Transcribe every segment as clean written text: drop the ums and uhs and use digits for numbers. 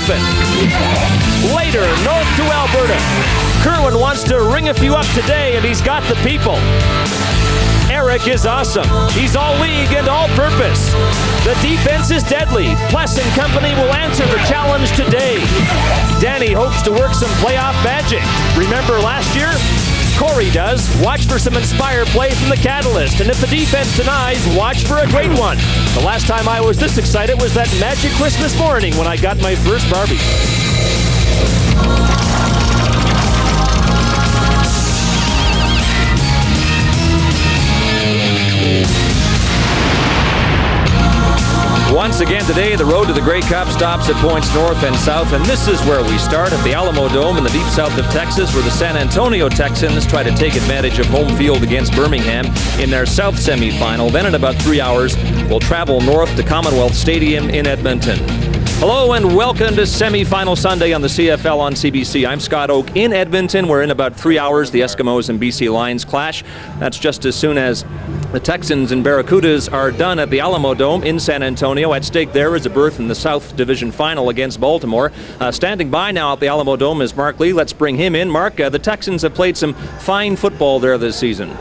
happen. Later, north to Alberta. Kerwin wants to ring a few up today, and he's got the people. Eric is awesome. He's all league and all purpose. The defense is deadly. Pless and company will answer the challenge today. Danny hopes to work some playoff magic. Remember last year? Corey does. Watch for some inspired play from the Catalyst. And if the defense denies, watch for a great one. The last time I was this excited was that magic Christmas morning when I got my first Barbie. Once again today, the road to the Grey Cup stops at points north and south, and this is where we start at the Alamo Dome in the deep south of Texas, where the San Antonio Texans try to take advantage of home field against Birmingham in their South semifinal. Then in about 3 hours, we'll travel north to Commonwealth Stadium in Edmonton. Hello and welcome to Semifinal Sunday on the CFL on CBC. I'm Scott Oak in Edmonton, where in about 3 hours the Eskimos and BC Lions clash. That's just as soon as the Texans and Barracudas are done at the Alamo Dome in San Antonio. At stake there is a berth in the South Division Final against Baltimore. Standing by now at the Alamo Dome is Mark Lee. Let's bring him in. Mark, the Texans have played some fine football there this season.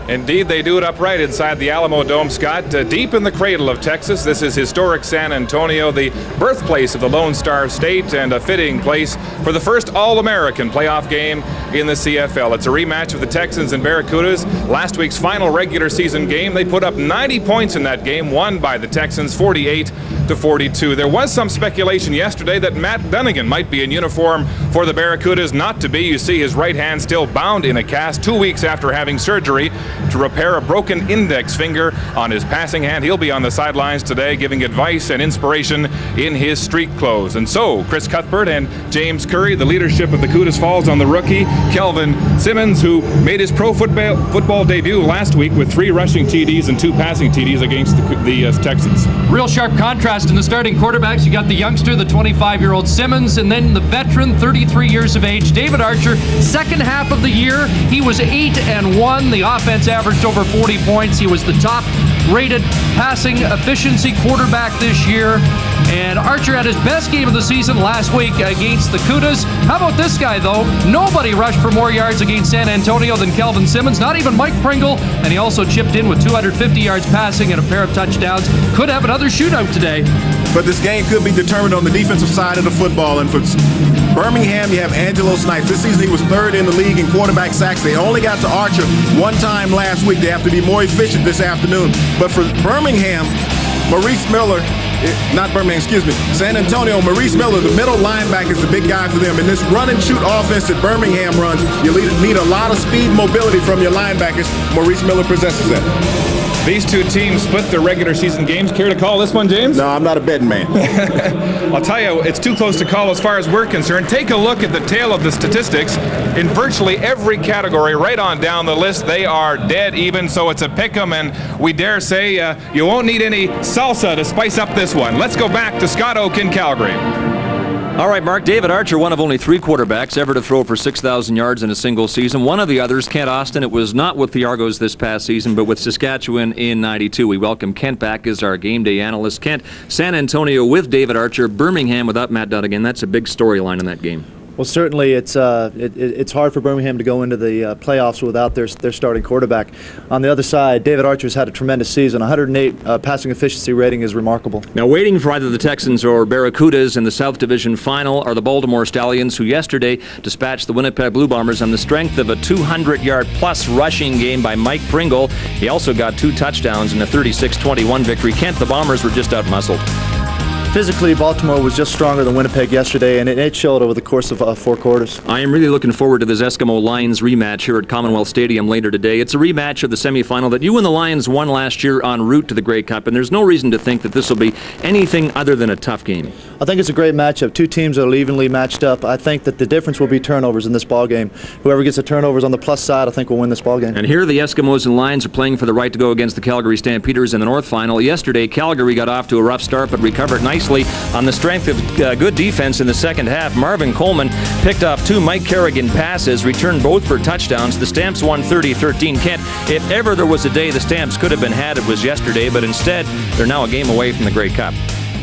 Indeed, they do it upright inside the Alamo Dome, Scott. Deep in the cradle of Texas, this is historic San Antonio, the birthplace of the Lone Star State, and a fitting place for the first All-American playoff game in the CFL. It's a rematch of the Texans and Barracudas. Last week's final regular season game, they put up 90 points in that game, won by the Texans 48-42. There was some speculation yesterday that Matt Dunnigan might be in uniform for the Barracudas. Not to be. You see his right hand still bound in a cast 2 weeks after having surgery to repair a broken index finger on his passing hand. He'll be on the sidelines today giving advice and inspiration in his street clothes. And so, Chris Cuthbert and James Curry, the leadership of the Cudas falls on the rookie, Kelvin Simmons, who made his pro football debut last week with 3 rushing TDs and 2 passing TDs against the Texans. Real sharp contrast in the starting quarterbacks. You got the youngster, the 25-year-old Simmons, and then the veteran, 33 years of age, David Archer. Second half of the year, he was 8-1. The offense averaged over 40 points. He was the top-rated passing efficiency quarterback this year. And Archer had his best game of the season last week against the Cudas. How about this guy, though? Nobody rushed for more yards against San Antonio than Kelvin Simmons, not even Mike Pringle. And he also chipped in with 250 yards passing and a pair of touchdowns. Could have another shootout today. But this game could be determined on the defensive side of the football. And for Birmingham, you have Angelo Snipes. This season, he was 3rd in the league in quarterback sacks. They only got to Archer one time last week. They have to be more efficient this afternoon. But for Birmingham, San Antonio, Maurice Miller, the middle linebacker, is the big guy for them. In this run-and-shoot offense that Birmingham runs, you need a lot of speed mobility from your linebackers. Maurice Miller possesses that. These two teams split their regular season games. Care to call this one, James? No, I'm not a betting man. I'll tell you, it's too close to call as far as we're concerned. Take a look at the tail of the statistics. In virtually every category, right on down the list, they are dead even, so it's a pick-em, and we dare say you won't need any salsa to spice up this one. Let's go back to Scott Oak in Calgary. All right, Mark. David Archer, one of only 3 quarterbacks ever to throw for 6,000 yards in a single season. One of the others, Kent Austin, it was not with the Argos this past season, but with Saskatchewan in '92. We welcome Kent back as our game day analyst. Kent, San Antonio with David Archer, Birmingham without Matt Dunnigan. That's a big storyline in that game. Well, certainly it's hard for Birmingham to go into the playoffs without their starting quarterback. On the other side, David Archer's had a tremendous season. 108 passing efficiency rating is remarkable. Now, waiting for either the Texans or Barracudas in the South Division Final are the Baltimore Stallions, who yesterday dispatched the Winnipeg Blue Bombers on the strength of a 200-yard-plus rushing game by Mike Pringle. He also got 2 touchdowns in a 36-21 victory. Kent, the Bombers were just outmuscled. Physically, Baltimore was just stronger than Winnipeg yesterday, and it showed over the course of 4 quarters. I am really looking forward to this Eskimo Lions rematch here at Commonwealth Stadium later today. It's a rematch of the semifinal that you and the Lions won last year en route to the Grey Cup, and there's no reason to think that this will be anything other than a tough game. I think it's a great matchup. 2 teams that are evenly matched up. I think that the difference will be turnovers in this ballgame. Whoever gets the turnovers on the plus side, I think, will win this ballgame. And here the Eskimos and Lions are playing for the right to go against the Calgary Stampeders in the North Final. Yesterday, Calgary got off to a rough start but recovered nicely on the strength of good defense in the second half. Marvin Coleman picked off 2 Mike Kerrigan passes, returned both for touchdowns. The Stamps won 30-13. Kent, if ever there was a day the Stamps could have been had, it was yesterday, but instead they're now a game away from the Grey Cup.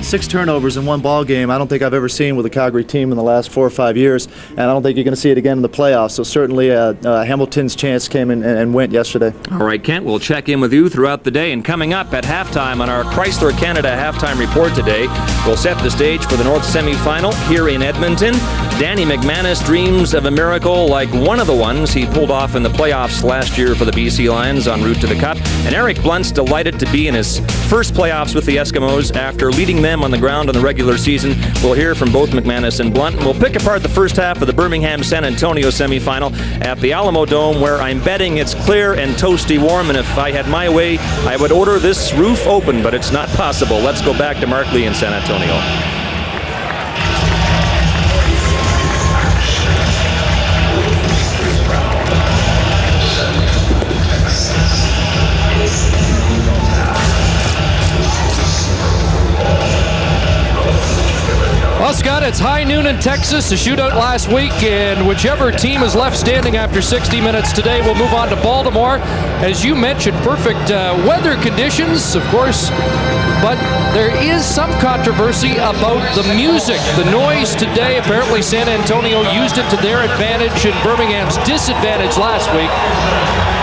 6 turnovers in one ball game. I don't think I've ever seen with a Calgary team in the last 4 or 5 years, and I don't think you're going to see it again in the playoffs. So certainly Hamilton's chance came in and went yesterday. All right, Kent, we'll check in with you throughout the day. And coming up at halftime on our Chrysler Canada halftime report today, we'll set the stage for the North semifinal here in Edmonton. Danny McManus dreams of a miracle like one of the ones he pulled off in the playoffs last year for the BC Lions en route to the Cup. And Eric Blunt's delighted to be in his first playoffs with the Eskimos after leading them on the ground in the regular season. We'll hear from both McManus and Blunt, and we'll pick apart the first half of the Birmingham-San Antonio semifinal at the Alamo Dome, where I'm betting it's clear and toasty warm, and if I had my way, I would order this roof open, but it's not possible. Let's go back to Mark Lee in San Antonio. Well, Scott, it's high noon in Texas, a shootout last week, and whichever team is left standing after 60 minutes today will move on to Baltimore. As you mentioned, perfect weather conditions, of course, but there is some controversy about the music. The noise today, apparently San Antonio used it to their advantage and Birmingham's disadvantage last week.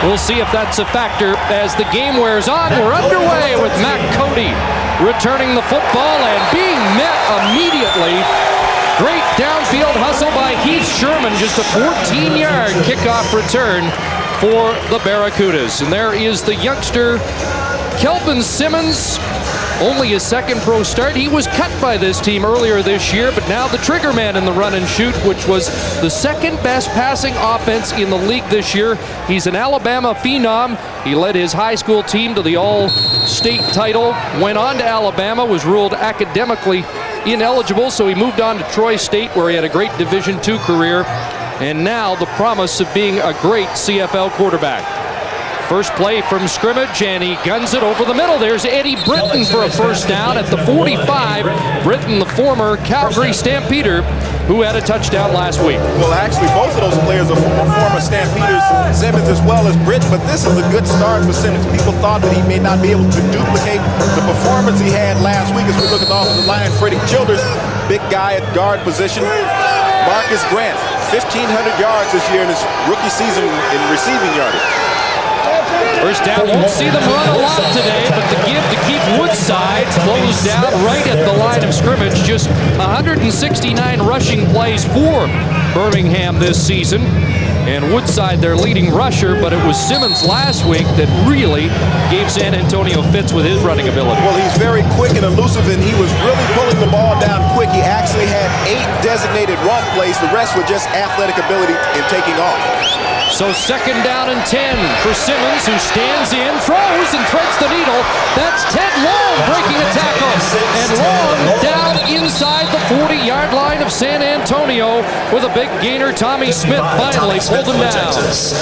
We'll see if that's a factor as the game wears on. We're underway with Matt Cody returning the football and being met immediately. Great downfield hustle by Heath Sherman, just a 14-yard kickoff return for the Barracudas. And there is the youngster, Kelvin Simmons, only his second pro start. He was cut by this team earlier this year, but now the trigger man in the run and shoot, which was the second best passing offense in the league this year. He's an Alabama phenom. He led his high school team to the all-state title, went on to Alabama, was ruled academically ineligible, so he moved on to Troy State, where he had a great Division II career, and now the promise of being a great CFL quarterback. First play from scrimmage, and he guns it over the middle. There's Eddie Britton for a first down at the 45. Britton, the former Calgary Stampeder, who had a touchdown last week. Well, actually, both of those players are former Stampeders, Simmons as well as Britton, but this is a good start for Simmons. People thought that he may not be able to duplicate the performance he had last week as we look at the offensive line. Freddie Childers, big guy at guard position. Marcus Grant, 1,500 yards this year in his rookie season in receiving yardage. First down, won't see them run a lot today, but the give to keep Woodside closed down right at the line of scrimmage. Just 169 rushing plays for Birmingham this season. And Woodside, their leading rusher, but it was Simmons last week that really gave San Antonio fits with his running ability. Well, he's very quick and elusive, and he was really pulling the ball down quick. He actually had 8 designated run plays. The rest were just athletic ability in taking off. So second down and 10 for Simmons, who stands in, throws, and threads the needle. That's Ted Long breaking a tackle. And Long down inside the 40-yard line of San Antonio with a big gainer. Tommy Smith finally pulled him down.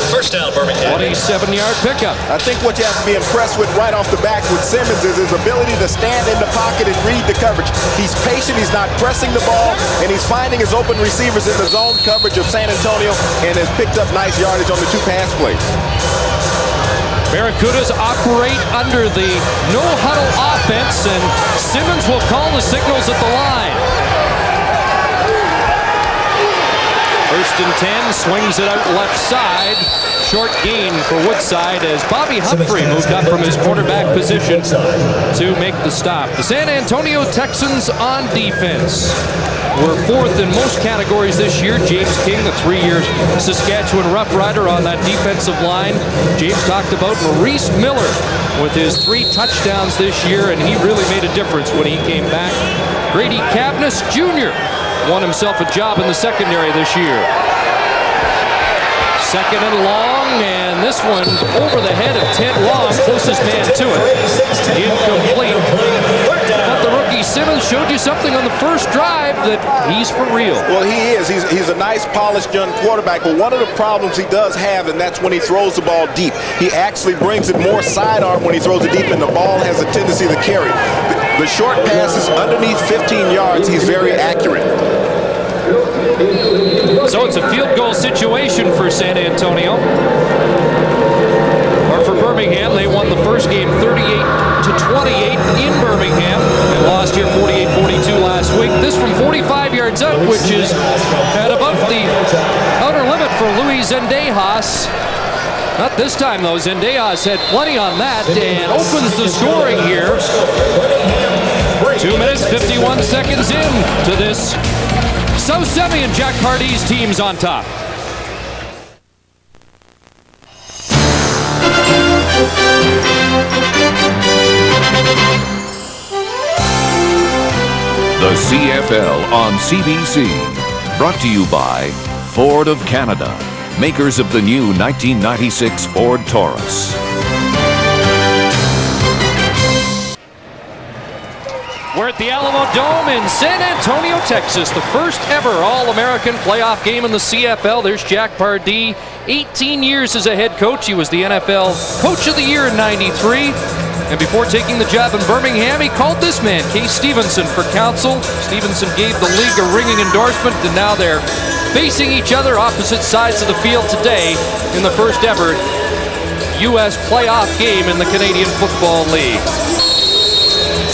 First down, Birmingham. 27-yard pickup. I think what you have to be impressed with right off the bat with Simmons is his ability to stand in the pocket and read the coverage. He's patient, he's not pressing the ball, and he's finding his open receivers in the zone coverage of San Antonio and has picked up nice yardage on the 2 pass plays. Barracudas operate under the no-huddle offense, and Simmons will call the signals at the line. First and 10, swings it out left side. Short gain for Woodside as Bobby Humphrey moved up from his quarterback position to make the stop. The San Antonio Texans on defense were 4th in most categories this year. James King, the 3-year Saskatchewan Rough Rider on that defensive line. James talked about Maurice Miller with his 3 touchdowns this year, and he really made a difference when he came back. Grady Cavness Jr. won himself a job in the secondary this year. Second and long, and this one over the head of Ted Long, closest man to it. Incomplete. But the rookie Simmons showed you something on the first drive that he's for real. Well, he is. He's a nice, polished young quarterback, but one of the problems he does have, and that's when he throws the ball deep. He actually brings it more sidearm when he throws it deep, and the ball has a tendency to carry. The short passes underneath 15 yards, he's very accurate. So it's a field goal situation for San Antonio. Or for Birmingham, they won the first game 38-28 in Birmingham and lost here 48-42 last week. This from 45 yards out, which is at about the outer limit for Luis Zendejas. Not this time, though. Zendejas had plenty on that and opens the scoring here. 2 minutes, 51 seconds in to this. South Semi and Jack Pardee's teams on top. The CFL on CBC. Brought to you by Ford of Canada, makers of the new 1996 Ford Taurus. We're at the Alamo Dome in San Antonio, Texas. The first ever All-American playoff game in the CFL. There's Jack Pardee, 18 years as a head coach. He was the NFL Coach of the Year in '93. And before taking the job in Birmingham, he called this man, Case Stevenson, for counsel. Stevenson gave the league a ringing endorsement, and now they're facing each other opposite sides of the field today in the first ever U.S. playoff game in the Canadian Football League.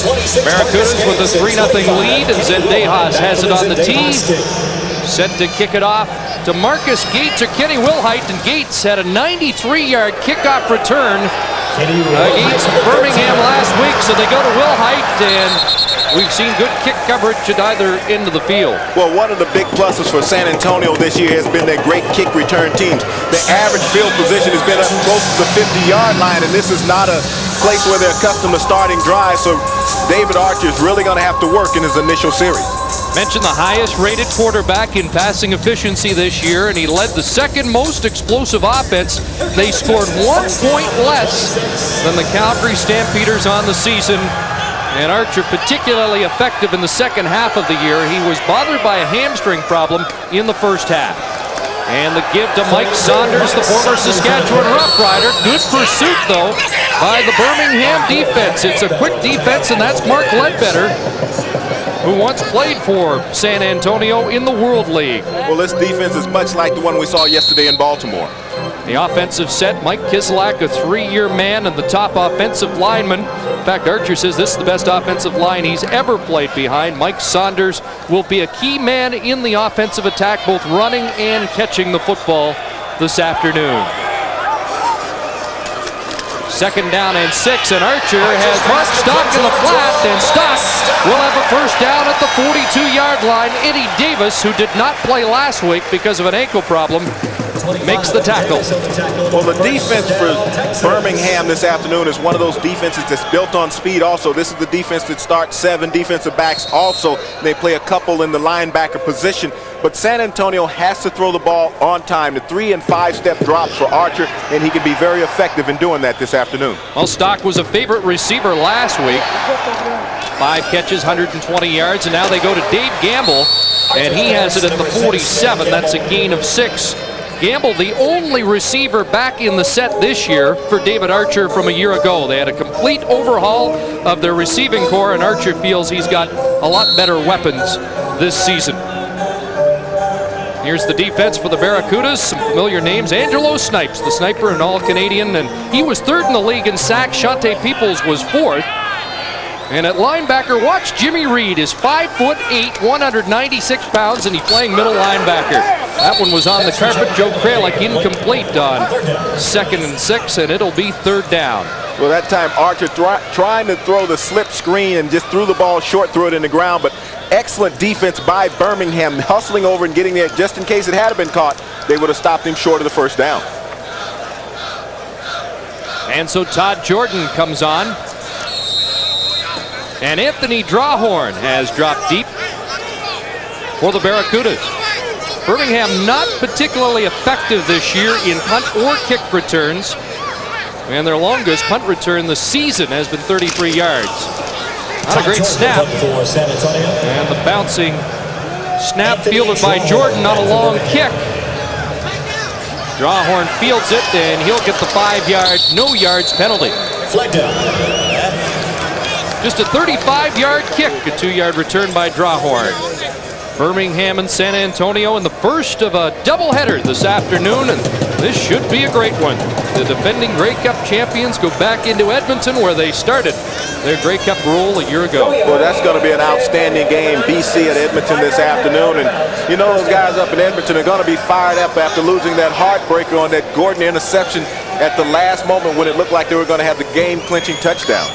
Barracudas with a 3-0 lead, and Zendejas has it on the tee. Set to kick it off to Marcus Gates or Kenny Wilhite, and Gates had a 93-yard kickoff return against Birmingham last week, so they go to Wilhite, and we've seen good kick coverage at either end of the field. Well, one of the big pluses for San Antonio this year has been their great kick return teams. The average field position has been up close to the 50-yard line, and this is not a place where they're accustomed to starting drives, so David Archer is really going to have to work in his initial series. Mentioned the highest rated quarterback in passing efficiency this year, and he led the second most explosive offense. They scored 1 point less than the Calgary Stampeders on the season. And Archer particularly effective in the second half of the year. He was bothered by a hamstring problem in the first half. And the give to Mike Saunders, the former Saskatchewan Roughrider. Good pursuit, though, by the Birmingham defense. It's a quick defense, and that's Mark Ledbetter, who once played for San Antonio in the World League. Well, this defense is much like the one we saw yesterday in Baltimore. The offensive set, Mike Kislak, a 3-year man and the top offensive lineman. In fact, Archer says this is the best offensive line he's ever played behind. Mike Saunders will be a key man in the offensive attack, both running and catching the football this afternoon. 2nd down and 6, and Archer has Mark Stock in the flat, and Stock will have a first down at the 42-yard line. Eddie Davis, who did not play last week because of an ankle problem, makes the tackle. Well, the defense for Birmingham this afternoon is one of those defenses that's built on speed also. This is the defense that starts 7 defensive backs also. They play a couple in the linebacker position. But San Antonio has to throw the ball on time. The 3- and 5-step drops for Archer, and he can be very effective in doing that this afternoon. Well, Stock was a favorite receiver last week. 5 catches, 120 yards, and now they go to Dave Gamble, and he has it at the 47. That's a gain of 6. Gamble, the only receiver back in the set this year for David Archer from a year ago. They had a complete overhaul of their receiving core, and Archer feels he's got a lot better weapons this season. Here's the defense for the Barracudas. Some familiar names. Angelo Snipes, the sniper and All-Canadian, and he was 3rd in the league in sacks. Shante Peoples was 4th. And at linebacker, watch Jimmy Reed is 5'8", 196 pounds, and he's playing middle linebacker. That one was on the carpet. Joe Kralik incomplete on 2nd and 6, and it'll be 3rd down. Well, that time Archer trying to throw the slip screen and just threw the ball short, threw it in the ground, but excellent defense by Birmingham, hustling over and getting there just in case it had been caught. They would have stopped him short of the first down. And so Todd Jordan comes on. And Anthony Drawhorn has dropped deep for the Barracudas. Birmingham not particularly effective this year in punt or kick returns. And their longest punt return this season has been 33 yards. Not a great snap. And the bouncing snap fielded by Jordan, not a long kick. Drawhorn fields it, and he'll get the 5-yard, no yards penalty. Flag down. Just a 35-yard kick, a 2-yard return by Drawhorn. Birmingham and San Antonio in the first of a doubleheader this afternoon, and this should be a great one. The defending Grey Cup champions go back into Edmonton where they started their Grey Cup role a year ago. Well, that's going to be an outstanding game, BC at Edmonton this afternoon, and you know those guys up in Edmonton are going to be fired up after losing that heartbreaker on that Gordon interception at the last moment when it looked like they were going to have the game-clinching touchdown.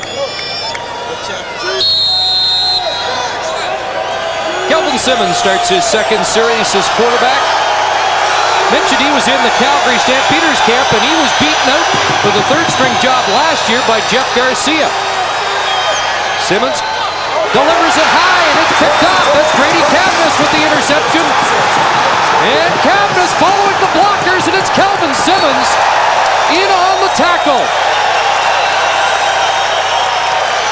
Kelvin Simmons starts his second series as quarterback. Mentioned he was in the Calgary Stampeders camp, and he was beaten out for the third-string job last year by Jeff Garcia. Simmons delivers it high, and it's picked up. That's Grady Cavness with the interception. And Cavness following the blockers, and it's Kelvin Simmons in on the tackle.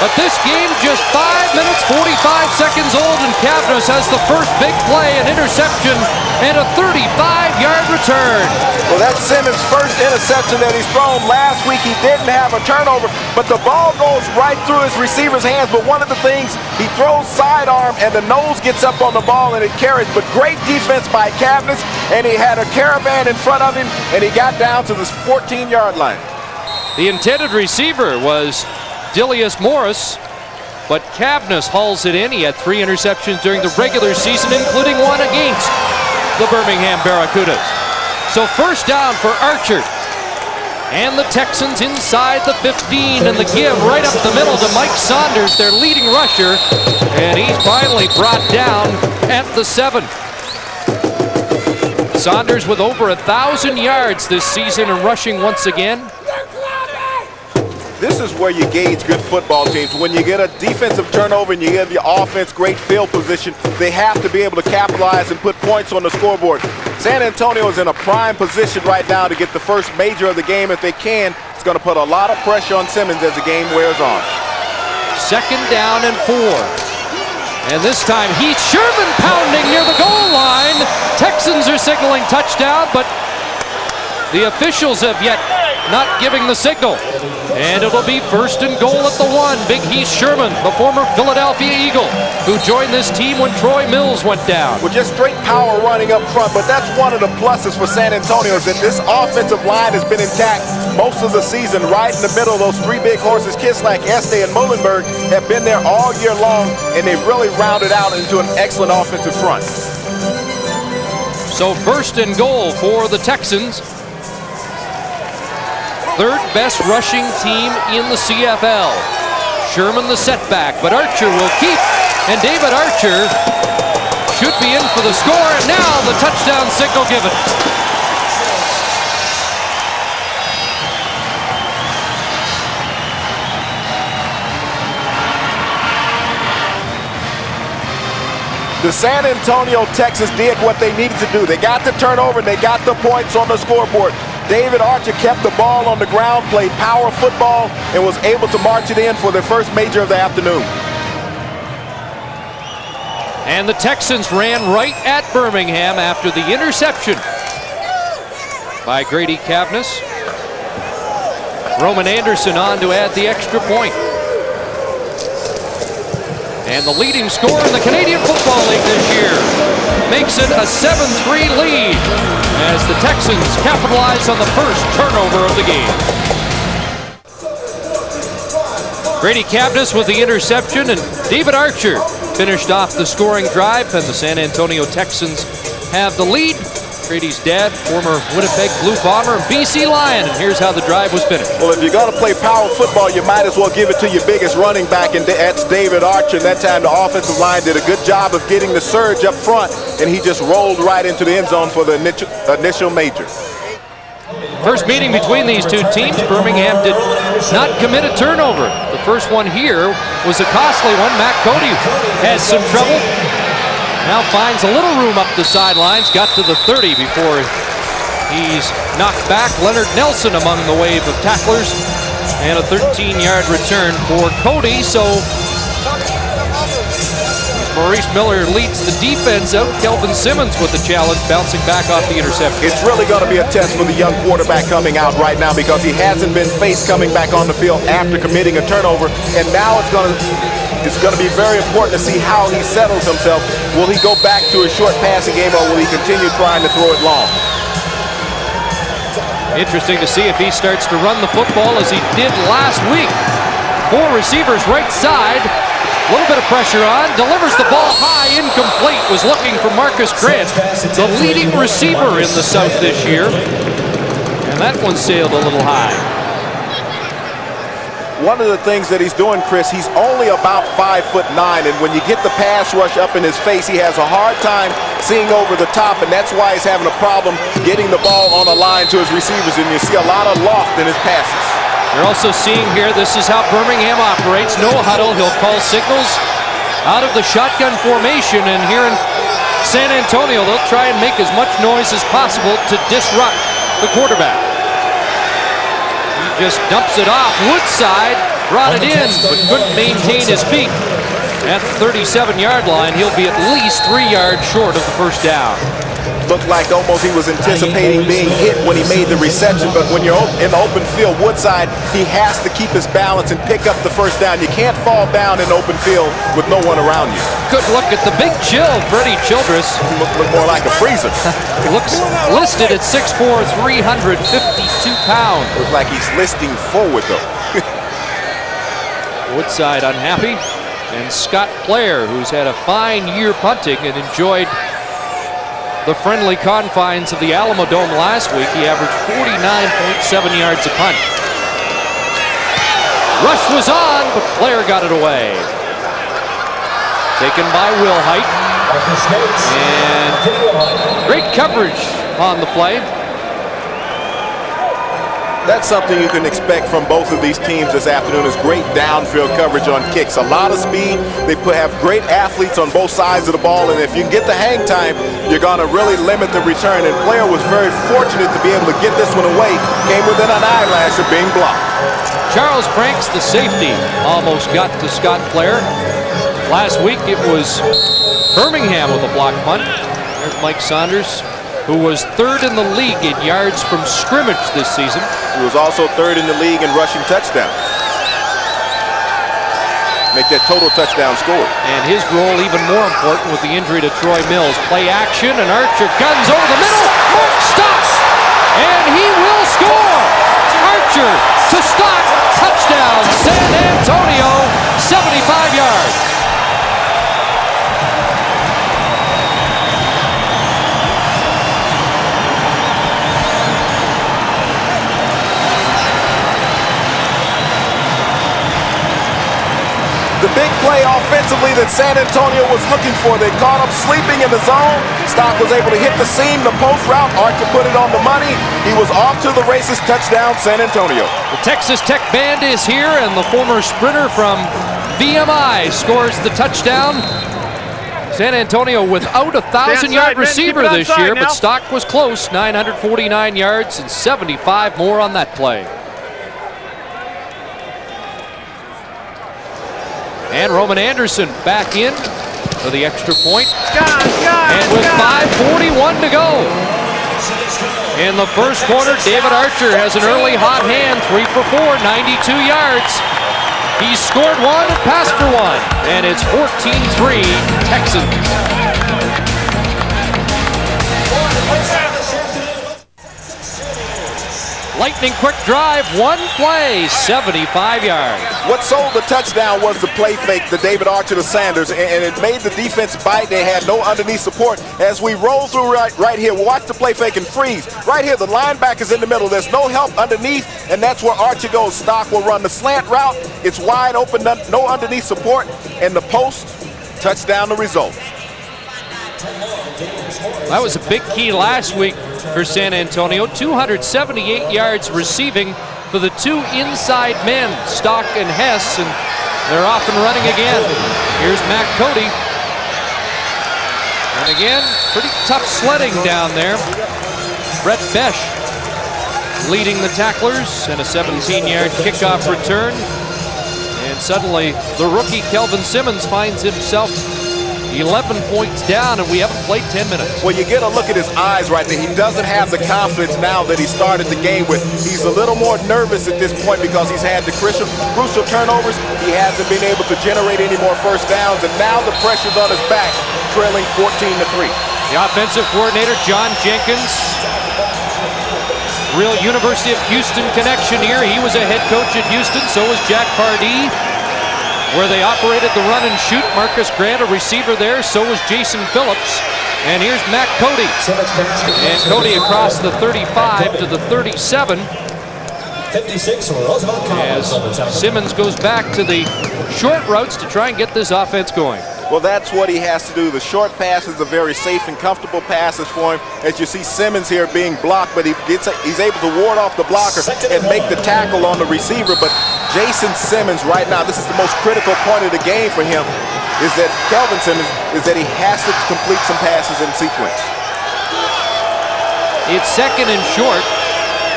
But this game just 5 minutes, 45 seconds old, and Cavness has the first big play, an interception, and a 35-yard return. Well, that's Simmons' first interception that he's thrown. Last week he didn't have a turnover, but the ball goes right through his receiver's hands. But one of the things, he throws sidearm, and the nose gets up on the ball, and it carries. But great defense by Cavness, and he had a caravan in front of him, and he got down to this 14-yard line. The intended receiver was Dilius Morris, but Cavness hauls it in. He had 3 interceptions during the regular season, including one against the Birmingham Barracudas. So first down for Archer. And the Texans inside the 15, and the give right up the middle to Mike Saunders, their leading rusher. And he's finally brought down at the 7. Saunders with over 1,000 yards this season and rushing once again. This is where you gauge good football teams. When you get a defensive turnover and you give your offense great field position, they have to be able to capitalize and put points on the scoreboard. San Antonio is in a prime position right now to get the first major of the game if they can. It's going to put a lot of pressure on Simmons as the game wears on. Second down and 4. And this time Heath Sherman pounding near the goal line. Texans are signaling touchdown, but the officials have yet not giving the signal. And it'll be first and goal at the 1. Big Heath Sherman, the former Philadelphia Eagle, who joined this team when Troy Mills went down. Well, just straight power running up front, but that's one of the pluses for San Antonio is that this offensive line has been intact most of the season. Right in the middle, those 3 big horses, Kislak, Este, and Muhlenberg, have been there all year long, and they've really rounded out into an excellent offensive front. So first and goal for the Texans. Third best rushing team in the CFL. Sherman the setback, but Archer will keep, and David Archer should be in for the score, and now the touchdown signal given. The San Antonio Texans did what they needed to do. They got the turnover, and they got the points on the scoreboard. David Archer kept the ball on the ground, played power football, and was able to march it in for their first major of the afternoon. And the Texans ran right at Birmingham after the interception by Grady Cavness. Roman Anderson on to add the extra point. And the leading scorer in the Canadian Football League this year makes it a 7-3 lead as the Texans capitalize on the first turnover of the game. Grady Cavness with the interception, and David Archer finished off the scoring drive, and the San Antonio Texans have the lead. Grady's dad, former Winnipeg Blue Bomber and BC Lion, and here's how the drive was finished. Well, if you're going to play power football, you might as well give it to your biggest running back, and that's David Archer. And that time the offensive line did a good job of getting the surge up front, and he just rolled right into the end zone for the initial major. First meeting between these two teams, Birmingham did not commit a turnover. The first one here was a costly one. Matt Cody had some trouble. Now finds a little room up the sidelines, got to the 30 before he's knocked back. Leonard Nelson among the wave of tacklers, and a 13-yard return for Cody. So Maurice Miller leads the defense out. Kelvin Simmons with the challenge, bouncing back off the interception. It's really going to be a test for the young quarterback coming out right now because he hasn't been faced coming back on the field after committing a turnover, and now it's going to It's going to be very important to see how he settles himself. Will he go back to his short passing game, or will he continue trying to throw it long? Interesting to see if he starts to run the football as he did last week. 4 receivers right side. A little bit of pressure on. Delivers the ball high. Incomplete. Was looking for Marcus Grant, the leading receiver in the South this year. And that one sailed a little high. One of the things that he's doing, Chris, he's only about 5'9", and when you get the pass rush up in his face, he has a hard time seeing over the top, and that's why he's having a problem getting the ball on the line to his receivers, and you see a lot of loft in his passes. You're also seeing here, this is how Birmingham operates. No huddle. He'll call signals out of the shotgun formation, and here in San Antonio, they'll try and make as much noise as possible to disrupt the quarterback. Just dumps it off. Woodside brought it in, but couldn't maintain his feet. At the 37-yard line, he'll be at least 3 yards short of the first down. Looked like almost he was anticipating being hit when he made the reception, but when you're in the open field, Woodside, he has to keep his balance and pick up the first down. You can't fall down in open field with no one around you. Good look at the big chill, Freddie Childress. Look more like a freezer. Looks listed at 6'4", 352 pounds. Looks like he's listing forward, though. Woodside unhappy. And Scott Player, who's had a fine year punting and enjoyed the friendly confines of the Alamo Dome last week. He averaged 49.7 yards a punt. Rush was on, but Player got it away. Taken by Wilhite. And great coverage on the play. That's something you can expect from both of these teams this afternoon, is great downfield coverage on kicks. A lot of speed. They have great athletes on both sides of the ball, and if you can get the hang time, you're going to really limit the return. And Player was very fortunate to be able to get this one away. Came within an eyelash of being blocked. Charles Franks, the safety, almost got to Scott Player. Last week it was Birmingham with a block punt. There's Mike Saunders, who was 3rd in the league in yards from scrimmage this season. He was also 3rd in the league in rushing touchdowns. Make that total touchdown score. And his role even more important with the injury to Troy Mills. Play action, and Archer guns over the middle. Mark stops, and he will score. Archer to stop. Touchdown, San Antonio, 75 yards. The big play offensively that San Antonio was looking for. They caught him sleeping in the zone. Stock was able to hit the seam, the post route. Archer put it on the money. He was off to the races. Touchdown, San Antonio. The Texas Tech band is here, and the former sprinter from VMI scores the touchdown. San Antonio without a 1,000-yard receiver this year, but Stock was close. 949 yards and 75 more on that play. And Roman Anderson back in for the extra point. And with 5:41 to go in the first quarter, David Archer has an early hot hand, 3 for 4, 92 yards. He scored 1 and passed for 1, and it's 14-3 Texans. Lightning quick drive, 1 play, 75 yards. What sold the touchdown was the play fake, the David Archer to Sanders, and it made the defense bite. They had no underneath support. As we roll through right here, watch the play fake and freeze. Right here, the linebacker's in the middle. There's no help underneath, and that's where Archer goes. Stock will run the slant route. It's wide open, no underneath support, and the post, touchdown the result. That was a big key last week for San Antonio. 278 yards receiving for the 2 inside men, Stock and Hess, and they're off and running again. Here's Matt Cody. And again, pretty tough sledding down there. Brett Besh leading the tacklers, and a 17-yard kickoff return. And suddenly, the rookie Kelvin Simmons finds himself 11 points down, and we haven't played 10 minutes. Well, you get a look at his eyes right there. He doesn't have the confidence now that he started the game with. He's a little more nervous at this point because he's had the crucial turnovers. He hasn't been able to generate any more first downs, and now the pressure's on his back, trailing 14-3. The offensive coordinator, John Jenkins. Real University of Houston connection here. He was a head coach at Houston, so was Jack Pardee, where they operated the run and shoot. Marcus Grant, a receiver there, so was Jason Phillips. And here's Matt Cody. And Cody across the 35 to the 37. 56 as Simmons goes back to the short routes to try and get this offense going. Well, that's what he has to do. The short passes are very safe and comfortable passes for him. As you see Simmons here being blocked, but he's able to ward off the blocker and make the tackle on the receiver. But Jason Simmons right now, this is the most critical point of the game for him, is that Kelvin Simmons, is that he has to complete some passes in sequence. It's second and short.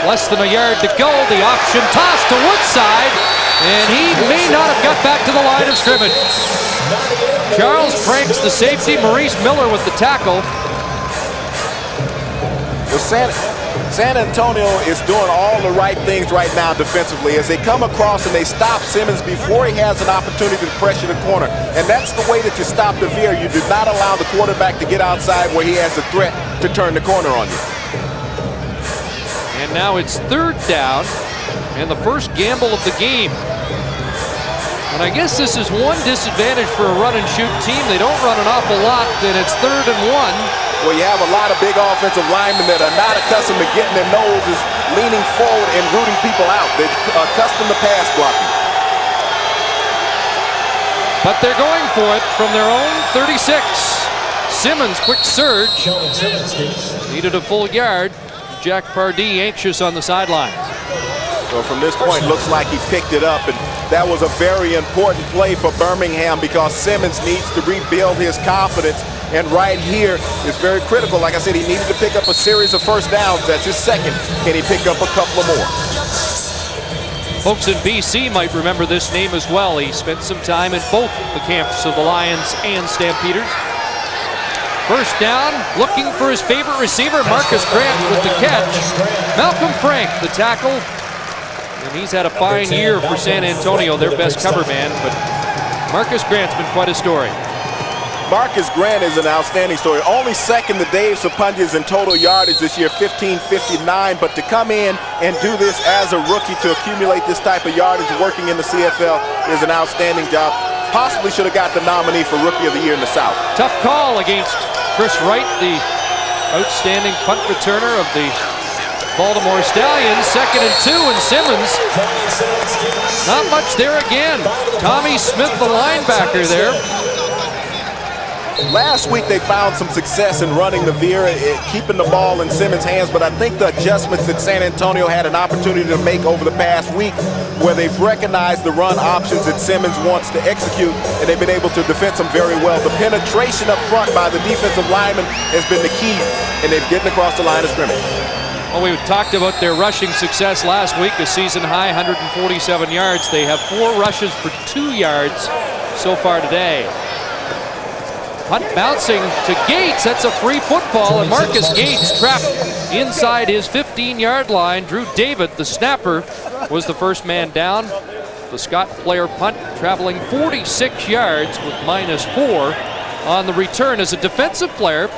Less than a yard to go. The option toss to Woodside, and he may not have got back to the line of scrimmage. Charles Franks the safety, Maurice Miller with the tackle. Well, San Antonio is doing all the right things right now defensively as they come across and they stop Simmons before he has an opportunity to pressure the corner. And that's the way that you stop the veer. You do not allow the quarterback to get outside where he has a threat to turn the corner on you. And now it's third down and the first gamble of the game. And I guess this is one disadvantage for a run and shoot team. They don't run an awful lot, and it's 3rd and 1. Well, you have a lot of big offensive linemen that are not accustomed to getting their noses leaning forward and rooting people out. They're accustomed to pass blocking. But they're going for it from their own 36. Simmons, quick surge. Needed a full yard. Jack Pardee anxious on the sideline. So from this point, looks like he picked it up, and that was a very important play for Birmingham because Simmons needs to rebuild his confidence, and right here is very critical. Like I said, he needed to pick up a series of first downs. That's his second. Can he pick up a couple of more? Folks in BC might remember this name as well. He spent some time in both the camps of the Lions and Stampeders. First down, looking for his favorite receiver, Marcus Grant with the catch. Malcolm Frank, the tackle. And he's had a fine year for San Antonio, their best cover man, but Marcus Grant's been quite a story. Marcus Grant is an outstanding story. Only second to Dave Sapunja's in total yardage this year, 1559, but to come in and do this as a rookie to accumulate this type of yardage working in the CFL is an outstanding job. Possibly should have got the nominee for Rookie of the Year in the South. Tough call against Chris Wright, the outstanding punt returner of the Baltimore Stallions. 2nd and 2, and Simmons, not much there again. Tommy Smith, the linebacker there. Last week they found some success in running the veer, keeping the ball in Simmons' hands, but I think the adjustments that San Antonio had an opportunity to make over the past week, where they've recognized the run options that Simmons wants to execute, and they've been able to defend them very well. The penetration up front by the defensive lineman has been the key, and they've getting across the line of scrimmage. Well, we talked about their rushing success last week, a season high 147 yards. They have 4 rushes for 2 yards so far today. Punt bouncing to Gates. That's a free football, and Marcus Gates trapped inside his 15-yard line. Drew David, the snapper, was the first man down. The Scott player punt traveling 46 yards with -4 on the return. As a defensive player,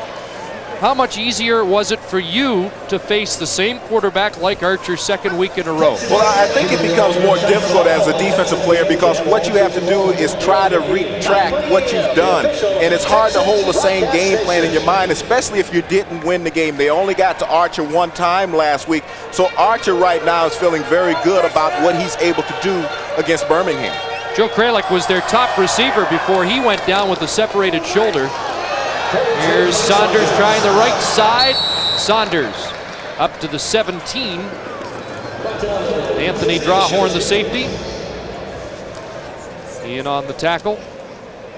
how much easier was it for you to face the same quarterback like Archer's second week in a row? Well, I think it becomes more difficult as a defensive player because what you have to do is try to retract what you've done. And it's hard to hold the same game plan in your mind, especially if you didn't win the game. They only got to Archer one time last week. So Archer right now is feeling very good about what he's able to do against Birmingham. Joe Kralik was their top receiver before he went down with a separated shoulder. Here's Saunders trying the right side. Saunders up to the 17. Anthony Drawhorn, the safety, in on the tackle.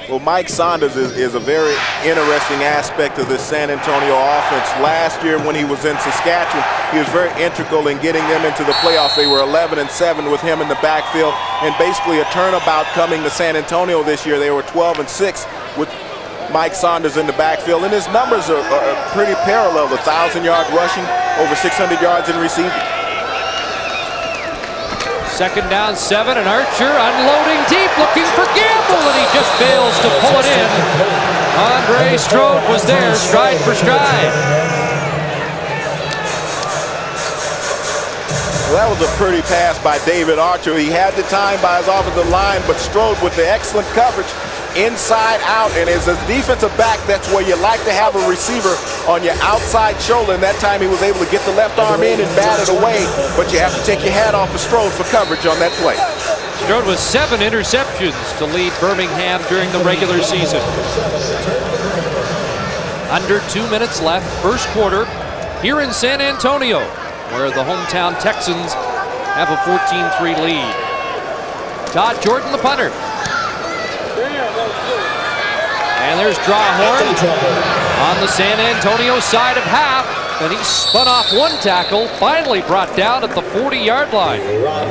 Well, Mike Saunders is a very interesting aspect of this San Antonio offense. Last year when he was in Saskatchewan, he was very integral in getting them into the playoffs. They were 11-7 with him in the backfield, and basically a turnabout coming to San Antonio this year. They were 12-6 with Mike Saunders in the backfield, and his numbers are pretty parallel. 1,000-yard rushing, over 600 yards in receiving. Second down, 7, and Archer unloading deep, looking for Gamble, and he just fails to pull it in. Andre Strode was there, stride for stride. Well, that was a pretty pass by David Archer. He had the time by his offensive line, but Strode with the excellent coverage, inside out, and as a defensive back, that's where you like to have a receiver on your outside shoulder, and that time he was able to get the left arm in and bat it away, but you have to take your hat off of Strode for coverage on that play. Strode with 7 interceptions to lead Birmingham during the regular season. Under 2 minutes left, first quarter, here in San Antonio, where the hometown Texans have a 14-3 lead. Todd Jordan, the punter. And there's Drawhorn on the San Antonio side of half, and he spun off one tackle, finally brought down at the 40-yard line.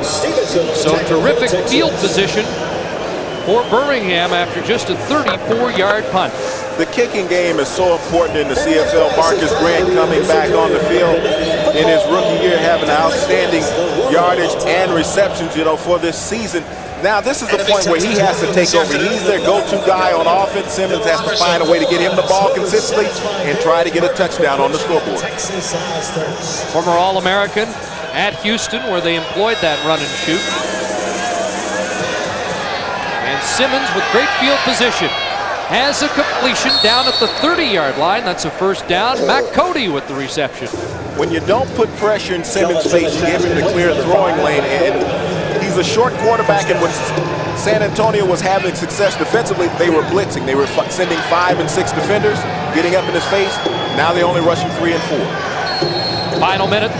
So terrific field position for Birmingham after just a 34-yard punt. The kicking game is so important in the CFL. Marcus Grant coming back on the field in his rookie year, having outstanding yardage and receptions, for this season. Now, this is the point where he has to take over. He's their go-to guy on offense. Simmons has to find a way to get him the ball consistently and try to get a touchdown on the scoreboard. Former All-American at Houston, where they employed that run and shoot. And Simmons with great field position has a completion down at the 30-yard line. That's a first down. Matt Cody with the reception. When you don't put pressure in Simmons' face, you give him the clear throwing lane. And he's a short quarterback, and when San Antonio was having success defensively, they were blitzing. They were sending 5 and 6 defenders, getting up in his face. Now they're only rushing 3 and 4. Final minute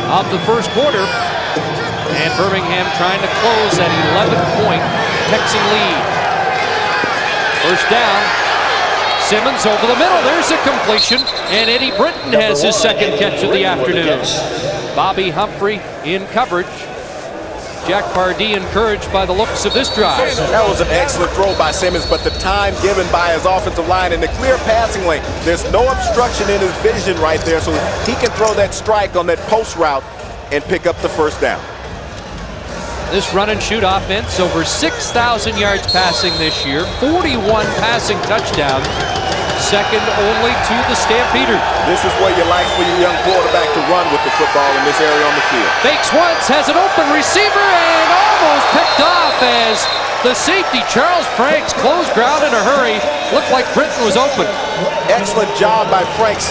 of the first quarter, and Birmingham trying to close that 11-point Texan lead. First down, Simmons over the middle. There's a completion, and Eddie Britton has his second catch of the afternoon. Bobby Humphrey in coverage. Jack Pardee encouraged by the looks of this drive. That was an excellent throw by Simmons, but the time given by his offensive line in the clear passing lane, there's no obstruction in his vision right there, so he can throw that strike on that post route and pick up the first down. This run and shoot offense, over 6,000 yards passing this year, 41 passing touchdowns, second only to the Stampeders. This is where you like for your young quarterback to run with the football in this area on the field. Fakes once, has an open receiver, and almost picked off as the safety, Charles Franks, closed ground in a hurry. Looked like Britton was open. Excellent job by Franks.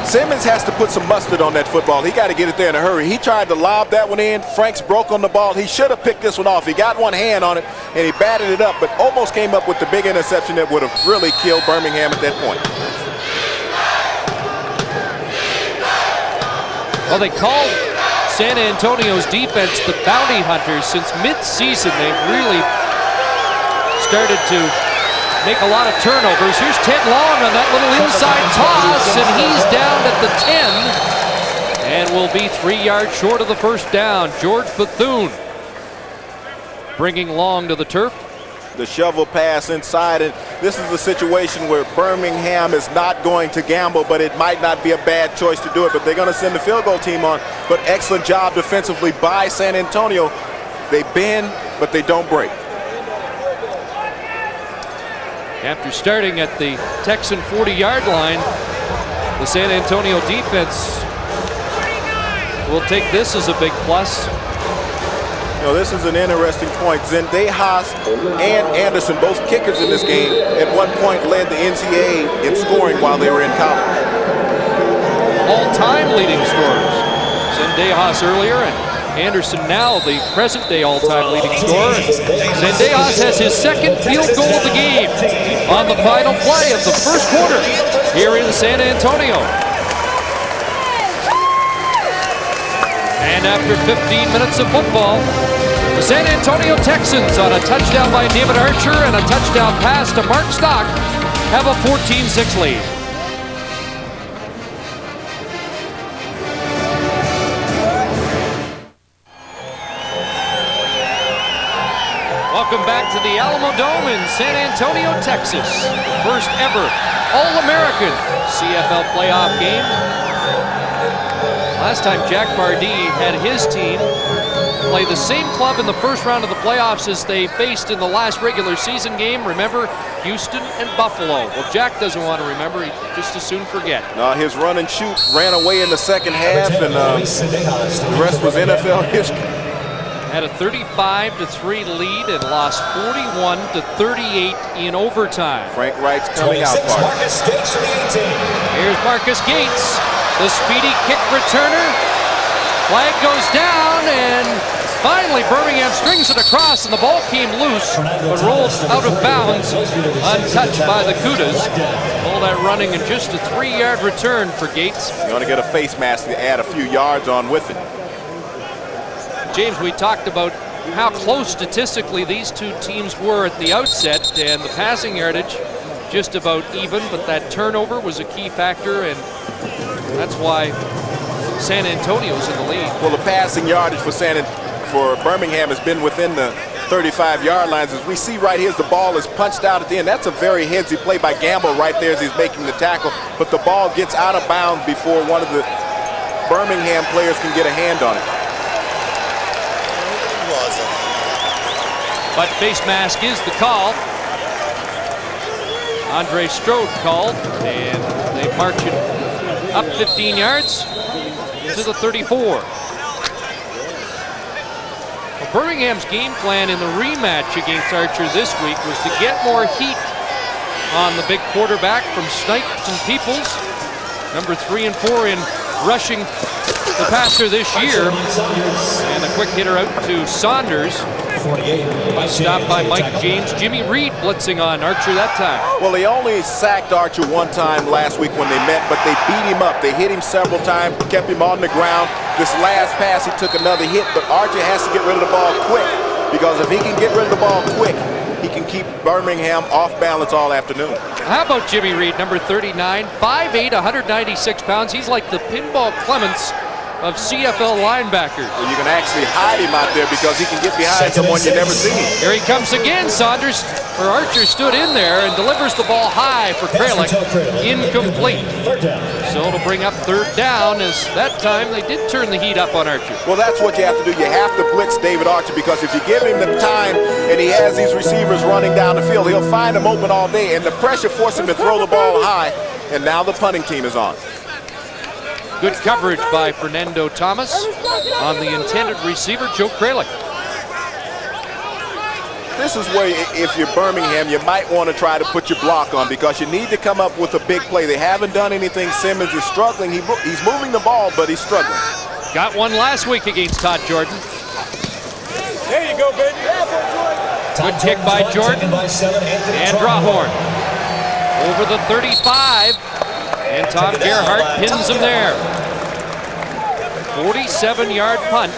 Simmons has to put some mustard on that football. He got to get it there in a hurry. He tried to lob that one in. Franks broke on the ball. He should have picked this one off. He got one hand on it, and he batted it up, but almost came up with the big interception that would have really killed Birmingham at that point. Well, they called San Antonio's defense the bounty hunters. Since mid-season, they've really started to make a lot of turnovers. Here's Ted Long on that little inside toss, and he's down at the 10 and will be 3 yards short of the first down. George Bethune bringing Long to the turf. The shovel pass inside, and this is a situation where Birmingham is not going to gamble, but it might not be a bad choice to do it, but they're going to send the field goal team on. But excellent job defensively by San Antonio. They bend, but they don't break. After starting at the Texan 40-yard line, the San Antonio defense will take this as a big plus. This is an interesting point. Zendejas and Anderson, both kickers in this game, at one point led the NCAA in scoring while they were in college. All-time leading scorers. Zendejas earlier, and Anderson now the present-day all-time leading scorer. Zendejas has his second field goal of the game on the final play of the first quarter here in San Antonio. And after 15 minutes of football, the San Antonio Texans, on a touchdown by David Archer and a touchdown pass to Mark Stock, have a 14-6 lead. Welcome back to the Alamo Dome in San Antonio, Texas. First ever All-American CFL playoff game. Last time Jack Bardee had his team play the same club in the first round of the playoffs as they faced in the last regular season game. Remember, Houston and Buffalo. Well, Jack doesn't want to remember. He just as soon forget. No, his run and shoot ran away in the second half, and the rest was NFL history. Had a 35-3 lead and lost 41-38 in overtime. Frank Wright's coming out party. Here's Marcus Gates, the speedy kick returner. Flag goes down, and finally Birmingham strings it across, and the ball came loose, but rolled out of bounds, untouched by the Cudas. All that running and just a 3-yard return for Gates. You want to get a face mask to add a few yards on with it. James, we talked about how close statistically these two teams were at the outset, and the passing yardage just about even, but that turnover was a key factor, and that's why San Antonio's in the lead. Well, the passing yardage for Birmingham has been within the 35-yard lines. As we see right here, the ball is punched out at the end. That's a very headsy play by Gamble right there as he's making the tackle, but the ball gets out of bounds before one of the Birmingham players can get a hand on it. But face mask is the call. Andre Strode called, and they march it up 15 yards to the 34. Well, Birmingham's game plan in the rematch against Archer this week was to get more heat on the big quarterback from Snipes and Peoples, number 3 and 4 in rushing the passer this year, and a quick hitter out to Saunders. Stopped by Mike James. Jimmy Reed blitzing on Archer that time. Well, they only sacked Archer one time last week when they met, but they beat him up. They hit him several times, kept him on the ground. This last pass, he took another hit, but Archer has to get rid of the ball quick, because if he can get rid of the ball quick, he can keep Birmingham off balance all afternoon. How about Jimmy Reed, number 39, 5'8", 196 pounds. He's like the Pinball Clements of CFL linebackers. Well, you can actually hide him out there because he can get behind someone you've never seen. Here he comes again. Archer stood in there and delivers the ball high for Kralik. Incomplete. So it'll bring up 3rd down, as that time they did turn the heat up on Archer. Well, that's what you have to do. You have to blitz David Archer, because if you give him the time and he has these receivers running down the field, he'll find them open all day, and the pressure forces him to throw the ball high, and now the punting team is on. Good coverage by Fernando Thomas on the intended receiver, Joe Kralik. This is where, if you're Birmingham, you might want to try to put your block on, because you need to come up with a big play. They haven't done anything. Simmons is struggling. He's moving the ball, but he's struggling. Got one last week against Todd Jordan. There you go, baby. Good kick by Jordan. And Drawhorn over the 35. And Tom Gerhardt pins him there. 47-yard punt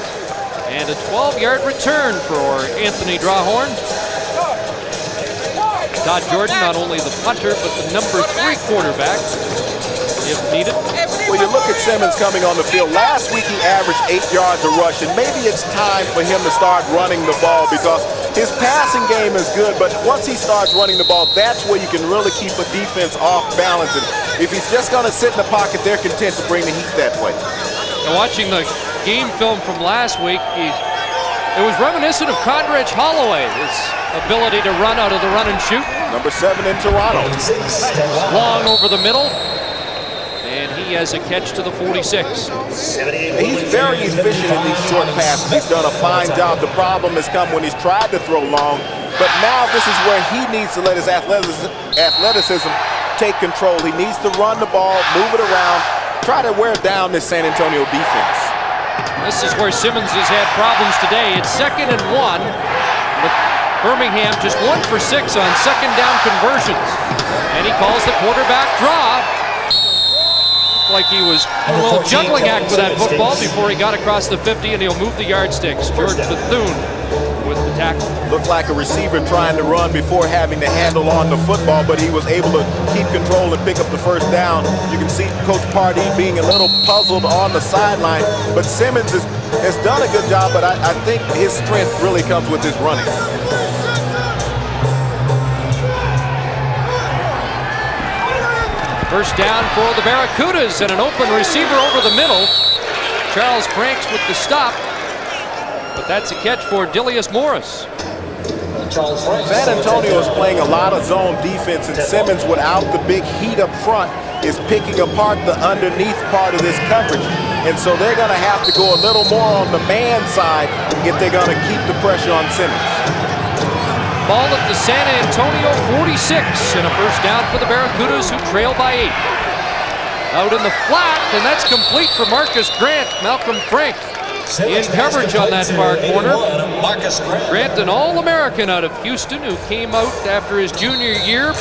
and a 12-yard return for Anthony Drawhorn. Todd Jordan, not only the punter, but the number 3 quarterback, if needed. Well, you look at Simmons coming on the field. Last week he averaged 8 yards a rush, and maybe it's time for him to start running the ball, because his passing game is good, but once he starts running the ball, that's where you can really keep a defense off balance. And if he's just going to sit in the pocket, they're content to bring the heat that way. And watching the game film from last week, it was reminiscent of Condredge Holloway, his ability to run out of the run and shoot. Number 7 in Toronto. Long over the middle. And he has a catch to the 46. He's very efficient in these short passes. He's done a fine job. The problem has come when he's tried to throw long, but now this is where he needs to let his athleticism take control. He needs to run the ball, move it around, try to wear down this San Antonio defense. This is where Simmons has had problems today. It's 2nd and 1. With Birmingham just 1 for 6 on 2nd down conversions. And he calls the quarterback draw. Like he was a little juggling act with that football before he got across the 50, and he'll move the yardsticks. George Bethune with the tackle. Looked like a receiver trying to run before having to handle on the football, but he was able to keep control and pick up the 1st down. You can see Coach Pardee being a little puzzled on the sideline, but Simmons has done a good job, but I think his strength really comes with his running. First down for the Barracudas and an open receiver over the middle. Charles Franks with the stop, but that's a catch for Dilius Morris. San Antonio is playing a lot of zone defense, and Simmons, without the big heat up front, is picking apart the underneath part of this coverage. And so they're going to have to go a little more on the man side if they're going to keep the pressure on Simmons. Ball at the San Antonio 46 and a first down for the Barracudas, who trail by 8. Out in the flat, and that's complete for Marcus Grant. Malcolm Frank in coverage on that far corner. Grant, an All-American out of Houston, who came out after his junior year,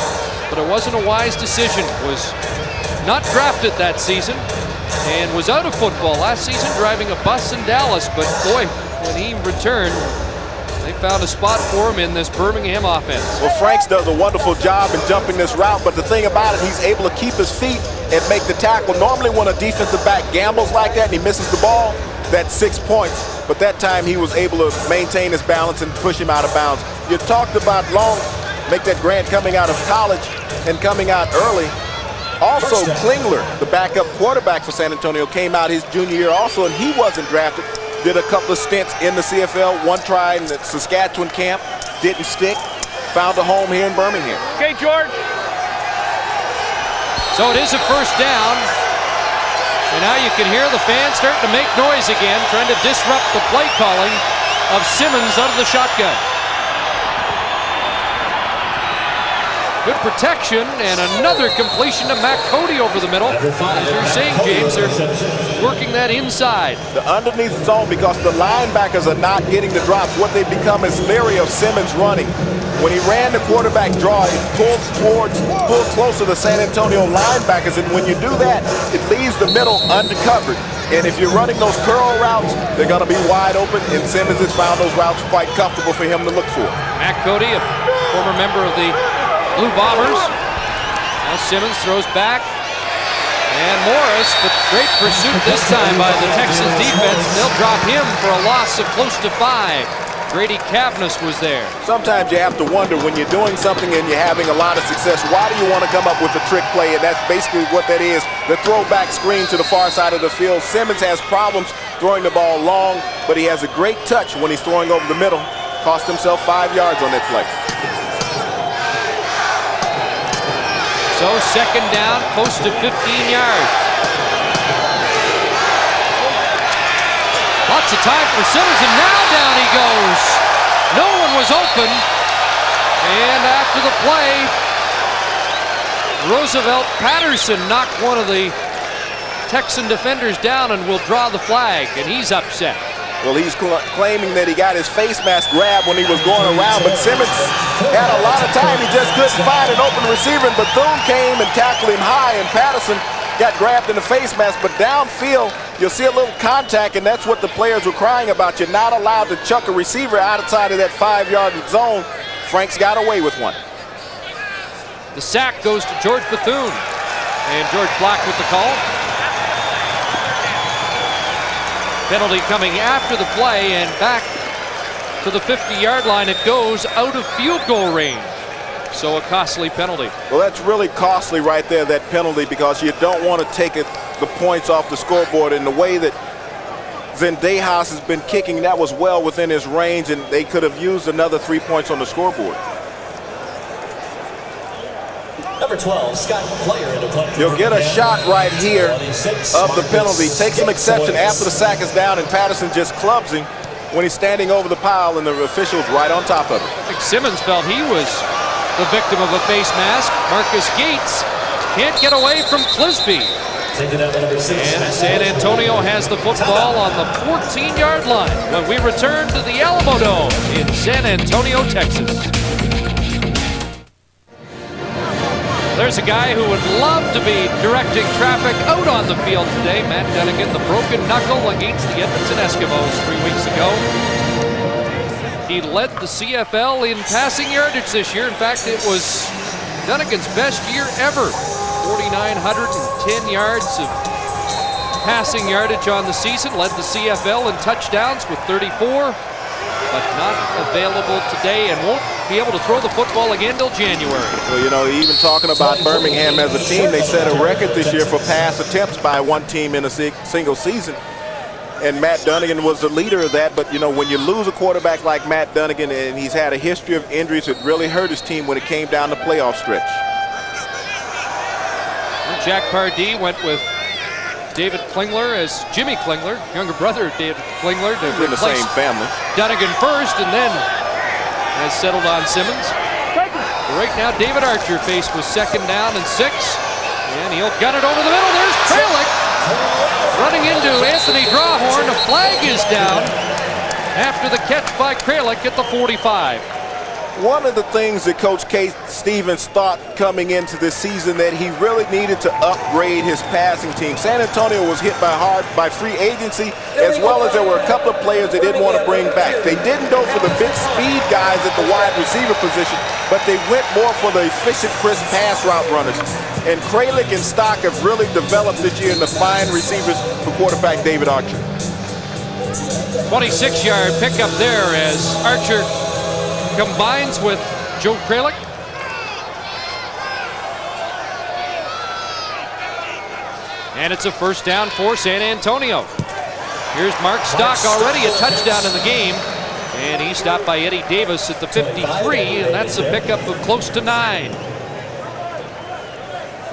but it wasn't a wise decision. Was not drafted that season and was out of football last season driving a bus in Dallas. But boy, when he returned, they found a spot for him in this Birmingham offense. Well, Franks does a wonderful job in jumping this route, but the thing about it, he's able to keep his feet and make the tackle. Normally when a defensive back gambles like that and he misses the ball, that's 6 points. But that time he was able to maintain his balance and push him out of bounds. You talked about Long, make that Grant coming out of college and coming out early. Also, Klingler, the backup quarterback for San Antonio, came out his junior year also, and he wasn't drafted. Did a couple of stints in the CFL, one try in the Saskatchewan camp, didn't stick, found a home here in Birmingham. Okay, George. So it is a first down, and now you can hear the fans starting to make noise again, trying to disrupt the play calling of Simmons out of the shotgun. Good protection, and another completion to Matt Cody over the middle. As you're saying, James, they're working that inside. The underneath zone, because the linebackers are not getting the drops. What they become is leery of Simmons running. When he ran the quarterback draw, he pulled closer to San Antonio linebackers, and when you do that, it leaves the middle undercovered. And if you're running those curl routes, they're going to be wide open, and Simmons has found those routes quite comfortable for him to look for. Matt Cody, a former member of the Blue Bombers. Now Simmons throws back, and Morris, but great pursuit this time by the Texans defense. They'll drop him for a loss of close to 5. Grady Cavness was there. Sometimes you have to wonder, when you're doing something and you're having a lot of success, why do you want to come up with a trick play? And that's basically what that is, the throwback screen to the far side of the field. Simmons has problems throwing the ball long, but he has a great touch when he's throwing over the middle. Cost himself 5 yards on that play. So second down, close to 15 yards. Lots of time for Simmons, and now down he goes. No one was open. And after the play, Roosevelt Patterson knocked one of the Texan defenders down and will draw the flag, and he's upset. Well, he's claiming that he got his face mask grabbed when he was going around, but Simmons had a lot of time. He just couldn't find an open receiver, and Bethune came and tackled him high, and Patterson got grabbed in the face mask. But downfield, you'll see a little contact, and that's what the players were crying about. You're not allowed to chuck a receiver outside of that 5-yard zone. Franks got away with one. The sack goes to George Bethune, and George Black with the call. Penalty coming after the play, and back to the 50-yard line it goes, out of field goal range. So a costly penalty. Well, that's really costly right there, that penalty, because you don't want to take the points off the scoreboard. In the way that Zendejas has been kicking, that was well within his range, and they could have used another 3 points on the scoreboard. Number 12, Scott Player. You'll get a shot right here of the penalty. Take some exception after the sack is down, and Patterson just clubs him when he's standing over the pile, and the official's right on top of it. I think Simmons felt he was the victim of a face mask. Marcus Gates can't get away from Clisby. And San Antonio has the football on the 14-yard line when we return to the Alamo Dome in San Antonio, Texas. There's a guy who would love to be directing traffic out on the field today. Matt Dunnigan, the broken knuckle against the Edmonton Eskimos 3 weeks ago. He led the CFL in passing yardage this year. In fact, it was Dunnigan's best year ever. 4,910 yards of passing yardage on the season. Led the CFL in touchdowns with 34. but not available today and won't be able to throw the football again till January. Well, you know, even talking about Birmingham as a team, they set a record this year for pass attempts by one team in a single season. And Matt Dunnigan was the leader of that. But, you know, when you lose a quarterback like Matt Dunnigan, and he's had a history of injuries, it really hurt his team when it came down the playoff stretch. And Jack Pardee went with David Klingler as Jimmy Klingler, younger brother of David Klingler, to in the same family. Dunnigan first, and then has settled on Simmons. But right now, David Archer faced with 2nd down and 6, and he'll gun it over the middle. There's Kralik running into Anthony Drawhorn. The flag is down after the catch by Kralik at the 45. One of the things that Coach Kate Stevens thought coming into this season that he really needed to upgrade his passing team. San Antonio was hit by free agency, as well as there were a couple of players they didn't want to bring back. They didn't go for the big speed guys at the wide receiver position, but they went more for the efficient, crisp pass route runners. And Kralik and Stock have really developed this year into fine receivers for quarterback David Archer. 26-yard pickup there as Archer combines with Joe Kralik. And it's a 1st down for San Antonio. Here's Mark Stock, already a touchdown in the game. And he's stopped by Eddie Davis at the 53, and that's a pickup of close to 9.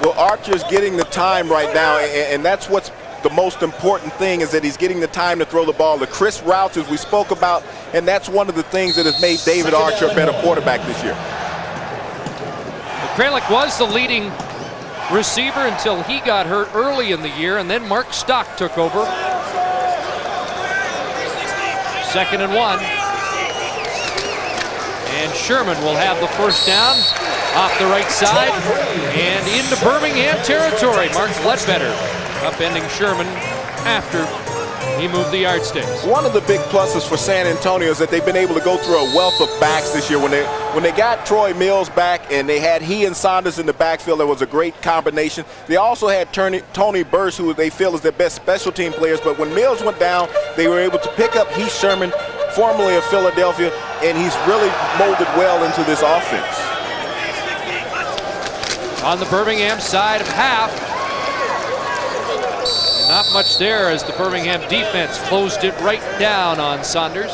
Well, Archer's getting the time right now, and that's what's the most important thing, is that he's getting the time to throw the ball. The crisp routes, as we spoke about, and that's one of the things that has made David Archer a better quarterback this year. Kralik was the leading receiver until he got hurt early in the year, and then Mark Stock took over. 2nd and 1. And Sherman will have the 1st down off the right side and into Birmingham territory. Mark Ledbetter upending Sherman after he moved the yardsticks. One of the big pluses for San Antonio is that they've been able to go through a wealth of backs this year. When they got Troy Mills back and they had he and Saunders in the backfield, there was a great combination. They also had Tony Burse, who they feel is their best special team players. But when Mills went down, they were able to pick up Heath Sherman, formerly of Philadelphia, and he's really molded well into this offense. On the Birmingham side of half, not much there as the Birmingham defense closed it right down on Saunders.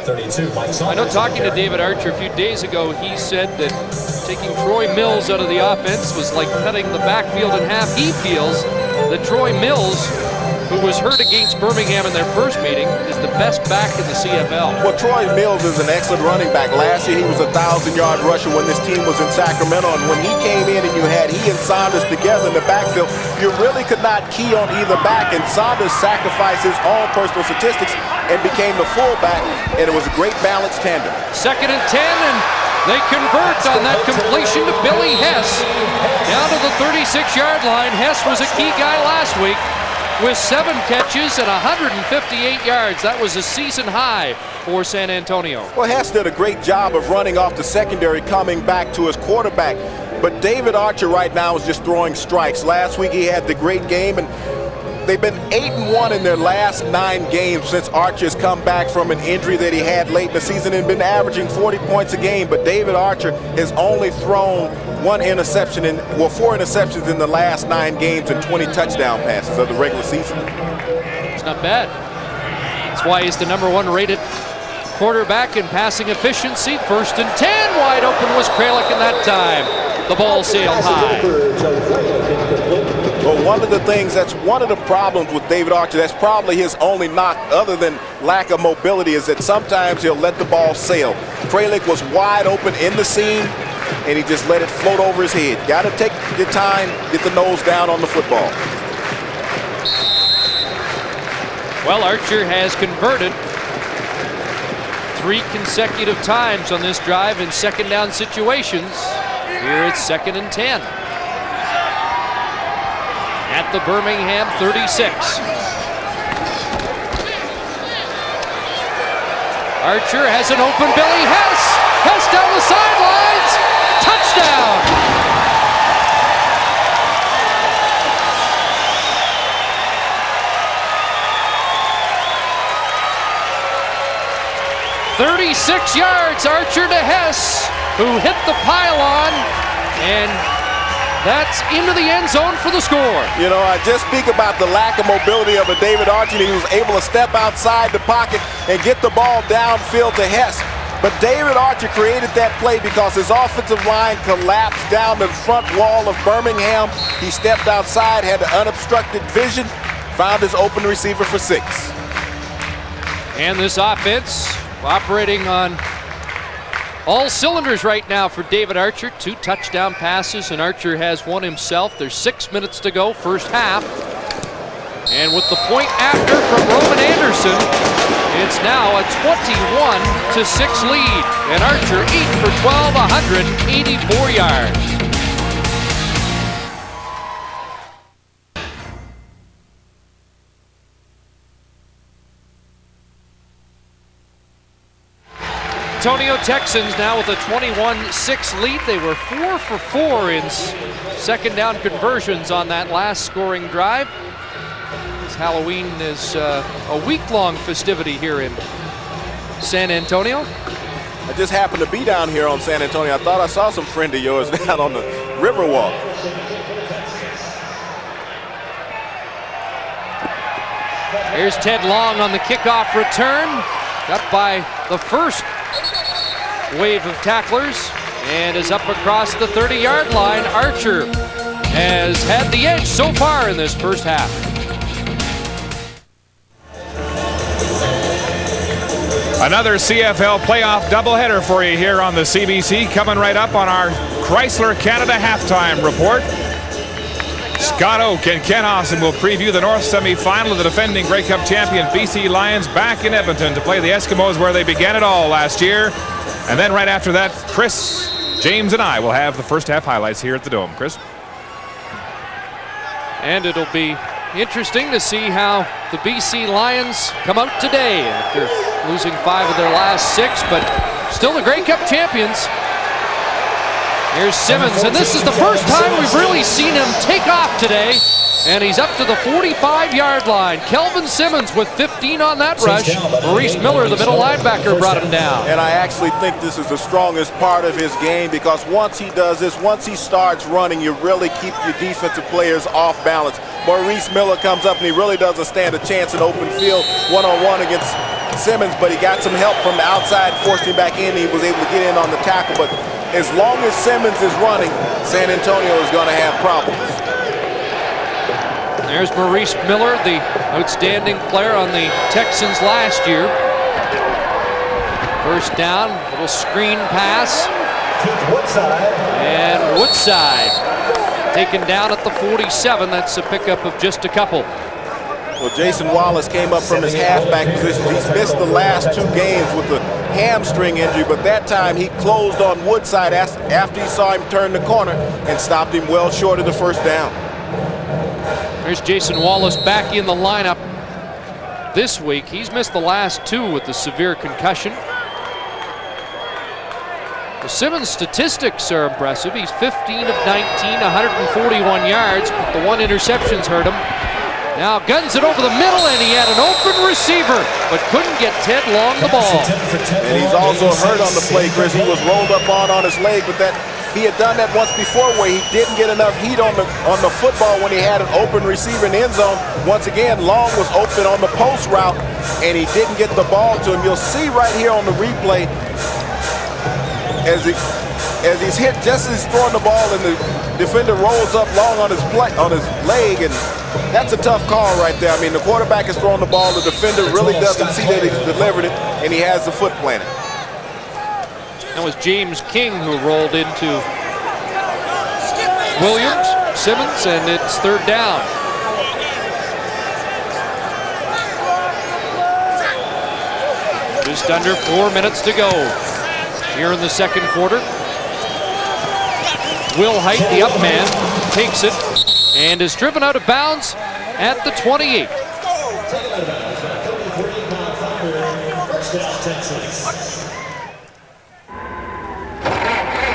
32, Mike Saunders. I know talking to David Archer a few days ago, he said that taking Troy Mills out of the offense was like cutting the backfield in half. He feels that Troy Mills, who was hurt against Birmingham in their first meeting, is the best back in the CFL. Well, Troy Mills is an excellent running back. Last year he was a 1,000-yard rusher when this team was in Sacramento, and when he came in and you had he and Saunders together in the backfield, you really could not key on either back, and Saunders sacrificed his own personal statistics and became the fullback, and it was a great balanced tandem. 2nd and 10, and they convert on that completion to Billy Hess down to the 36-yard line. Hess was a key guy last week with 7 catches and 158 yards. That was a season high for San Antonio. Well, Hess did a great job of running off the secondary, coming back to his quarterback. But David Archer right now is just throwing strikes. Last week he had the great game, and they've been 8-1 in their last 9 games since Archer has come back from an injury that he had late in the season and been averaging 40 points a game. But David Archer has only thrown 4 interceptions in the last 9 games and 20 touchdown passes of the regular season. It's not bad. That's why he's the #1 rated quarterback in passing efficiency. 1st and 10, wide open was Kralik in that time. The ball sailed high. Well, one of the things, that's one of the problems with David Archer, that's probably his only knock other than lack of mobility, is that sometimes he'll let the ball sail. Kralik was wide open in the seam, and he just let it float over his head. Got to take your time, get the nose down on the football. Well, Archer has converted 3 consecutive times on this drive in 2nd down situations. Here it's 2nd and 10. At the Birmingham 36. Archer has an open Billy Hess. Hess down the sidelines. Touchdown. 36 yards, Archer to Hess, who hit the pylon, and that's into the end zone for the score. You know, I just speak about the lack of mobility of a David Archer. He was able to step outside the pocket and get the ball downfield to Hess. But David Archer created that play because his offensive line collapsed down the front wall of Birmingham. He stepped outside, had the unobstructed vision, found his open receiver for 6. And this offense operating on all cylinders right now for David Archer. 2 touchdown passes, and Archer has one himself. There's 6 minutes to go, first half. And with the point after from Roman Anderson, it's now a 21-6 lead. And Archer 8 for 12, 184 yards. Antonio Texans now with a 21-6 lead. They were 4 for 4 in second down conversions on that last scoring drive. This Halloween is a week-long festivity here in San Antonio. I just happened to be down here on San Antonio. I thought I saw some friend of yours down on the Riverwalk. Here's Ted Long on the kickoff return. Got by the first wave of tacklers and is up across the 30-yard line. Archer has had the edge so far in this first half. Another CFL playoff doubleheader for you here on the CBC, coming right up on our Chrysler Canada halftime report. Scott Oak and Ken Austin will preview the North semifinal of the defending Grey Cup champion BC Lions back in Edmonton to play the Eskimos where they began it all last year. And then right after that, Chris, James, and I will have the first half highlights here at the Dome. Chris? And it'll be interesting to see how the BC Lions come out today after losing 5 of their last 6, but still the Grey Cup champions. Here's Simmons, and this is the first time we've really seen him take off today, and he's up to the 45-yard line. Kelvin Simmons with 15 on that rush. Maurice Miller, the middle linebacker, brought him down. And I actually think this is the strongest part of his game, because once he does this, once he starts running, you really keep your defensive players off balance. Maurice Miller comes up and he really doesn't stand a chance in open field one-on-one against Simmons, but he got some help from the outside, forced him back in. He was able to get in on the tackle, but as long as Simmons is running, San Antonio is going to have problems. There's Maurice Miller, the outstanding player on the Texans last year. First down, little screen pass. And Woodside taken down at the 47. That's a pickup of just a couple. Well, Jason Wallace came up from his halfback position. He's missed the last 2 games with the hamstring injury, but that time he closed on Woodside after he saw him turn the corner and stopped him well short of the first down. There's Jason Wallace back in the lineup this week. He's missed the last 2 with the severe concussion. The Simmons statistics are impressive. He's 15 of 19, 141 yards, but the 1 interception's hurt him. Now guns it over the middle, and he had an open receiver, but couldn't get Ted Long the ball. And he's also hurt on the play, Chris. He was rolled up on his leg, but he had done that once before where he didn't get enough heat on the football when he had an open receiver in the end zone. Once again, Long was open on the post route, and he didn't get the ball to him. You'll see right here on the replay as he's hit, just as he's throwing the ball, and the defender rolls up Long on his leg, and that's a tough call right there. I mean, the quarterback is throwing the ball, the defender really doesn't see that he's delivered it, and he has the foot planted. That was James King who rolled into Williams, Simmons, and it's third down. Just under 4 minutes to go here in the second quarter. Will Height, the up man, takes it and is driven out of bounds at the 28.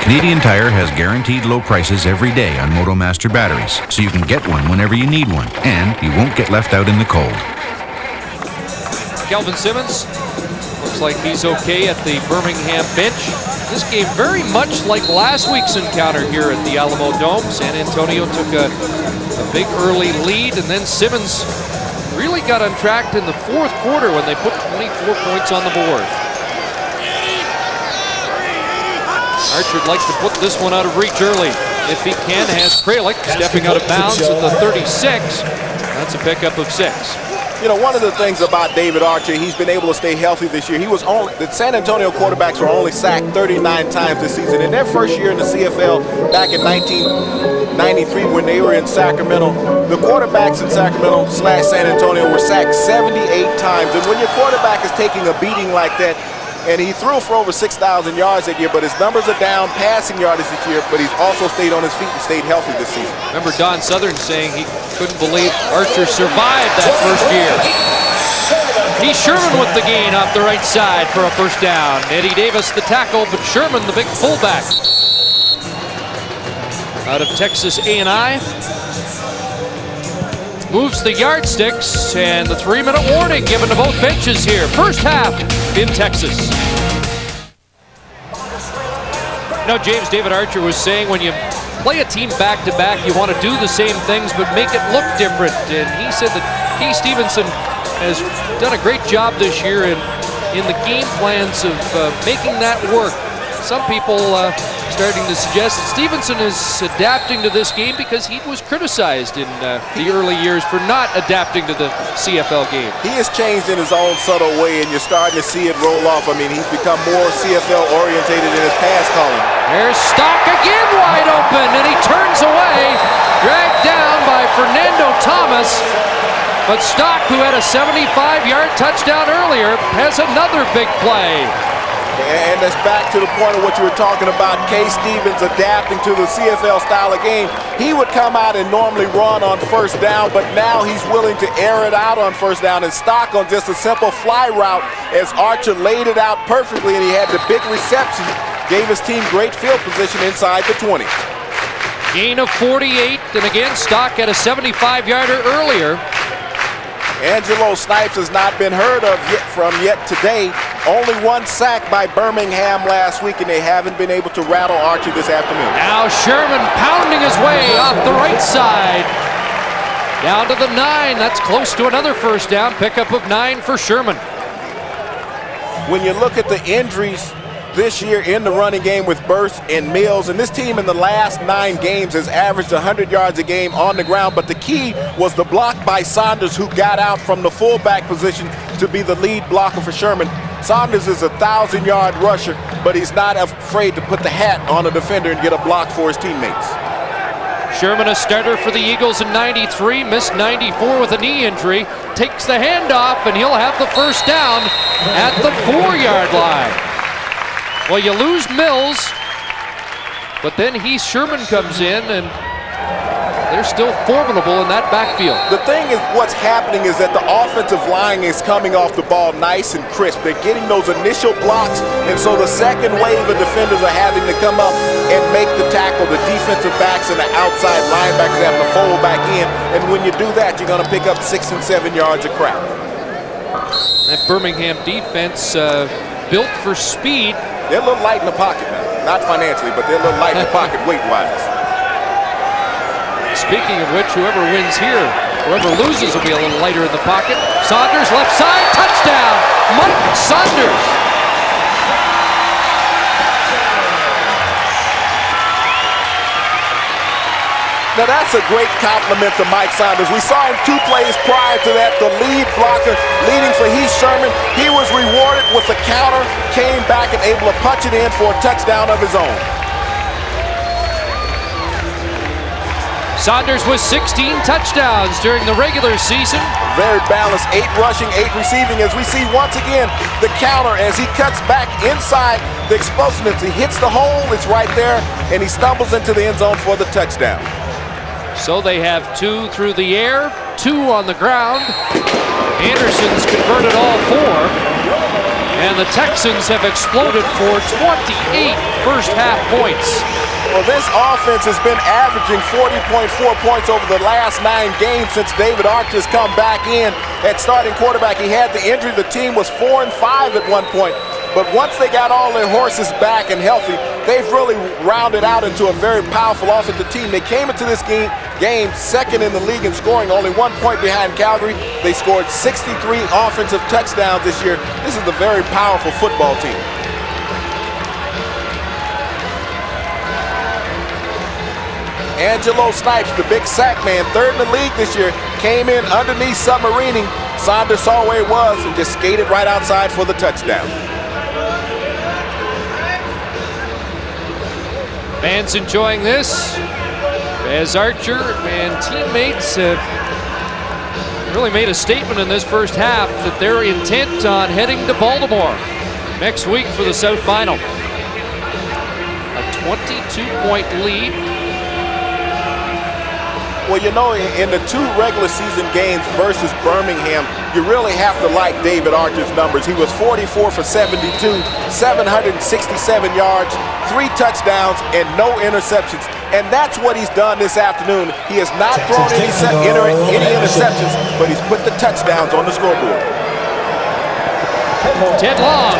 Canadian Tire has guaranteed low prices every day on MotoMaster batteries, so you can get one whenever you need one, and you won't get left out in the cold. Kelvin Simmons looks Looks like he's okay at the Birmingham bench. This game very much like last week's encounter here at the Alamo Dome. San Antonio took a big early lead, and then Simmons really got untracked in the fourth quarter when they put 24 points on the board. Archer would like to put this one out of reach early. If he can, has Kralik stepping out of bounds at the 36. That's a pickup of 6. You know, one of the things about David Archer, he's been able to stay healthy this year. The San Antonio quarterbacks were only sacked 39 times this season. In their first year in the CFL back in 1993 when they were in Sacramento, the quarterbacks in Sacramento / San Antonio were sacked 78 times. And when your quarterback is taking a beating like that, and he threw for over 6,000 yards that year, but his numbers are down passing yardage this year, but he's also stayed on his feet and stayed healthy this season. Remember Don Southern saying he couldn't believe Archer survived that first year. He's Sherman with the gain off the right side for a first down. Eddie Davis the tackle, but Sherman the big fullback. Out of Texas A&I. Moves the yardsticks, and the 3-minute warning given to both benches here. First half in Texas. Now, James, David Archer was saying when you play a team back-to-back, you want to do the same things but make it look different. And he said that Kay Stevenson has done a great job this year in the game plans of making that work. Some people starting to suggest that Stevenson is adapting to this game because he was criticized in the early years for not adapting to the CFL game. He has changed in his own subtle way, and you're starting to see it roll off. I mean, he's become more CFL orientated in his pass calling. There's Stock again wide open, and he turns away, dragged down by Fernando Thomas. But Stock, who had a 75-yard touchdown earlier, has another big play. And that's back to the point of what you were talking about, Kay Stevens adapting to the CFL style of game. He would come out and normally run on first down, but now he's willing to air it out on first down and Stock on just a simple fly route as Archer laid it out perfectly, and he had the big reception, gave his team great field position inside the 20. Gain of 48, and again, Stock had a 75-yarder earlier. Angelo Snipes has not been heard of yet today. Only one sack by Birmingham last week, and they haven't been able to rattle Archer this afternoon. Now Sherman pounding his way off the right side. Down to the 9. That's close to another first down. Pickup of 9 for Sherman. When you look at the injuries this year in the running game with Burst and Mills, and this team in the last 9 games has averaged 100 yards a game on the ground, but the key was the block by Saunders, who got out from the fullback position to be the lead blocker for Sherman. Saunders is a 1,000-yard rusher, but he's not afraid to put the hat on a defender and get a block for his teammates. Sherman, a starter for the Eagles in 93, missed 94 with a knee injury, takes the handoff, and he'll have the first down at the 4-yard line. Well, you lose Mills, but then Sherman comes in, and they're still formidable in that backfield. The thing is, what's happening is that the offensive line is coming off the ball nice and crisp. They're getting those initial blocks, and so the second wave of defenders are having to come up and make the tackle. The defensive backs and the outside linebackers having to fold back in, and when you do that, you're going to pick up 6 and 7 yards a crowd. That Birmingham defense built for speed. They're a little light in the pocket now. Not financially, but they're a little light in the pocket weight-wise. Speaking of which, whoever wins here, whoever loses will be a little lighter in the pocket. Saunders, left side, touchdown! Mike Saunders! Now that's a great compliment to Mike Saunders. We saw him 2 plays prior to that, the lead blocker leading for Heath Sherman. He was rewarded with a counter, came back and able to punch it in for a touchdown of his own. Saunders with 16 touchdowns during the regular season. Very balanced, 8 rushing, 8 receiving, as we see once again the counter as he cuts back inside the explosiveness. He hits the hole, it's right there, and he stumbles into the end zone for the touchdown. So they have 2 through the air, 2 on the ground. Anderson's converted all 4. And the Texans have exploded for 28 first half points. Well, this offense has been averaging 40.4 points over the last 9 games since David Archer's come back in at starting quarterback. He had the injury. The team was 4-5 at one point. But once they got all their horses back and healthy, they've really rounded out into a very powerful offensive team. They came into this game second in the league in scoring, only 1 point behind Calgary. They scored 63 offensive touchdowns this year. This is a very powerful football team. Angelo Snipes, the big sack man, third in the league this year, came in underneath submarining. Saunders saw where he was and just skated right outside for the touchdown. Fans enjoying this as Archer and teammates have really made a statement in this first half that they're intent on heading to Baltimore next week for the South Final. A 22-point lead. Well, you know, in the 2 regular season games versus Birmingham, you really have to like David Archer's numbers. He was 44 for 72, 767 yards, 3 touchdowns, and no interceptions. And that's what he's done this afternoon. He has not thrown any interceptions, but he's put the touchdowns on the scoreboard. Ted Long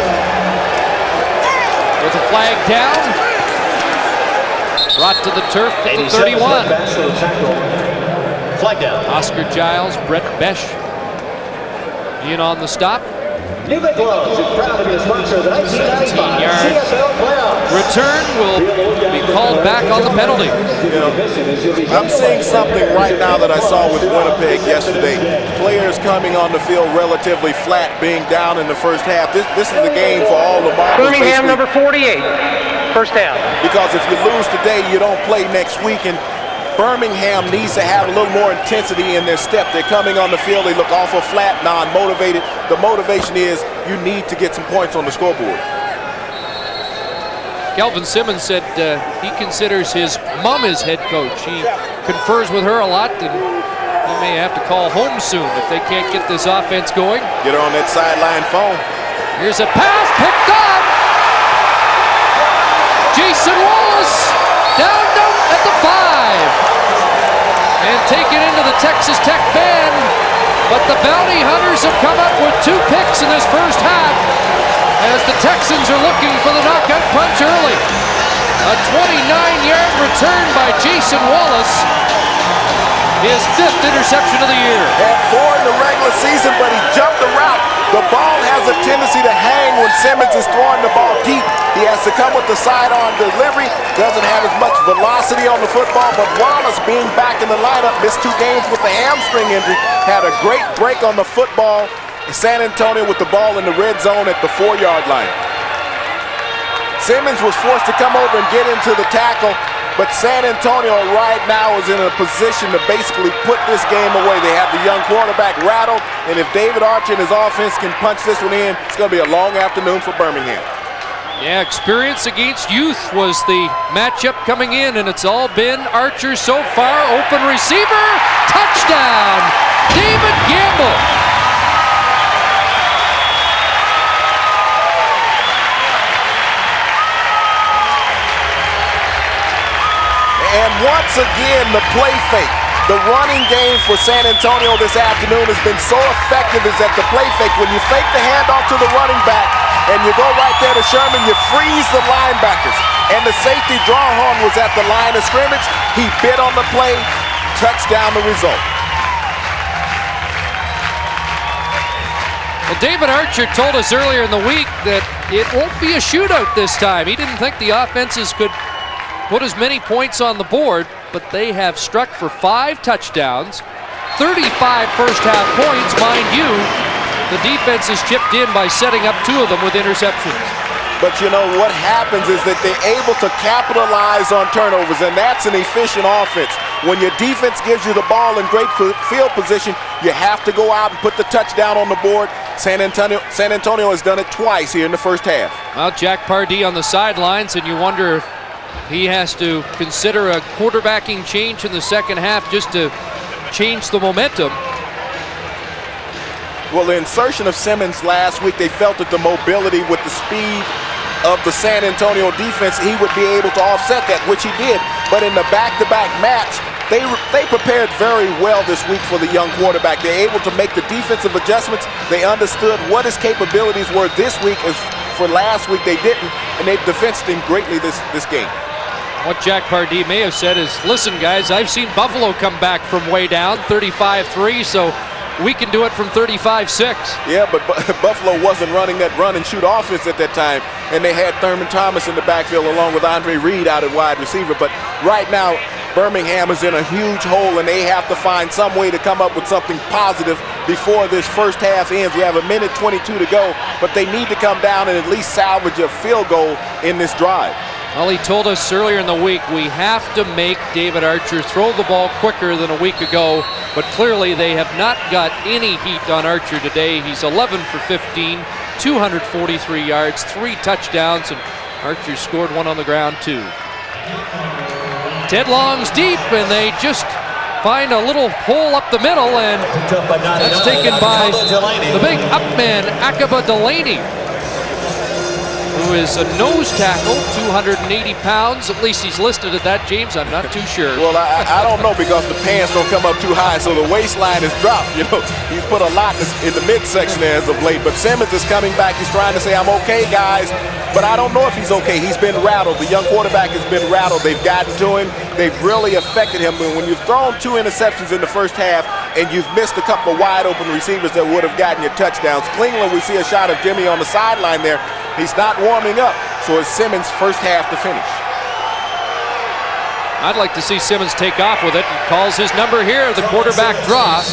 with a flag down. Brought to the turf at the 31. Flag down. Oscar Giles, Brett Besh in on the stop. New Big Gloves is proud to be a sponsor of the 1995 CFL playoffs. Return will be called back on the penalty. You know, I'm seeing something right now that I saw with Winnipeg yesterday. Players coming on the field relatively flat, being down in the first half. This is the game for all the marbles. Birmingham number 48, first down. Because if you lose today, you don't play next week. And Birmingham needs to have a little more intensity in their step. They're coming on the field. They look awful flat, non-motivated. The motivation is you need to get some points on the scoreboard. Kelvin Simmons said he considers his mom his head coach. He confers with her a lot, and he may have to call home soon if they can't get this offense going. Get her on that sideline phone. Here's a pass picked up. Jason Wallace down at the 5. And taken into the Texas Tech band. But the Bounty Hunters have come up with 2 picks in this first half as the Texans are looking for the knockout punch early. A 29-yard return by Jason Wallace. His 5th interception of the year. Had 4 in the regular season, but he jumped the route. The ball has a tendency to hang when Simmons is throwing the ball deep. He has to come with the sidearm delivery. Doesn't have as much velocity on the football, but Wallace being back in the lineup, missed 2 games with a hamstring injury, had a great break on the football. San Antonio with the ball in the red zone at the 4-yard line. Simmons was forced to come over and get into the tackle, but San Antonio right now is in a position to basically put this game away. They have the young quarterback rattled, and if David Archer and his offense can punch this one in, it's going to be a long afternoon for Birmingham. Yeah, experience against youth was the matchup coming in, and it's all been Archer so far. Open receiver, touchdown, David Gamble. And once again, the play fake. The running game for San Antonio this afternoon has been so effective is that the play fake, when you fake the handoff to the running back and you go right there to Sherman, you freeze the linebackers. And the safety Drawhorn was at the line of scrimmage. He bit on the play, touchdown the result. Well, David Archer told us earlier in the week that it won't be a shootout this time. He didn't think the offenses could put as many points on the board, but they have struck for 5 touchdowns, 35 first half points, mind you. The defense is chipped in by setting up 2 of them with interceptions. But you know what happens is that they're able to capitalize on turnovers, and that's an efficient offense. When your defense gives you the ball in great field position, you have to go out and put the touchdown on the board. San Antonio has done it twice here in the first half. Well, Jack Pardee on the sidelines, and you wonder if he has to consider a quarterbacking change in the second half just to change the momentum. Well, the insertion of Simmons last week, they felt that the mobility with the speed of the San Antonio defense, he would be able to offset that, which he did. But in the back-to-back match, they prepared very well this week for the young quarterback. They're able to make the defensive adjustments. They understood what his capabilities were this week. As for last week, they didn't, and they've defensed him greatly this game. What Jack Pardee may have said is, listen, guys, I've seen Buffalo come back from way down, 35-3, so we can do it from 35-6. Yeah, but Buffalo wasn't running that run-and-shoot offense at that time, and they had Thurman Thomas in the backfield along with Andre Reed out at wide receiver. But right now, Birmingham is in a huge hole, and they have to find some way to come up with something positive before this first half ends. We have 1:22 to go, but they need to come down and at least salvage a field goal in this drive. Well, he told us earlier in the week we have to make David Archer throw the ball quicker than a week ago, but clearly they have not got any heat on Archer today. He's 11 for 15, 243 yards, 3 touchdowns, and Archer scored one on the ground too. Ted Long's deep, and they just find a little hole up the middle, and that's taken by the big up man, Akaba Delaney, who is a nose tackle, 280 pounds. At least he's listed at that, James. I'm not too sure. Well, I don't know, because the pants don't come up too high, so the waistline is dropped. You know, he's put a lot in the midsection there as of late. But Simmons is coming back. He's trying to say, I'm okay, guys. But I don't know if he's okay. He's been rattled. The young quarterback has been rattled. They've gotten to him. They've really affected him. When you've thrown 2 interceptions in the first half and you've missed a couple of wide open receivers that would have gotten you touchdowns. Cleveland, we see a shot of Jimmy on the sideline there. He's not warming up, so it's Simmons' first half to finish. I'd like to see Simmons take off with it. He calls his number here, the quarterback draw,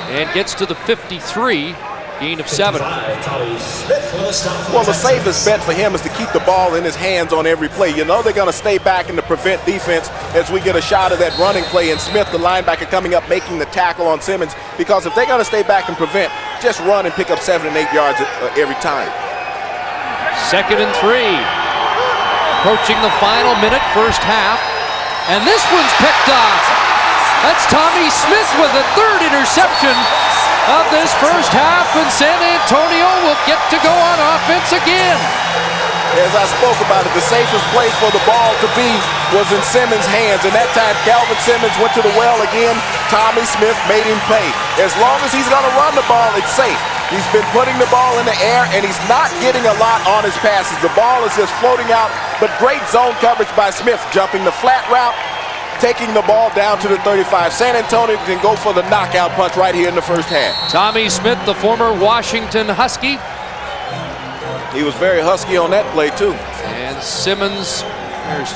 and gets to the 53, gain of 7. Well, the safest bet for him is to keep the ball in his hands on every play. You know they're going to stay back in the prevent defense as we get a shot of that running play, and Smith, the linebacker, coming up, making the tackle on Simmons, because if they're going to stay back and prevent, just run and pick up 7 and 8 yards every time. 2nd and 3. Approaching the final minute, first half. And this one's picked off. That's Tommy Smith with the 3rd interception of this first half, and San Antonio will get to go on offense again. As I spoke about it, the safest place for the ball to be was in Simmons' hands, and that time Calvin Simmons went to the well again. Tommy Smith made him pay. As long as he's going to run the ball, it's safe. He's been putting the ball in the air, and he's not getting a lot on his passes. The ball is just floating out, but great zone coverage by Smith, jumping the flat route, taking the ball down to the 35. San Antonio can go for the knockout punch right here in the first half. Tommy Smith, the former Washington Husky. He was very husky on that play, too. And Simmons, there's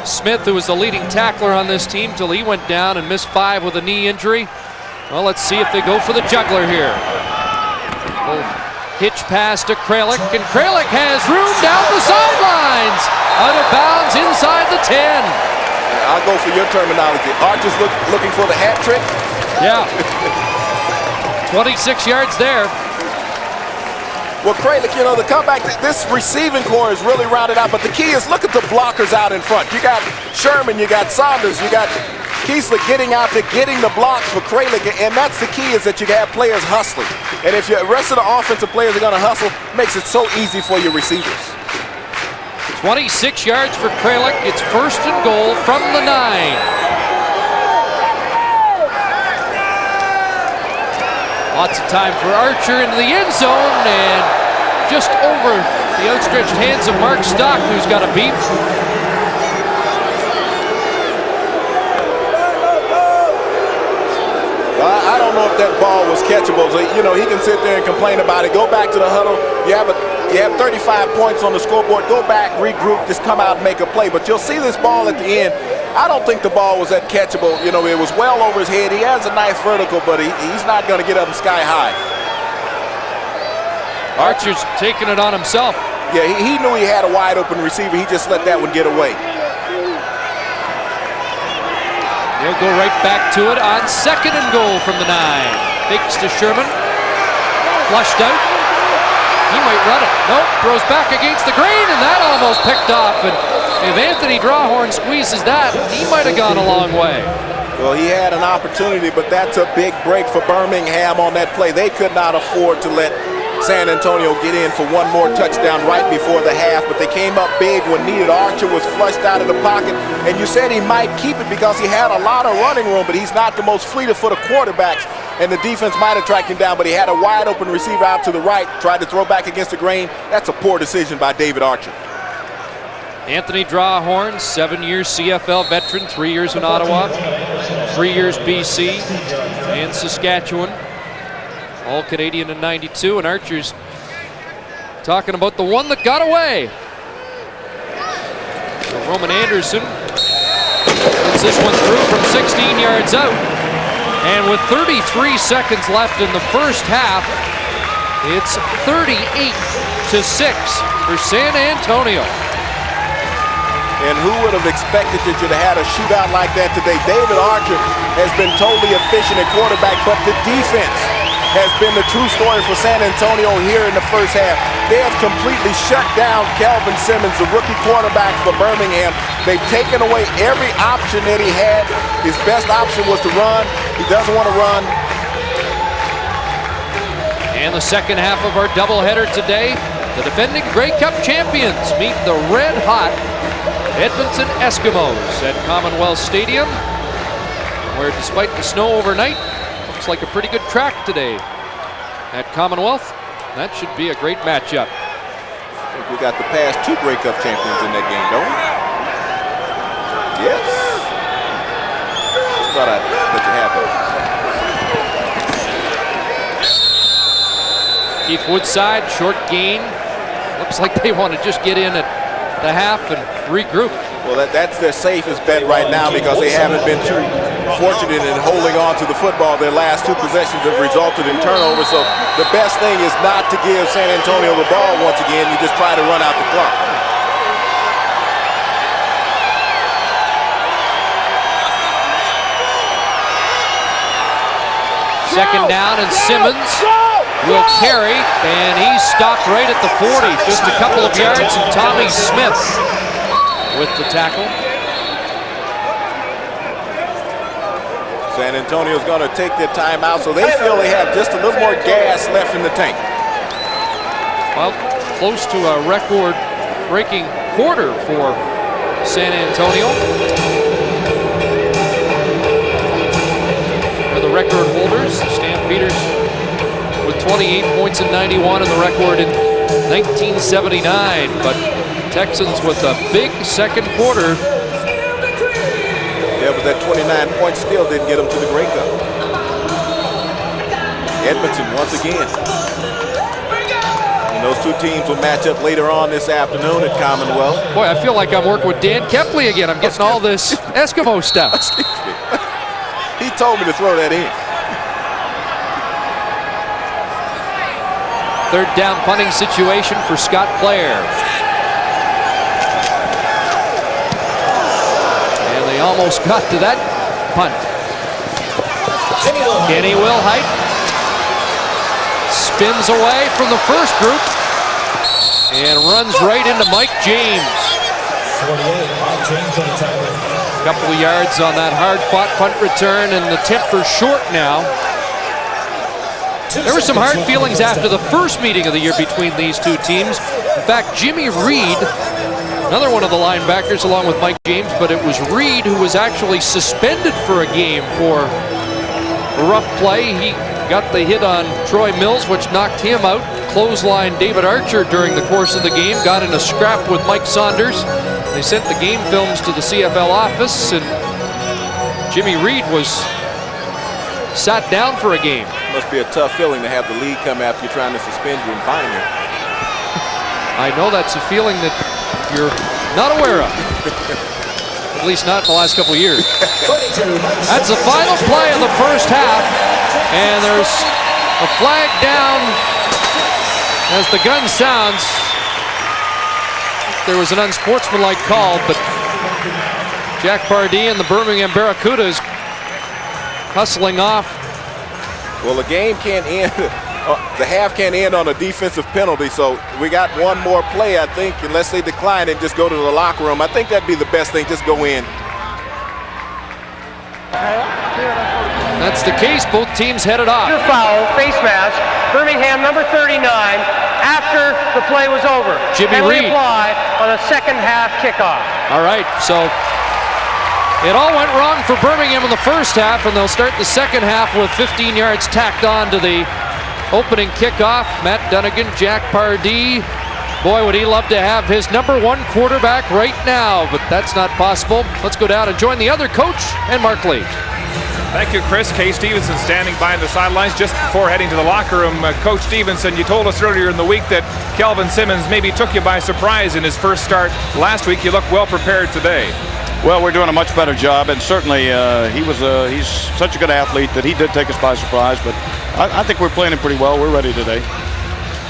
Smith, who was the leading tackler on this team till he went down and missed 5 with a knee injury. Well, let's see if they go for the juggler here. Hitch pass to Kralik, and Kralik has room down the sidelines. Out of bounds inside the 10. I'll go for your terminology. Archer's looking for the hat trick? Yeah. 26 yards there. Well, Kralik, you know, the comeback, this receiving core is really rounded out, but the key is look at the blockers out in front. You got Sherman, you got Saunders, you got Kiesler getting out there, getting the blocks for Kralik, and that's the key, is that you have players hustling. And if the rest of the offensive players are going to hustle, it makes it so easy for your receivers. 26 yards for Kralik. It's 1st and goal from the 9. Lots of time for Archer into the end zone, and just over the outstretched hands of Mark Stock, who's got a beat. I don't know if that ball was catchable. So, you know, he can sit there and complain about it. Go back to the huddle. You have 35 points on the scoreboard. Go back, regroup, just come out and make a play. But you'll see this ball at the end. I don't think the ball was that catchable. You know, it was well over his head. He has a nice vertical, but he's not going to get up sky high. Archer's taking it on himself. Yeah, he knew he had a wide open receiver. He just let that one get away. He'll go right back to it on 2nd and goal from the 9. Fakes to Sherman. Flushed out. He might run it. Nope, throws back against the grain, and that almost picked off. And if Anthony Drawhorn squeezes that, he might have gone a long way. Well, he had an opportunity, but that's a big break for Birmingham on that play. They could not afford to let San Antonio get in for one more touchdown right before the half, but they came up big when needed. Archer was flushed out of the pocket, and you said he might keep it because he had a lot of running room, but he's not the most fleet-of-foot of quarterbacks, and the defense might have tracked him down, but he had a wide-open receiver out to the right, tried to throw back against the grain. That's a poor decision by David Archer. Anthony Drawhorn, 7 years CFL veteran, 3 years in Ottawa, 3 years BC and Saskatchewan. All Canadian in '92, and Archer's talking about the one that got away. So Roman Anderson gets this one through from 16 yards out. And with 33 seconds left in the first half, it's 38-6 for San Antonio. And who would have expected that you'd have had a shootout like that today? David Archer has been totally efficient at quarterback, but the defense has been the true story for San Antonio here in the first half. They have completely shut down Kelvin Simmons, the rookie quarterback for Birmingham. They've taken away every option that he had. His best option was to run. He doesn't want to run. And the second half of our doubleheader today, the defending Grey Cup champions meet the red-hot Edmonton Eskimos at Commonwealth Stadium, where despite the snow overnight, looks like a pretty good track today at Commonwealth. That should be a great matchup. I think we got the past 2 Grey Cup champions in that game, don't we? Yes. Just thought I'd let you have that. Keith Woodside, short gain. Looks like they want to just get in at the half and regroup. Well, that's their safest bet right now because they haven't been too fortunate in holding on to the football. Their last 2 possessions have resulted in turnovers, so the best thing is not to give San Antonio the ball once again. You just try to run out the clock. Second down, and Simmons will carry, and he's stopped right at the 40, just a couple of yards, and Tommy Smith with the tackle. San Antonio's going to take their time out, so they feel they have just a little more gas left in the tank. Well, close to a record-breaking quarter for San Antonio. They're the record holders, the Stampeders with 28 points in '91 and the record in 1979, but Texans with a big second quarter. Yeah, but that 29 points still didn't get them to the Grey Cup. Edmonton once again. And those 2 teams will match up later on this afternoon at Commonwealth. Boy, I feel like I'm working with Dan Kepley again. I'm getting all this Eskimo stuff. Excuse me. He told me to throw that in. Third down punting situation for Scott Player. And they almost got to that punt. Kenny Wilhite spins away from the first group and runs right into Mike James. 48, Mike James on the tackle. A couple of yards on that hard-fought punt return, and the Temper short now. There were some hard feelings after the first meeting of the year between these 2 teams. In fact, Jimmy Reed, another one of the linebackers along with Mike James, but it was Reed who was actually suspended for a game for a rough play. He got the hit on Troy Mills, which knocked him out. Clothesline David Archer during the course of the game, got in a scrap with Mike Saunders. They sent the game films to the CFL office, and Jimmy Reed was sat down for a game. Must be a tough feeling to have the league come after you trying to suspend you and fine you. I know that's a feeling that you're not aware of. At least not in the last couple of years. That's the final play of the first half, and there's a flag down as the gun sounds. There was an unsportsmanlike call, but Jack Pardee and the Birmingham Barracudas hustling off. Well, the game can't end, the half can't end on a defensive penalty, so we got one more play, I think, unless they decline and just go to the locker room. I think that'd be the best thing, just go in. that's the case. Both teams headed off. Foul, face mask, Birmingham number 39, after the play was over. Jimmy Reed. Reply on a second half kickoff. All right, so it all went wrong for Birmingham in the first half, and they'll start the second half with 15 yards tacked on to the opening kickoff. Matt Dunnigan, Jack Pardee. Boy, would he love to have his number one quarterback right now, but that's not possible. Let's go down and join the other coach and Mark Lee. Thank you, Chris. Kay Stevenson standing by the sidelines just before heading to the locker room. Coach Stevenson, you told us earlier in the week that Kelvin Simmons maybe took you by surprise in his first start last week. You look well prepared today. Well, we're doing a much better job, and certainly he's such a good athlete that he did take us by surprise, but I think we're playing him pretty well. We're ready today.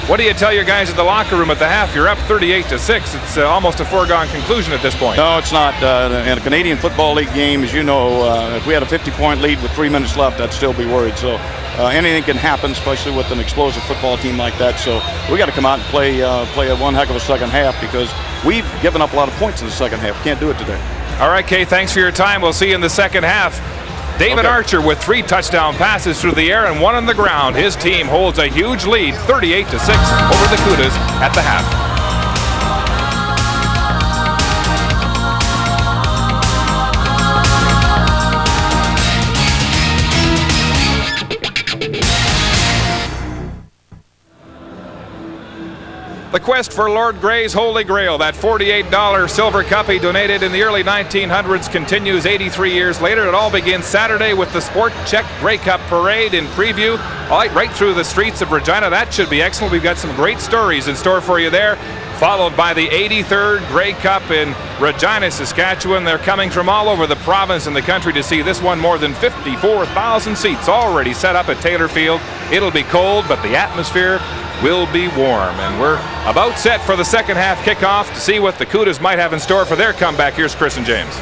What do you tell your guys at the locker room at the half? You're up 38-6. It's almost a foregone conclusion at this point. No, it's not. In a Canadian Football League game, as you know, if we had a 50-point lead with 3 minutes left, I'd still be worried. So anything can happen, especially with an explosive football team like that. So we got to come out and play one heck of a second half, because we've given up a lot of points in the second half. Can't do it today. All right, Kay, thanks for your time. We'll see you in the second half. David Archer with 3 touchdown passes through the air and 1 on the ground. His team holds a huge lead, 38-6 over the Cudas at the half. The quest for Lord Grey's Holy Grail, that $48 silver cup he donated in the early 1900s, continues 83 years later. It all begins Saturday with the Sport Check Grey Cup Parade in preview, right through the streets of Regina. That should be excellent. We've got some great stories in store for you there, followed by the 83rd Grey Cup in Regina, Saskatchewan. They're coming from all over the province and the country to see this one. More than 54,000 seats already set up at Taylor Field. It'll be cold, but the atmosphere will be warm, and we're about set for the second half kickoff to see what the Cudas might have in store for their comeback. Here's Chris and James.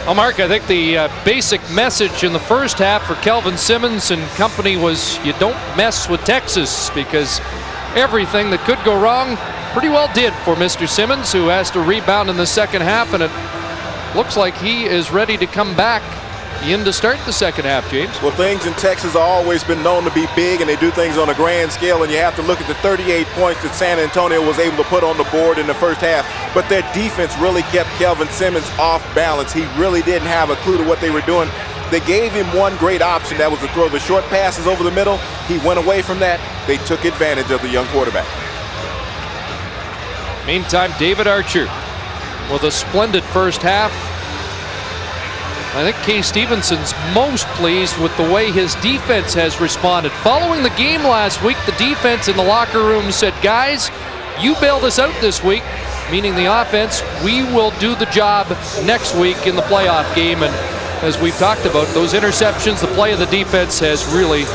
Well, Mark, I think the basic message in the first half for Kelvin Simmons and company was you don't mess with Texas, because everything that could go wrong pretty well did for Mr. Simmons, who has to rebound in the second half, and it looks like he is ready to come back in to start the second half, James. Well, things in Texas have always been known to be big, and they do things on a grand scale, and you have to look at the 38 points that San Antonio was able to put on the board in the first half. But their defense really kept Kelvin Simmons off balance. He really didn't have a clue to what they were doing. They gave him one great option, that was to throw the short passes over the middle. He went away from that. They took advantage of the young quarterback. Meantime, David Archer with a splendid first half. I think Kay Stevenson's most pleased with the way his defense has responded. Following the game last week, the defense in the locker room said, guys, you bailed us out this week, meaning the offense. We will do the job next week in the playoff game. And as we've talked about, those interceptions, the play of the defense has really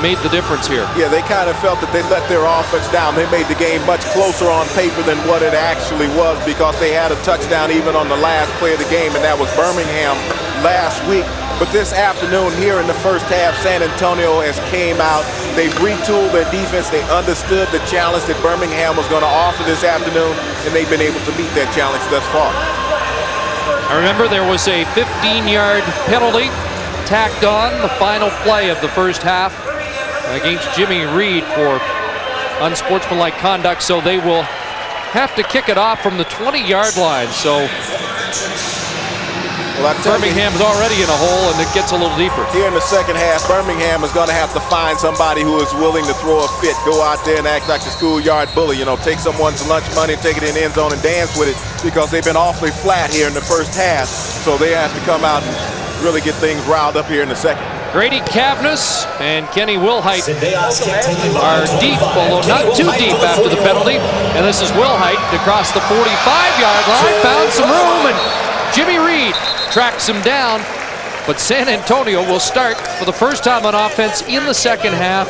made the difference here. Yeah, they kind of felt that they let their offense down. They made the game much closer on paper than what it actually was, because they had a touchdown even on the last play of the game, and that was Birmingham last week. But this afternoon here in the first half, San Antonio has came out. They've retooled their defense. They understood the challenge that Birmingham was going to offer this afternoon, and they've been able to meet that challenge thus far. I remember there was a 15-yard penalty tacked on the final play of the first half against Jimmy Reed for unsportsmanlike conduct, so they will have to kick it off from the 20-yard line. So Birmingham's already in a hole, and it gets a little deeper. Here in the second half, Birmingham is going to have to find somebody who is willing to throw a fit, go out there and act like the schoolyard bully, take someone's lunch money, take it in the end zone and dance with it, because they've been awfully flat here in the first half. So they have to come out and really get things riled up here in the second. Grady Cavness and Kenny Wilhite are deep, although not too deep after the penalty. And this is Wilhite across the 45-yard line, found some room, and Jimmy Reed tracks him down. But San Antonio will start for the first time on offense in the second half